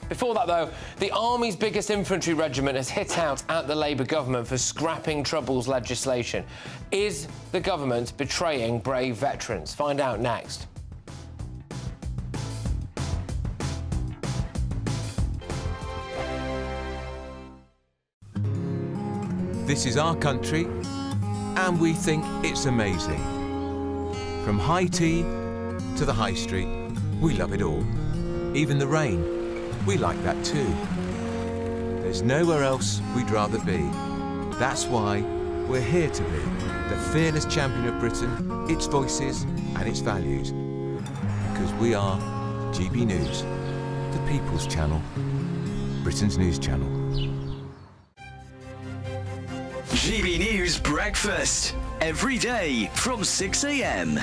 S3: Before that, though, the Army's biggest infantry regiment has hit out at the Labour government for scrapping Trouble's legislation. Is the government betraying brave veterans? Find out next.
S12: This is our country, and we think it's amazing. From high tea to the high street, we love it all. Even the rain. We like that too. There's nowhere else we'd rather be. That's why we're here to be the fearless champion of Britain, its voices and its values. Because we are GB News, the People's Channel, Britain's news channel.
S13: GB News Breakfast, every day from 6 a.m.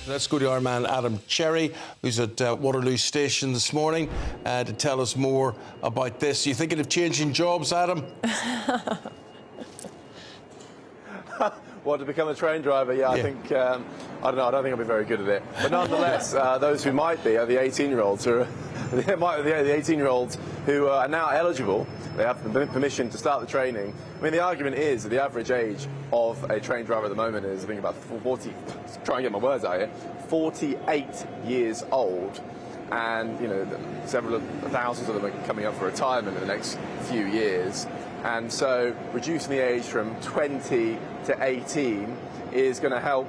S14: Let's go to our man Adam Cherry, who's at Waterloo Station this morning, to tell us more about this. Are you thinking of changing jobs, Adam?
S15: What, to become a train driver? Yeah. I think, I don't know, I don't think I'll be very good at it. But nonetheless, those who might be are the 18-year-olds who are, the 18-year-olds who are now eligible. They have permission to start the training. I mean, the argument is that the average age of a train driver at the moment is, I think, about 40, try and get my words out here, 48 years old. And, you know, several thousands of them are coming up for retirement in the next few years. And so reducing the age from 20 to 18 is going to help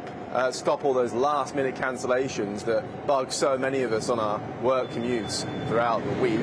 S15: stop all those last-minute cancellations that bug so many of us on our work commutes throughout the week.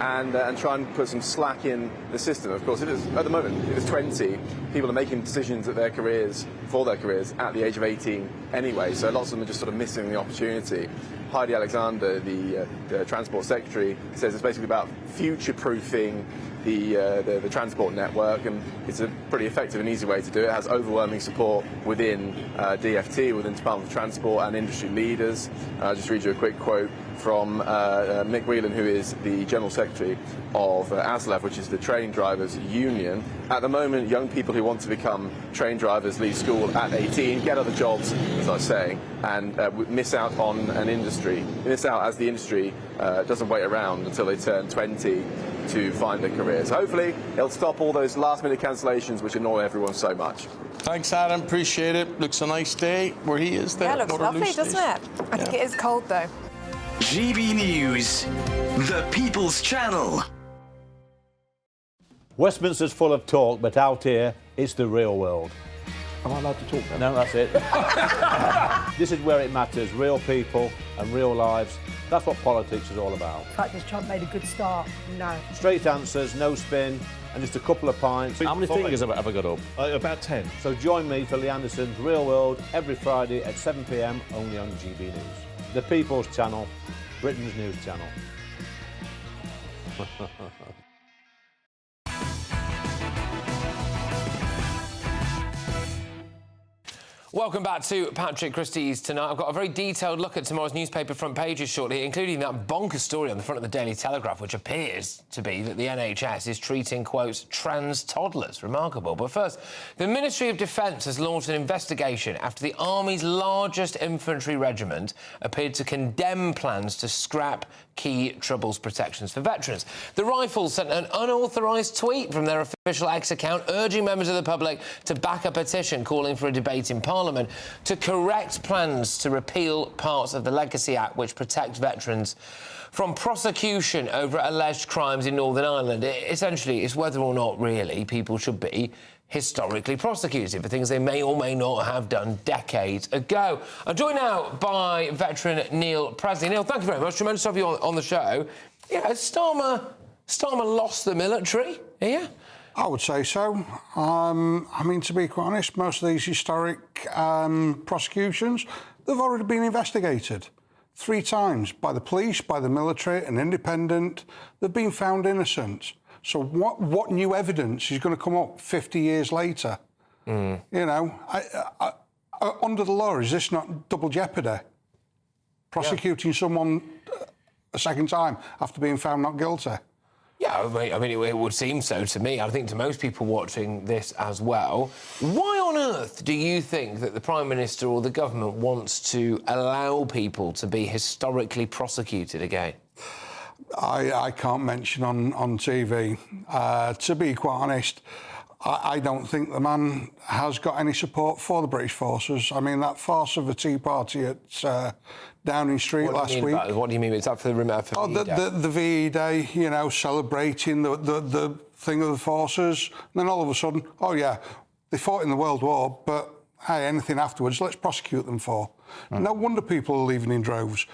S15: And try and put some slack in the system. Of course, at the moment, it is 20. People are making decisions for their careers at the age of 18 anyway, so lots of them are just sort of missing the opportunity. Heidi Alexander, the Transport Secretary, says it's basically about future-proofing the transport network, and it's a pretty effective and easy way to do it. It has overwhelming support within DFT, within Department of Transport and industry leaders. I'll just read you a quick quote from Mick Whelan, who is the General Secretary of ASLEF, which is the Train Drivers Union. At the moment, young people who want to become train drivers leave school at 18, get other jobs, as I was saying, and miss out on an industry. Miss out as the industry doesn't wait around until they turn 20 to find a career. So hopefully it'll stop all those last-minute cancellations which annoy everyone so much.
S14: Thanks, Adam. Appreciate it. Looks a nice day where he is there.
S16: Yeah, looks lovely, doesn't it? I think it is cold, though.
S13: GB News, the People's Channel.
S20: Westminster's full of talk, but out here, it's the real world.
S17: Am I allowed to talk now?
S20: No, that's it. This is where it matters. Real people and real lives. That's what politics is all about.
S21: The fact has Trump made a good start? No.
S20: Straight answers, no spin, and just a couple of pints.
S17: How many fingers have I got up?
S20: About 10. So join me for Lee Anderson's Real World every Friday at 7 p.m. only on GB News. The People's Channel, Britain's news channel.
S3: Welcome back to Patrick Christys tonight. I've got a very detailed look at tomorrow's newspaper front pages shortly, including that bonkers story on the front of the Daily Telegraph, which appears to be that the NHS is treating, quote, trans toddlers. Remarkable. But first, the Ministry of Defence has launched an investigation after the Army's largest infantry regiment appeared to condemn plans to scrap key Troubles protections for veterans. The Rifles sent an unauthorised tweet from their official X account urging members of the public to back a petition calling for a debate in Parliament to correct plans to repeal parts of the Legacy Act which protect veterans from prosecution over alleged crimes in Northern Ireland. Essentially, it's whether or not, really, people should be historically prosecuted for things they may or may not have done decades ago. I'm joined now by veteran Neil Presley. Neil, thank you very much. Tremendous to have you on the show. Yeah, has Starmer lost the military here?
S6: I would say so. I mean, to be quite honest, most of these historic prosecutions, they've already been investigated 3 times by the police, by the military, and independent. They've been found innocent. So what new evidence is going to come up 50 years later? You know, under the law, is this not double jeopardy? Prosecuting someone a second time after being found not guilty?
S3: Yeah, I mean, it would seem so to me. I think to most people watching this as well. Why on earth do you think that the Prime Minister or the government wants to allow people to be historically prosecuted again?
S6: I can't mention on TV. To be quite honest, I don't think the man has got any support for the British forces. I mean, that farce of a Tea Party at Downing Street last week.
S3: What do you mean? Is that for
S6: the VE Day, you know, celebrating the thing of the forces. And then all of a sudden, oh, yeah, they fought in the World War, but, hey, anything afterwards, let's prosecute them for. No wonder people are leaving in droves.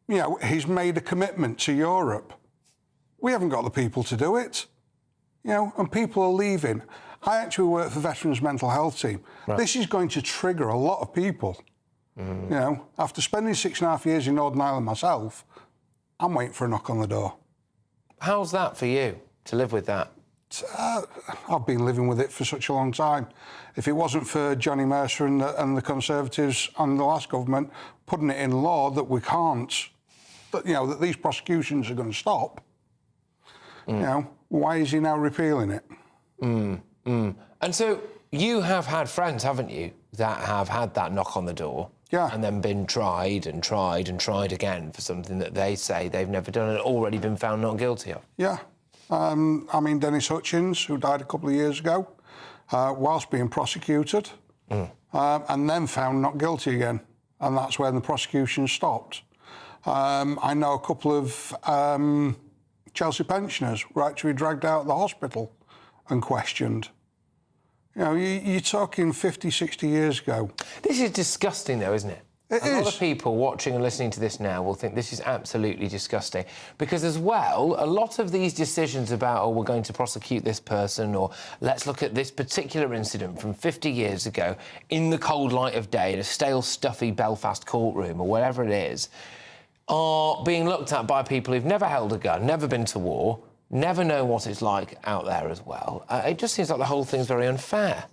S6: You know, he's made a commitment to Europe. We haven't got the people to do it. You know, and people are leaving. I actually work for Veterans Mental Health Team. Right. This is going to trigger a lot of people. You know, after spending 6.5 years in Northern Ireland myself, I'm waiting for a knock on the door.
S3: How's that for you, to live with that?
S6: I've been living with it for such a long time. If it wasn't for Johnny Mercer and the Conservatives and the last government putting it in law that we can't, that, you know, that these prosecutions are going to stop, you know, why is he now repealing it?
S3: And so you have had friends, haven't you, that have had that knock on the door?
S6: Yeah.
S3: And then been tried and tried and tried again for something that they say they've never done and already been found not guilty of?
S6: Yeah. I mean, Dennis Hutchins, who died a couple of years ago, whilst being prosecuted, and then found not guilty again. And that's when the prosecution stopped. I know a couple of Chelsea pensioners were actually dragged out of the hospital and questioned. You know, you're talking 50, 60 years ago.
S3: This is disgusting, though, isn't it? A lot of people watching and listening to this now will think this is absolutely disgusting because, as well, a lot of these decisions about, oh, we're going to prosecute this person or let's look at this particular incident from 50 years ago in the cold light of day in a stale, stuffy Belfast courtroom or whatever it is, are being looked at by people who've never held a gun, never been to war, never know what it's like out there as well. It just seems like the whole thing's very unfair.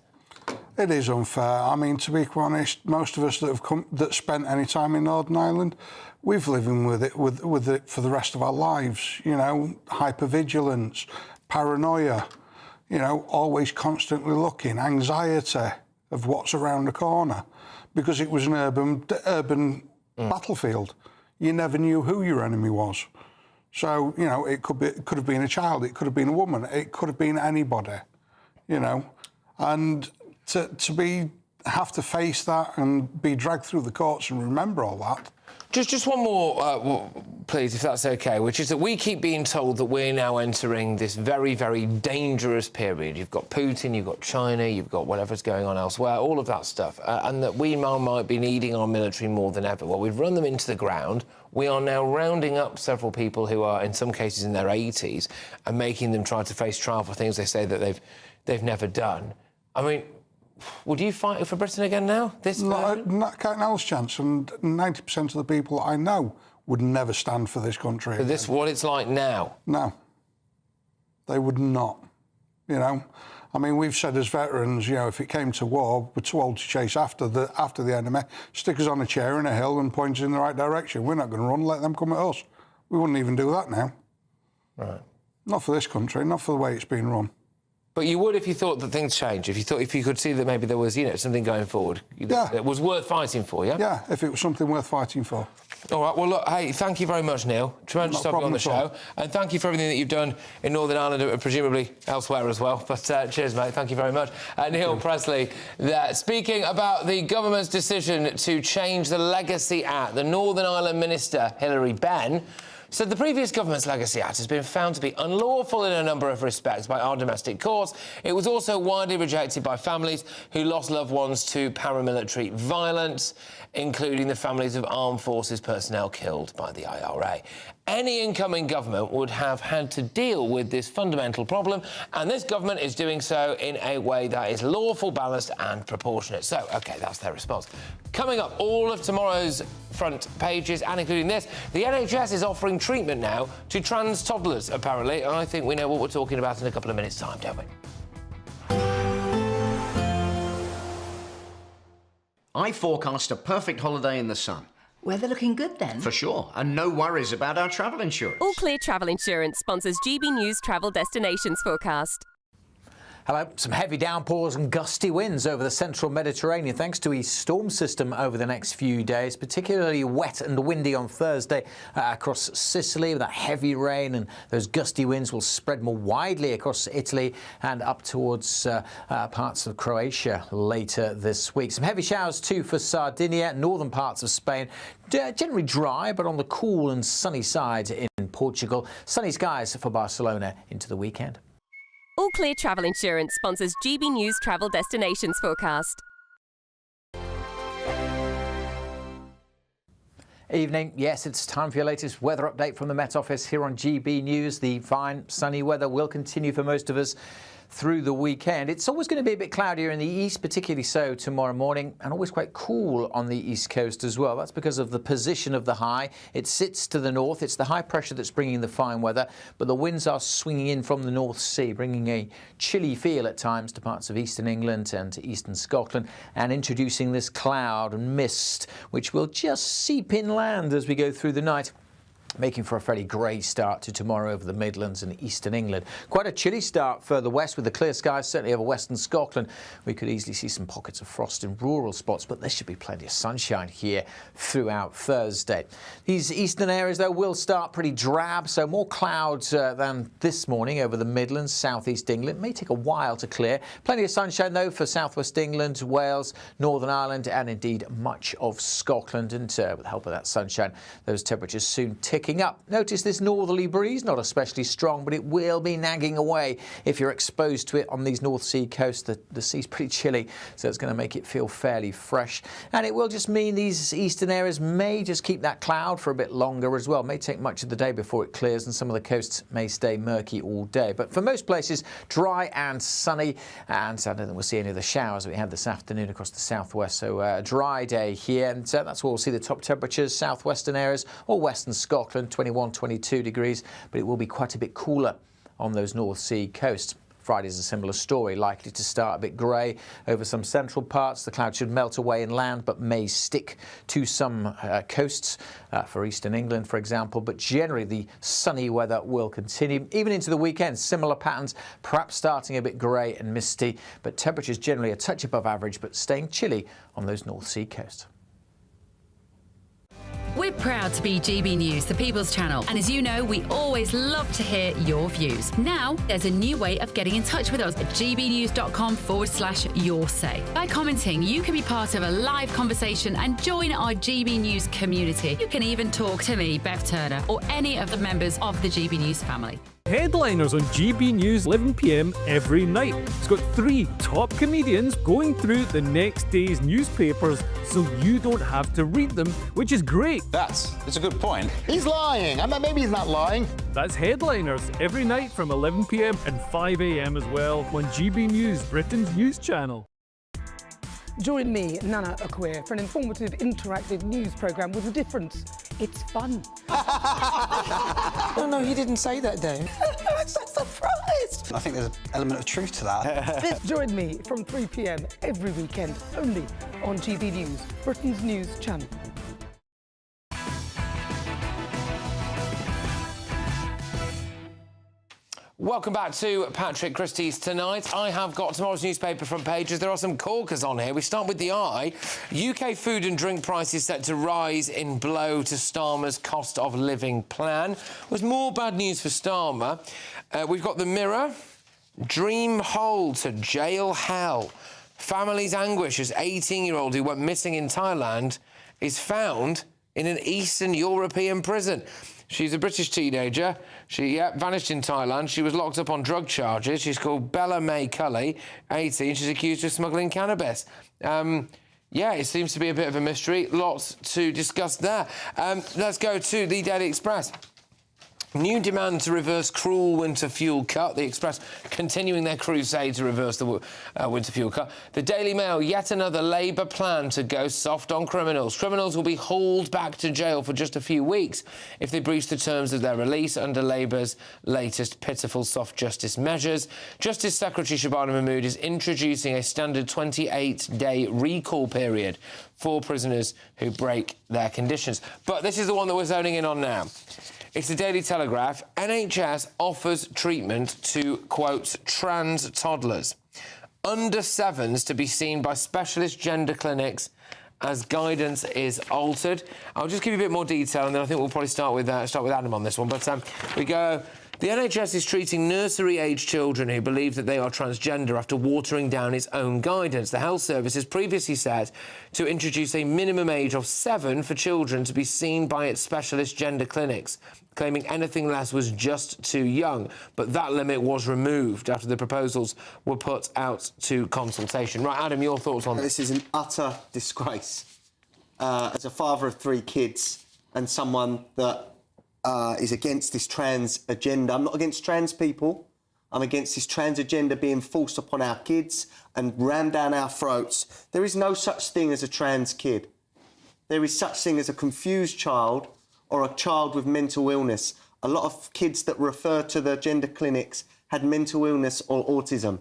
S6: It is unfair. I mean, to be quite honest, most of us that spent any time in Northern Ireland, we've living with it for the rest of our lives. You know, hypervigilance, paranoia, you know, always constantly looking, anxiety of what's around the corner, because it was an urban battlefield. You never knew who your enemy was. So, you know, it could have been a child, it could have been a woman, it could have been anybody, you know, and to have to face that and be dragged through the courts and remember all that.
S3: Just one more, please, if that's OK, which is that we keep being told that we're now entering this very, very dangerous period. You've got Putin, you've got China, you've got whatever's going on elsewhere, all of that stuff, and that we now might be needing our military more than ever. Well, we've run them into the ground. We are now rounding up several people who are, in some cases, in their 80s and making them try to face trial for things they say that they've never done. I mean, would you fight for Britain again now?
S6: Not Cat and Owl's chance, and 90% of the people I know would never stand for this country.
S3: But this what it's like now?
S6: No. They would not, you know. I mean, we've said as veterans, you know, if it came to war, we're too old to chase after the enemy. Stick us on a chair in a hill and point us in the right direction. We're not going to run. Let them come at us. We wouldn't even do that now.
S3: Right.
S6: Not for this country. Not for the way it's been run.
S3: But you would if you thought that things changed. If you could see that maybe there was, you know, something going forward.
S6: Yeah.
S3: It was worth fighting for. Yeah.
S6: Yeah. If it was something worth fighting for.
S3: All right, well, look, hey, thank you very much, Neil. Tremendous to have you on the show. And thank you for everything that you've done in Northern Ireland and presumably elsewhere as well. But cheers, mate. Thank you very much. Neil Presley there. Speaking about the government's decision to change the Legacy Act, the Northern Ireland Minister, Hilary Benn, said the previous government's Legacy Act has been found to be unlawful in a number of respects by our domestic courts. It was also widely rejected by families who lost loved ones to paramilitary violence, including the families of armed forces personnel killed by the IRA. Any incoming government would have had to deal with this fundamental problem, and this government is doing so in a way that is lawful, balanced and proportionate. So, OK, that's their response. Coming up, all of tomorrow's front pages, and including this, the NHS is offering treatment now to trans toddlers, apparently, and I think we know what we're talking about in a couple of minutes' time, don't we?
S7: I forecast a perfect holiday in the sun.
S8: Weather looking good then?
S7: For sure, and no worries about our travel insurance.
S18: All Clear Travel Insurance sponsors GB News Travel Destinations Forecast.
S19: Hello. Some heavy downpours and gusty winds over the central Mediterranean thanks to a storm system over the next few days, particularly wet and windy on Thursday across Sicily. That heavy rain and those gusty winds will spread more widely across Italy and up towards parts of Croatia later this week. Some heavy showers too for Sardinia, northern parts of Spain. Generally dry, but on the cool and sunny side in Portugal. Sunny skies for Barcelona into the weekend.
S18: All Clear Travel Insurance sponsors GB News Travel Destinations Forecast.
S19: Evening. Yes, it's time for your latest weather update from the Met Office here on GB News. The fine sunny weather will continue for most of us through the weekend. It's always going to be a bit cloudier in the east, particularly so tomorrow morning, and always quite cool on the east coast as well. That's because of the position of the high. It sits to the north. It's the high pressure that's bringing the fine weather, but the winds are swinging in from the North Sea, bringing a chilly feel at times to parts of eastern England and to eastern Scotland, and introducing this cloud and mist, which will just seep inland as we go through the night, making for a fairly grey start to tomorrow over the Midlands and eastern England. Quite a chilly start further west with the clear skies, certainly over western Scotland. We could easily see some pockets of frost in rural spots, but there should be plenty of sunshine here throughout Thursday. These eastern areas, though, will start pretty drab, so more clouds than this morning over the Midlands, southeast England. It may take a while to clear. Plenty of sunshine, though, for southwest England, Wales, Northern Ireland, and indeed much of Scotland. And with the help of that sunshine, those temperatures soon tick up. Notice this northerly breeze, not especially strong, but it will be nagging away if you're exposed to it on these North Sea coasts. The sea's pretty chilly, so it's going to make it feel fairly fresh. And it will just mean these eastern areas may just keep that cloud for a bit longer as well. It may take much of the day before it clears, and some of the coasts may stay murky all day. But for most places, dry and sunny, and I don't think we'll see any of the showers that we had this afternoon across the southwest. So a dry day here, and that's where we'll see the top temperatures. Southwestern areas or western Scotland, 21, 22 degrees, but it will be quite a bit cooler on those North Sea coasts. Friday's a similar story, likely to start a bit grey over some central parts. The clouds should melt away inland, but may stick to some coasts for eastern England, for example. But generally, the sunny weather will continue. Even into the weekend, similar patterns, perhaps starting a bit grey and misty, but temperatures generally a touch above average, but staying chilly on those North Sea coasts.
S23: We're proud to be GB News, the People's Channel, and as you know, we always love to hear your views. Now, there's a new way of getting in touch with us at gbnews.com/yoursay. By commenting, you can be part of a live conversation and join our GB News community. You can even talk to me, Bev Turner, or any of the members of the GB News family.
S25: Headliners on GB News 11 PM every night. It's got 3 top comedians going through the next day's newspapers so you don't have to read them, which is great.
S26: That's a good point. He's lying. I mean, maybe he's not lying.
S25: That's Headliners every night from 11 PM and 5 AM as well on GB News, Britain's news channel.
S21: Join me, Nana Akwe, for an informative, interactive news programme with a difference. It's fun.
S27: No, he didn't say that, though.
S21: I'm so surprised.
S3: twist.
S1: I think there's an element of truth to that.
S21: Join me from 3 p.m. every weekend, only on GB News, Britain's news channel.
S3: Welcome back to Patrick Christys Tonight. I have got tomorrow's newspaper front pages. There are some corkers on here. We start with the Eye. UK food and drink prices set to rise in blow to Starmer's cost of living plan. There's more bad news for Starmer. We've got the Mirror. Dream hole to jail hell. Family's anguish as 18-year-old who went missing in Thailand is found in an Eastern European prison. She's a British teenager. She vanished in Thailand. She was locked up on drug charges. She's called Bella May Cully, 18. She's accused of smuggling cannabis. It seems to be a bit of a mystery. Lots to discuss there. Let's go to the Daily Express. New demand to reverse cruel winter fuel cut. The Express continuing their crusade to reverse the winter fuel cut. The Daily Mail, yet another Labour plan to go soft on criminals. Criminals will be hauled back to jail for just a few weeks if they breach the terms of their release under Labour's latest pitiful soft justice measures. Justice Secretary Shabana Mahmood is introducing a standard 28-day recall period for prisoners who break their conditions. But this is the one that we're zoning in on now. It's the Daily Telegraph. NHS offers treatment to, quote, trans toddlers. Under 7s to be seen by specialist gender clinics as guidance is altered. I'll just give you a bit more detail, and then I think we'll probably start with Adam on this one. But we go... The NHS is treating nursery-age children who believe that they are transgender after watering down its own guidance. The Health Service has previously said to introduce a minimum age of 7 for children to be seen by its specialist gender clinics, claiming anything less was just too young. But that limit was removed after the proposals were put out to consultation. Right, Adam, your thoughts on this?
S2: This is an utter disgrace. As a father of 3 kids and someone that is against this trans agenda. I'm not against trans people. I'm against this trans agenda being forced upon our kids and rammed down our throats. There is no such thing as a trans kid. There is such thing as a confused child or a child with mental illness. A lot of kids that refer to the gender clinics had mental illness or autism.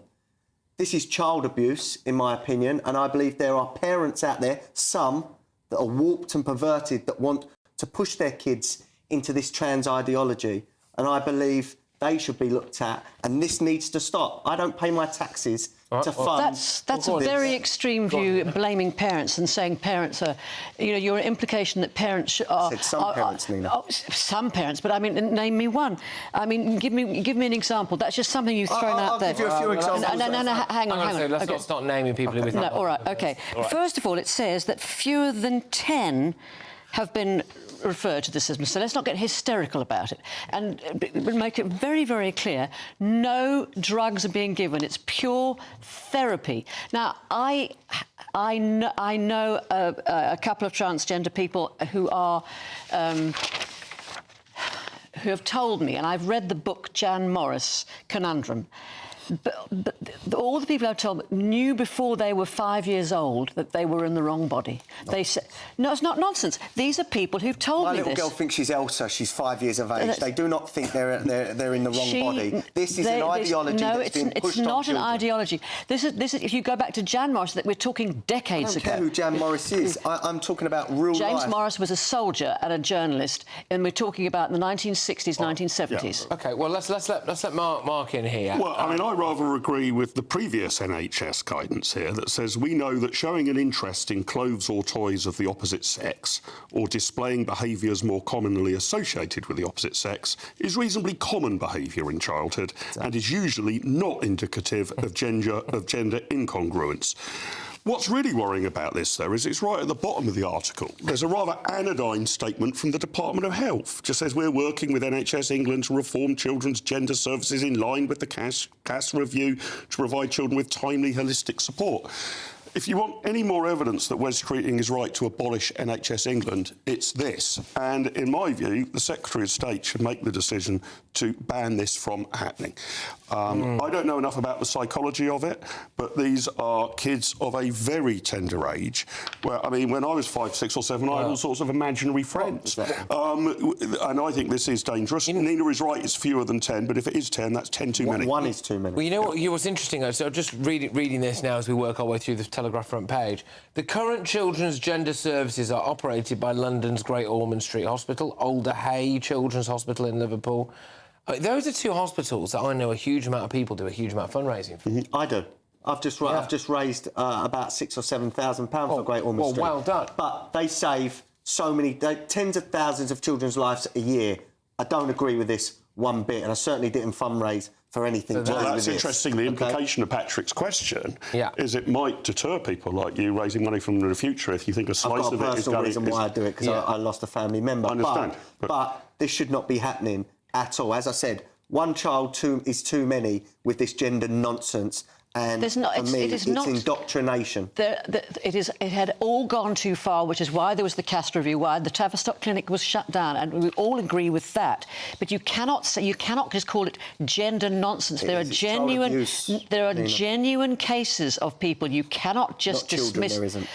S2: This is child abuse, in my opinion, and I believe there are parents out there, some, that are warped and perverted that want to push their kids into this trans ideology, and I believe they should be looked at, and this needs to stop. I don't pay my taxes to fund...
S10: That's a very extreme view, blaming parents and saying parents are... You know, your implication that parents are...
S2: I said some parents, Nina.
S10: Some parents, but I mean, name me one. I mean, give me an example. That's just something you've thrown out there.
S2: I'll give you a few examples.
S10: No, hang on.
S3: Let's not start naming people who...
S10: No, all right, OK. First of all, it says that fewer than 10 have been referred to the system, so let's not get hysterical about it. And make it very, very clear, no drugs are being given. It's pure therapy. Now, I know a couple of transgender people who are... who have told me, and I've read the book Jan Morris, Conundrum, but all the people I've told knew before they were 5 years old that they were in the wrong body. They said, no, it's not nonsense. These are people who've told me this.
S2: My little girl thinks she's Elsa. She's 5 years of age. They do not think they're in the wrong body. This is an ideology that's been pushed on children.
S10: It's not an ideology. This is. If you go back to Jan Morris, that we're talking decades ago.
S2: I don't care who Jan Morris is. I'm talking about real life.
S10: James Morris was a soldier and a journalist, and we're talking about the 1960s, 1970s.
S3: Yeah. OK, well, let's let Mark in here.
S5: Well, I mean, I rather agree with the previous NHS guidance here that says we know that showing an interest in clothes or toys of the opposite sex or displaying behaviours more commonly associated with the opposite sex is reasonably common behaviour in childhood and is usually not indicative of gender incongruence. What's really worrying about this, though, is it's right at the bottom of the article. There's a rather anodyne statement from the Department of Health. Just says we're working with NHS England to reform children's gender services in line with the CAS review to provide children with timely, holistic support. if you want any more evidence that Wes Keating is right to abolish NHS England, it's this. And in my view, the Secretary of State should make the decision to ban this from happening. I don't know enough about the psychology of it, but these are kids of a very tender age. Where, I mean, when I was 5, 6 or 7, I had all sorts of imaginary friends. And I think this is dangerous. Nina is right, it's fewer than 10, but if it is 10, that's 10 too many.
S2: One is too many.
S3: Well, you know what's interesting, so just reading this now as we work our way through the Telegraph front page. The current children's gender services are operated by London's Great Ormond Street Hospital, Alder Hey Children's Hospital in Liverpool. Those are two hospitals that I know a huge amount of people do a huge amount of fundraising for.
S2: I do. I've just raised about £6,000 or £7,000 for Great Ormond Street.
S3: Well done.
S2: But they save so many, tens of thousands of children's lives a year. I don't agree with this one bit, and I certainly didn't fundraise for anything to do with this.
S5: Well, that's interesting. The implication of Patrick's question is it might deter people like you raising money from the future if you think a slice of it is going...
S2: I've got a personal reason why I do it, because I lost a family member.
S5: I understand.
S2: But this should not be happening at all. As I said, one child is too many with this gender nonsense. And
S10: There's not,
S2: for me,
S10: it is
S2: it's
S10: not,
S2: indoctrination.
S10: It had all gone too far, which is why there was the Cast review, why the Tavistock Clinic was shut down, and we all agree with that. But you cannot just call it gender nonsense. There are genuine cases of people. You cannot just dismiss.
S2: There isn't.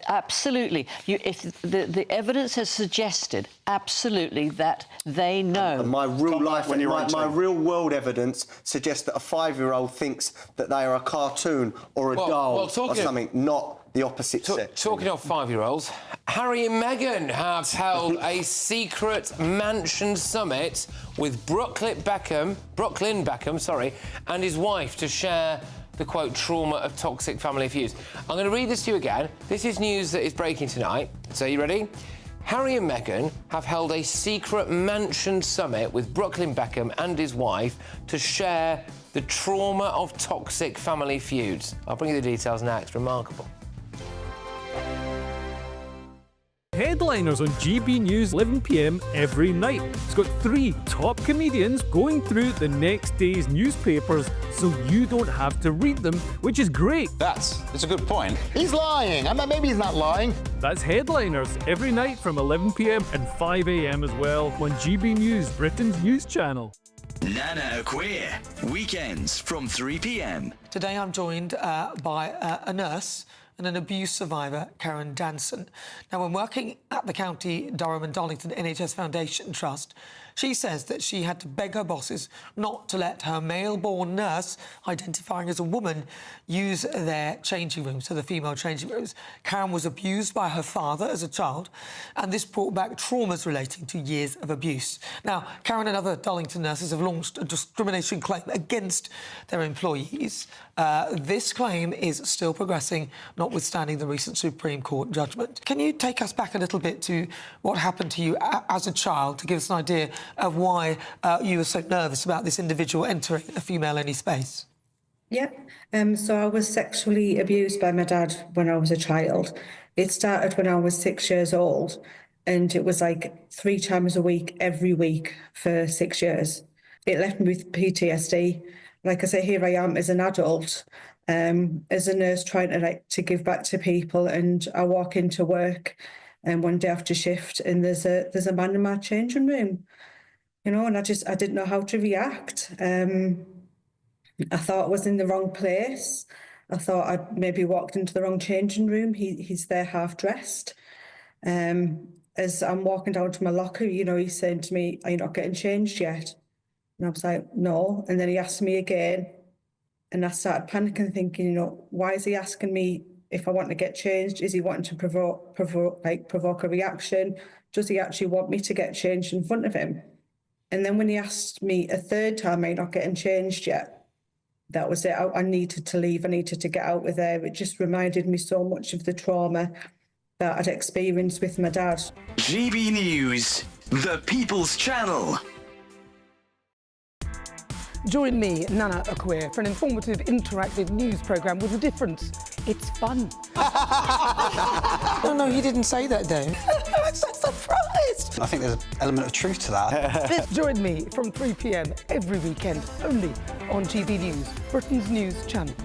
S10: Absolutely. If the evidence has suggested absolutely that they know.
S2: And my real world evidence suggests that a 5-year-old thinks that they are a cartoon or a doll or something, not the opposite sex.
S3: Talking of 5-year-olds, Harry and Meghan have held a secret mansion summit with Brooklyn Beckham, and his wife to share the, quote, trauma of toxic family feuds. I'm going to read this to you again. This is news that is breaking tonight. So, you ready? Harry and Meghan have held a secret mansion summit with Brooklyn Beckham and his wife to share the trauma of toxic family feuds. I'll bring you the details next. Remarkable.
S25: Headliners on GB News 11 p.m. every night. It's got 3 top comedians going through the next day's newspapers so you don't have to read them, which is great.
S26: That's a good point. He's lying. Maybe he's not lying.
S25: That's Headliners every night from 11 p.m. and 5 a.m. as well on GB News, Britain's news channel.
S13: Nana Queer, weekends from 3 p.m.
S21: Today I'm joined by a nurse and an abuse survivor, Karen Danson. Now, when working at the County Durham and Donington NHS Foundation Trust, she says that she had to beg her bosses not to let her male-born nurse, identifying as a woman, use their changing rooms, so the female changing rooms. Karen was abused by her father as a child, and this brought back traumas relating to years of abuse. Now, Karen and other Darlington nurses have launched a discrimination claim against their employees. This claim is still progressing, notwithstanding the recent Supreme Court judgment. Can you take us back a little bit to what happened to you as a child, to give us an idea of why you were so nervous about this individual entering a female-only space?
S4: Yeah, so I was sexually abused by my dad when I was a child. It started when I was 6 years old, and it was like 3 times a week, every week for 6 years. It left me with PTSD. Like I say, here I am as an adult, as a nurse trying to give back to people, and I walk into work one day after shift, and there's a man in my changing room, you know, and I didn't know how to react. I thought I was in the wrong place. I thought I'd maybe walked into the wrong changing room. He's there half dressed. As I'm walking down to my locker, you know, he's saying to me, "Are you not getting changed yet?" And I was like, "No." And then he asked me again, and I started panicking, thinking, you know, why is he asking me if I want to get changed? Is he wanting to provoke a reaction? Does he actually want me to get changed in front of him? And then when he asked me a third time, "Are you not getting changed yet?" That was it. I needed to leave. I needed to get out of there. It just reminded me so much of the trauma that I'd experienced with my dad.
S13: GB News, the People's Channel.
S21: Join me, Nana Queer, for an informative, interactive news programme with a difference. It's fun.
S8: No, he didn't say that, though.
S21: I'm so surprised.
S1: I think there's an element of truth to that.
S21: Join me from 3 p.m. every weekend, only on GB News, Britain's news channel.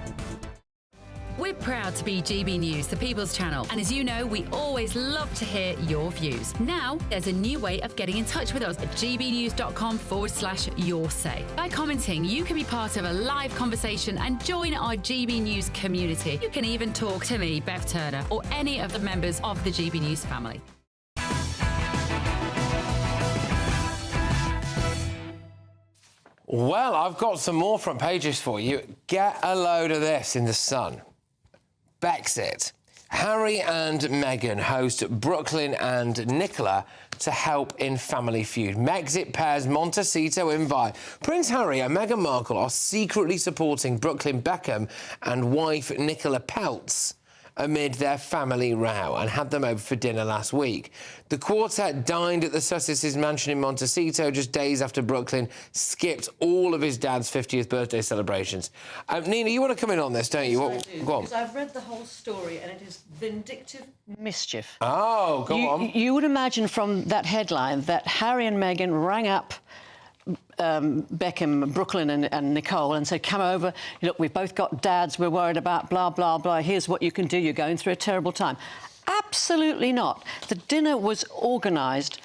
S23: We're proud to be GB News, the People's Channel. And as you know, we always love to hear your views. Now, there's a new way of getting in touch with us at gbnews.com/your say. By commenting, you can be part of a live conversation and join our GB News community. You can even talk to me, Bev Turner, or any of the members of the GB News family.
S3: Well, I've got some more front pages for you. Get a load of this in The Sun. Brexit. Harry and Meghan host Brooklyn and Nicola to help in family feud. Megxit pairs Montecito invite. Prince Harry and Meghan Markle are secretly supporting Brooklyn Beckham and wife Nicola Peltz amid their family row and had them over for dinner last week. The quartet dined at the Sussex's mansion in Montecito just days after Brooklyn skipped all of his dad's 50th birthday celebrations. Nina, you want to come in on this, don't you?
S10: Yes, I do,
S3: go on.
S10: because I've read the whole story and it is vindictive mischief.
S3: Oh, go on.
S10: You would imagine from that headline that Harry and Meghan rang up Beckham, Brooklyn and Nicole and said, come over, look, we've both got dads, we're worried about blah, blah, blah, here's what you can do, you're going through a terrible time. Absolutely not. The dinner was organised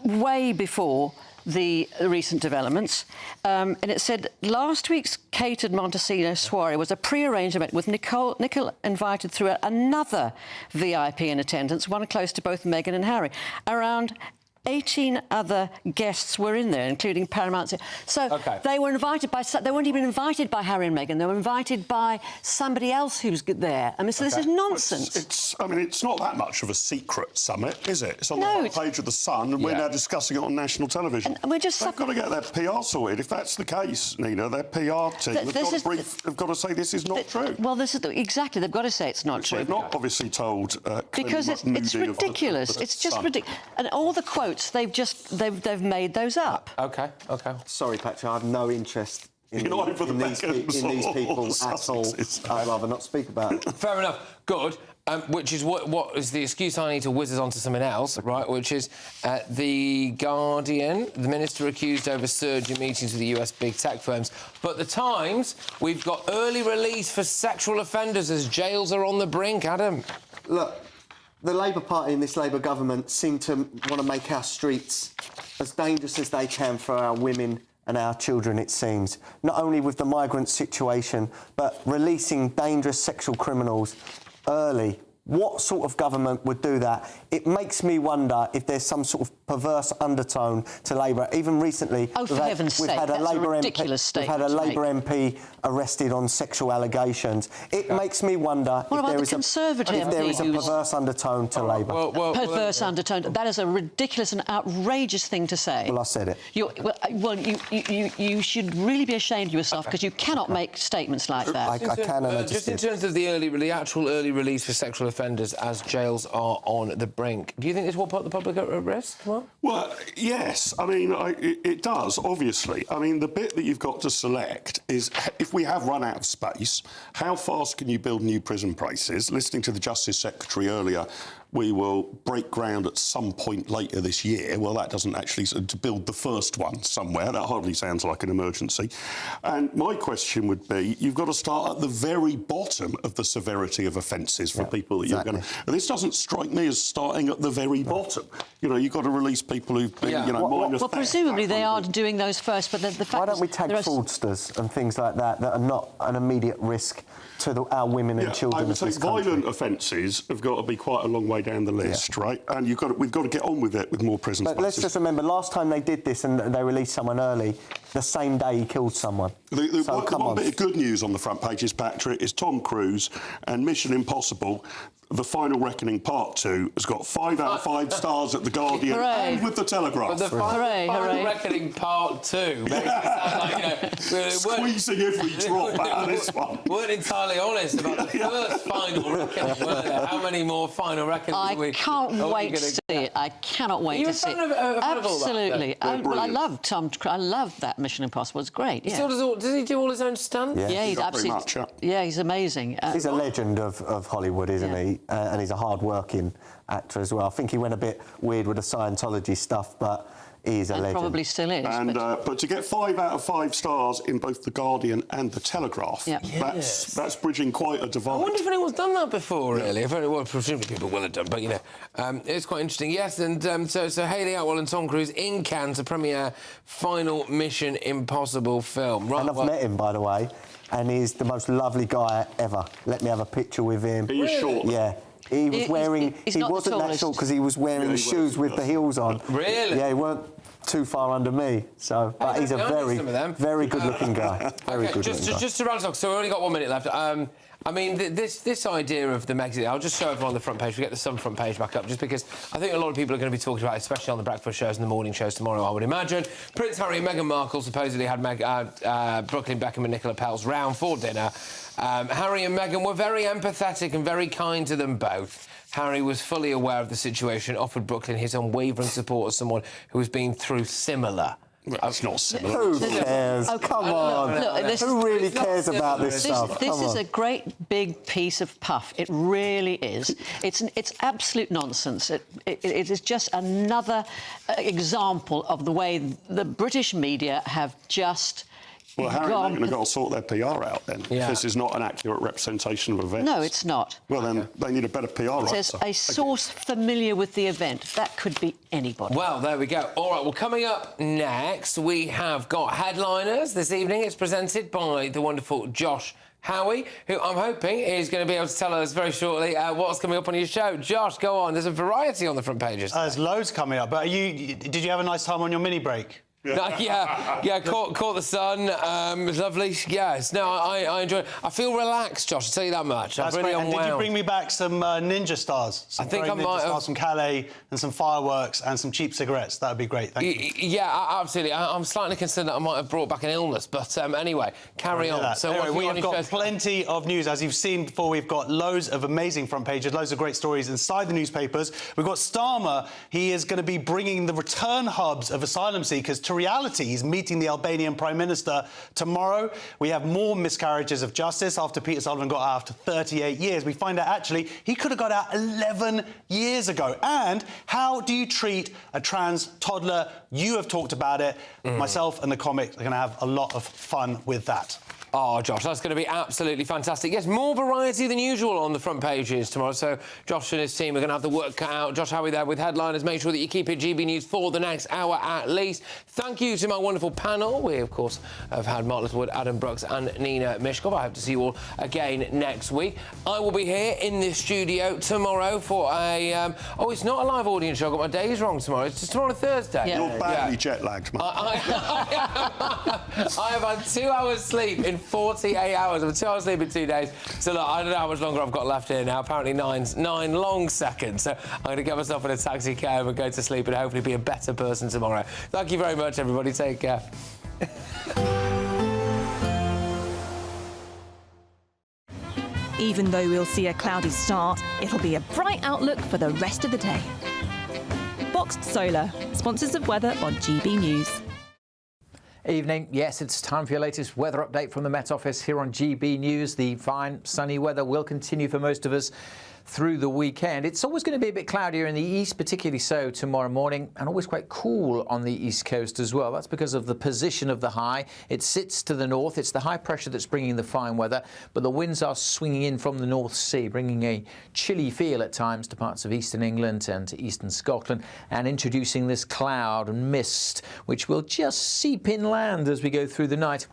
S10: way before the recent developments, and it said last week's catered Montecito soiree was a pre-arranged event with Nicole invited through another VIP in attendance, one close to both Meghan and Harry. Around 18 other guests were in there, including Paramount. So they were invited by... They weren't even invited by Harry and Meghan. They were invited by somebody else who's there. I mean, so this is nonsense.
S5: I mean, it's not that much of a secret summit, is it? It's on the front page of The Sun, and we're now discussing it on national television.
S10: And we're just...
S5: They've got to get their PR sorted. If that's the case, Nina, their PR team have got to say this is not true.
S10: Well, this is... Exactly, they've got to say it's not true.
S5: They've not obviously told...
S10: because it's ridiculous. It's just ridiculous. And all the quotes, they've made those up.
S3: OK.
S2: Sorry, Patrick, I have no interest in these people at all. I'd rather not speak about it.
S3: Fair enough. Good. Which is what is the excuse I need to whiz us on to something else, right? Which is The Guardian. The minister accused over surge in meetings with the US big tech firms. But The Times, we've got early release for sexual offenders as jails are on the brink. Adam.
S2: Look, the Labour Party and this Labour government seem to want to make our streets as dangerous as they can for our women and our children, it seems. Not only with the migrant situation, but releasing dangerous sexual criminals early. What sort of government would do that? It makes me wonder if there's some sort of perverse undertone to Labour. Even recently,
S10: we've had a
S2: Labour MP arrested on sexual allegations. It makes me wonder if there is a perverse undertone to Labour.
S10: Perverse undertone. That is a ridiculous and outrageous thing to say.
S2: Well, I said it.
S10: You should really be ashamed of yourself because you cannot make statements like that.
S2: I can, and I
S3: just in terms of the actual early release for sexual offenders as jails are on the brink, do you think this will put the public at risk?
S5: Well, yes. I mean, it does, obviously. I mean, the bit that you've got to select is if we have run out of space, how fast can you build new prison places? Listening to the Justice Secretary earlier, we will break ground at some point later this year. Well, that doesn't actually... to build the first one somewhere, that hardly sounds like an emergency. And my question would be, you've got to start at the very bottom of the severity of offences for people that you're going to... This doesn't strike me as starting at the very bottom. You know, you've got to release people who've been, minor theft,
S10: presumably they are doing those first, but the fact
S2: Why don't we take fraudsters and things like that that are not an immediate risk to our women and children
S5: I would
S2: of
S5: say
S2: this country?
S5: violent offences have got to be quite a long way down the list, right? And we've got to get on with it with more prison
S2: But
S5: spaces.
S2: let's just remember, last time they did this and they released someone early, the same day he killed someone.
S5: One bit of good news on the front pages, Patrick, is Tom Cruise and Mission Impossible. The Final Reckoning Part 2 has got 5 out of 5 stars at The Guardian and with The Telegraph.
S3: But the Final Reckoning Part 2 makes it sound like,
S5: squeezing every drop out of this one.
S3: Weren't entirely honest about the first Final Reckoning, were there? How many more Final Reckonings
S10: I can't wait to see it. I cannot wait to see it.
S3: Are you a fan of
S10: Absolutely.
S3: all that?
S10: I love Tom. I love that Mission Impossible. It's great. Yeah.
S3: Does he do all his own stunts?
S2: Yeah,
S10: he's absolutely. Yeah, he's amazing.
S2: He's a legend of Hollywood, isn't he? And he's a hard-working actor as well. I think he went a bit weird with the Scientology stuff, but he's a legend.
S10: Probably still is.
S5: And but to get 5 out of 5 stars in both The Guardian and The Telegraph, that's bridging quite a divide.
S3: I wonder if anyone's done that before, really. Well, presumably people will have done, but, you know, it's quite interesting. Yes, and so Hayley Atwell and Tom Cruise in Cannes to premiere final Mission Impossible film. Right,
S2: And I've met him, by the way, and he's the most lovely guy ever. Let me have a picture with him.
S5: He was short.
S2: Yeah. He was wearing...
S10: he's
S2: he
S10: not the
S2: wasn't that
S10: tallest.
S2: short because he was wearing shoes with the heels on.
S3: Really?
S2: Yeah, he weren't too far under me. So, but he's a very good-looking guy. Very good-looking guy.
S3: Just to round us off, so we've only got 1 minute left. I mean, this idea of the Megxit, I'll just show everyone on the front page. We get the Sun front page back up, just because I think a lot of people are going to be talking about it, especially on the breakfast shows and the morning shows tomorrow, I would imagine. Prince Harry and Meghan Markle supposedly had Brooklyn Beckham and Nicola Peltz round for dinner. Harry and Meghan were very empathetic and very kind to them both. Harry was fully aware of the situation, offered Brooklyn his unwavering support as someone who has been through similar.
S5: That's not similar.
S2: Who cares? Come on. Who really cares about this stuff?
S10: This is a great big piece of puff. It really is. It's absolute nonsense. It is just another example of the way the British media have just...
S5: Well, Harry and Meghan have got to sort their PR out then.
S10: Yeah.
S5: If this is not an accurate representation of events.
S10: No, it's not.
S5: Well, then they need a better PR writer.
S10: There's a source familiar with the event. That could be anybody.
S3: Well, there we go. All right, well, coming up next, we have got Headliners this evening. It's presented by the wonderful Josh Howie, who I'm hoping is going to be able to tell us very shortly what's coming up on your show. Josh, go on. There's a variety on the front pages.
S8: There's loads coming up. But did you have a nice time on your mini break?
S3: Yeah, caught the sun. It was lovely. Yes, no, I enjoyed it. I feel relaxed, Josh, I'll tell you that much.
S8: That's
S3: I'm really
S8: great. And
S3: unwound.
S8: did you bring me back some ninja stars? Some
S3: I think I
S8: ninja
S3: might
S8: stars
S3: have.
S8: from Calais and some fireworks and some cheap cigarettes. That would be great. Thank you.
S3: Yeah, absolutely. I'm slightly concerned that I might have brought back an illness, but anyway, carry on. So
S8: anyway, we have got
S3: shows?
S8: plenty of news. As you've seen before, we've got loads of amazing front pages, loads of great stories inside the newspapers. We've got Starmer. He is going to be bringing the return hubs of asylum seekers to reality. He's meeting the Albanian Prime Minister tomorrow. We have more miscarriages of justice after Peter Sullivan got out after 38 years. We find out, actually, he could have got out 11 years ago. And how do you treat a trans toddler? You have talked about it. Myself and the comics are going to have a lot of fun with that.
S3: Oh, Josh, that's going to be absolutely fantastic. Yes, more variety than usual on the front pages tomorrow. So Josh and his team are going to have the work cut out. Josh Howie there with Headliners. Make sure that you keep it GB News for the next hour at least. Thank you to my wonderful panel. We, of course, have had Mark Littlewood, Adam Brooks and Nina Mishkov. I hope to see you all again next week. I will be here in this studio tomorrow for a... oh, it's not a live audience show. I got my days wrong tomorrow. It's just tomorrow Thursday.
S5: Yeah. You're badly jet-lagged, mate.
S3: I have had 2 hours sleep in 48 hours. I've had 2 hours sleep in 2 days. So, look, I don't know how much longer I've got left here now. Apparently 9 long seconds. So I'm going to get myself in a taxi cab and go to sleep and hopefully be a better person tomorrow. Thank you very much, everybody. Take care.
S9: Even though we'll see a cloudy start, it'll be a bright outlook for the rest of the day. Boxed Solar, sponsors of weather on GB News.
S19: Evening. Yes, it's time for your latest weather update from the Met Office here on GB News. The fine sunny weather will continue for most of us through the weekend. It's always going to be a bit cloudier in the east, particularly so tomorrow morning, and always quite cool on the east coast as well. That's because of the position of the high. It sits to the north. It's the high pressure that's bringing the fine weather, but the winds are swinging in from the North Sea, bringing a chilly feel at times to parts of eastern England and to eastern Scotland, and introducing this cloud and mist, which will just seep inland as we go through the night,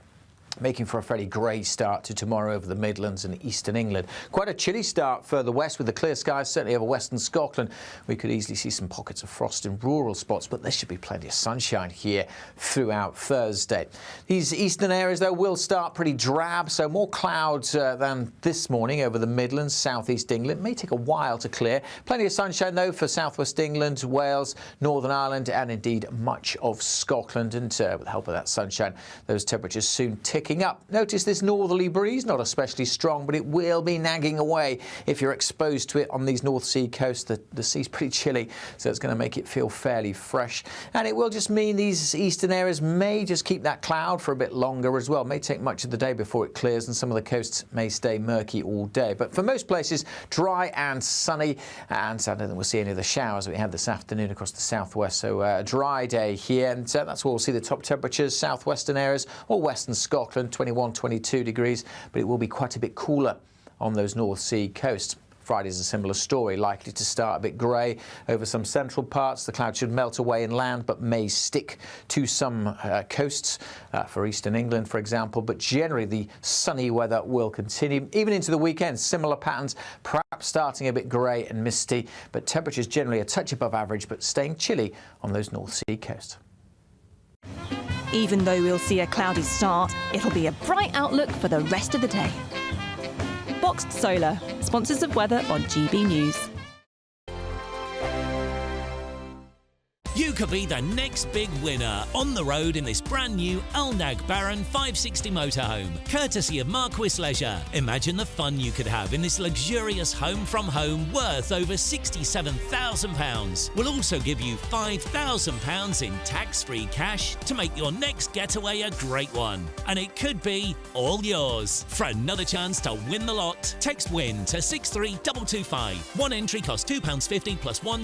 S19: making for a fairly grey start to tomorrow over the Midlands and eastern England. Quite a chilly start further west with the clear skies, certainly over western Scotland. We could easily see some pockets of frost in rural spots, but there should be plenty of sunshine here throughout Thursday. These eastern areas, though, will start pretty drab, so more clouds than this morning over the Midlands, southeast England. It may take a while to clear. Plenty of sunshine, though, for southwest England, Wales, Northern Ireland, and indeed much of Scotland. And with the help of that sunshine, those temperatures soon tick picking up. Notice this northerly breeze, not especially strong, but it will be nagging away if you're exposed to it on these North Sea coasts. The sea's pretty chilly, so it's going to make it feel fairly fresh. And it will just mean these eastern areas may just keep that cloud for a bit longer as well. It may take much of the day before it clears, and some of the coasts may stay murky all day. But for most places, dry and sunny, and so I don't think we'll see any of the showers that we had this afternoon across the southwest. So a dry day here, and that's where we'll see the top temperatures. Southwestern areas or western Scotland, 21, 22 degrees, but it will be quite a bit cooler on those North Sea coasts. Friday's a similar story, likely to start a bit grey over some central parts. The clouds should melt away inland, but may stick to some coasts for eastern England, for example. But generally, the sunny weather will continue. Even into the weekend, similar patterns, perhaps starting a bit grey and misty, but temperatures generally a touch above average, but staying chilly on those North Sea coasts.
S9: Even though we'll see a cloudy start, it'll be a bright outlook for the rest of the day. Boxed Solar, sponsors of weather on GB News.
S11: You could be the next big winner on the road in this brand new Alnag Baron 560 motorhome, courtesy of Marquis Leisure. Imagine the fun you could have in this luxurious home from home worth over £67,000. We'll also give you £5,000 in tax-free cash to make your next getaway a great one. And it could be all yours. For another chance to win the lot, text WIN to 63225. One entry costs £2.50 plus one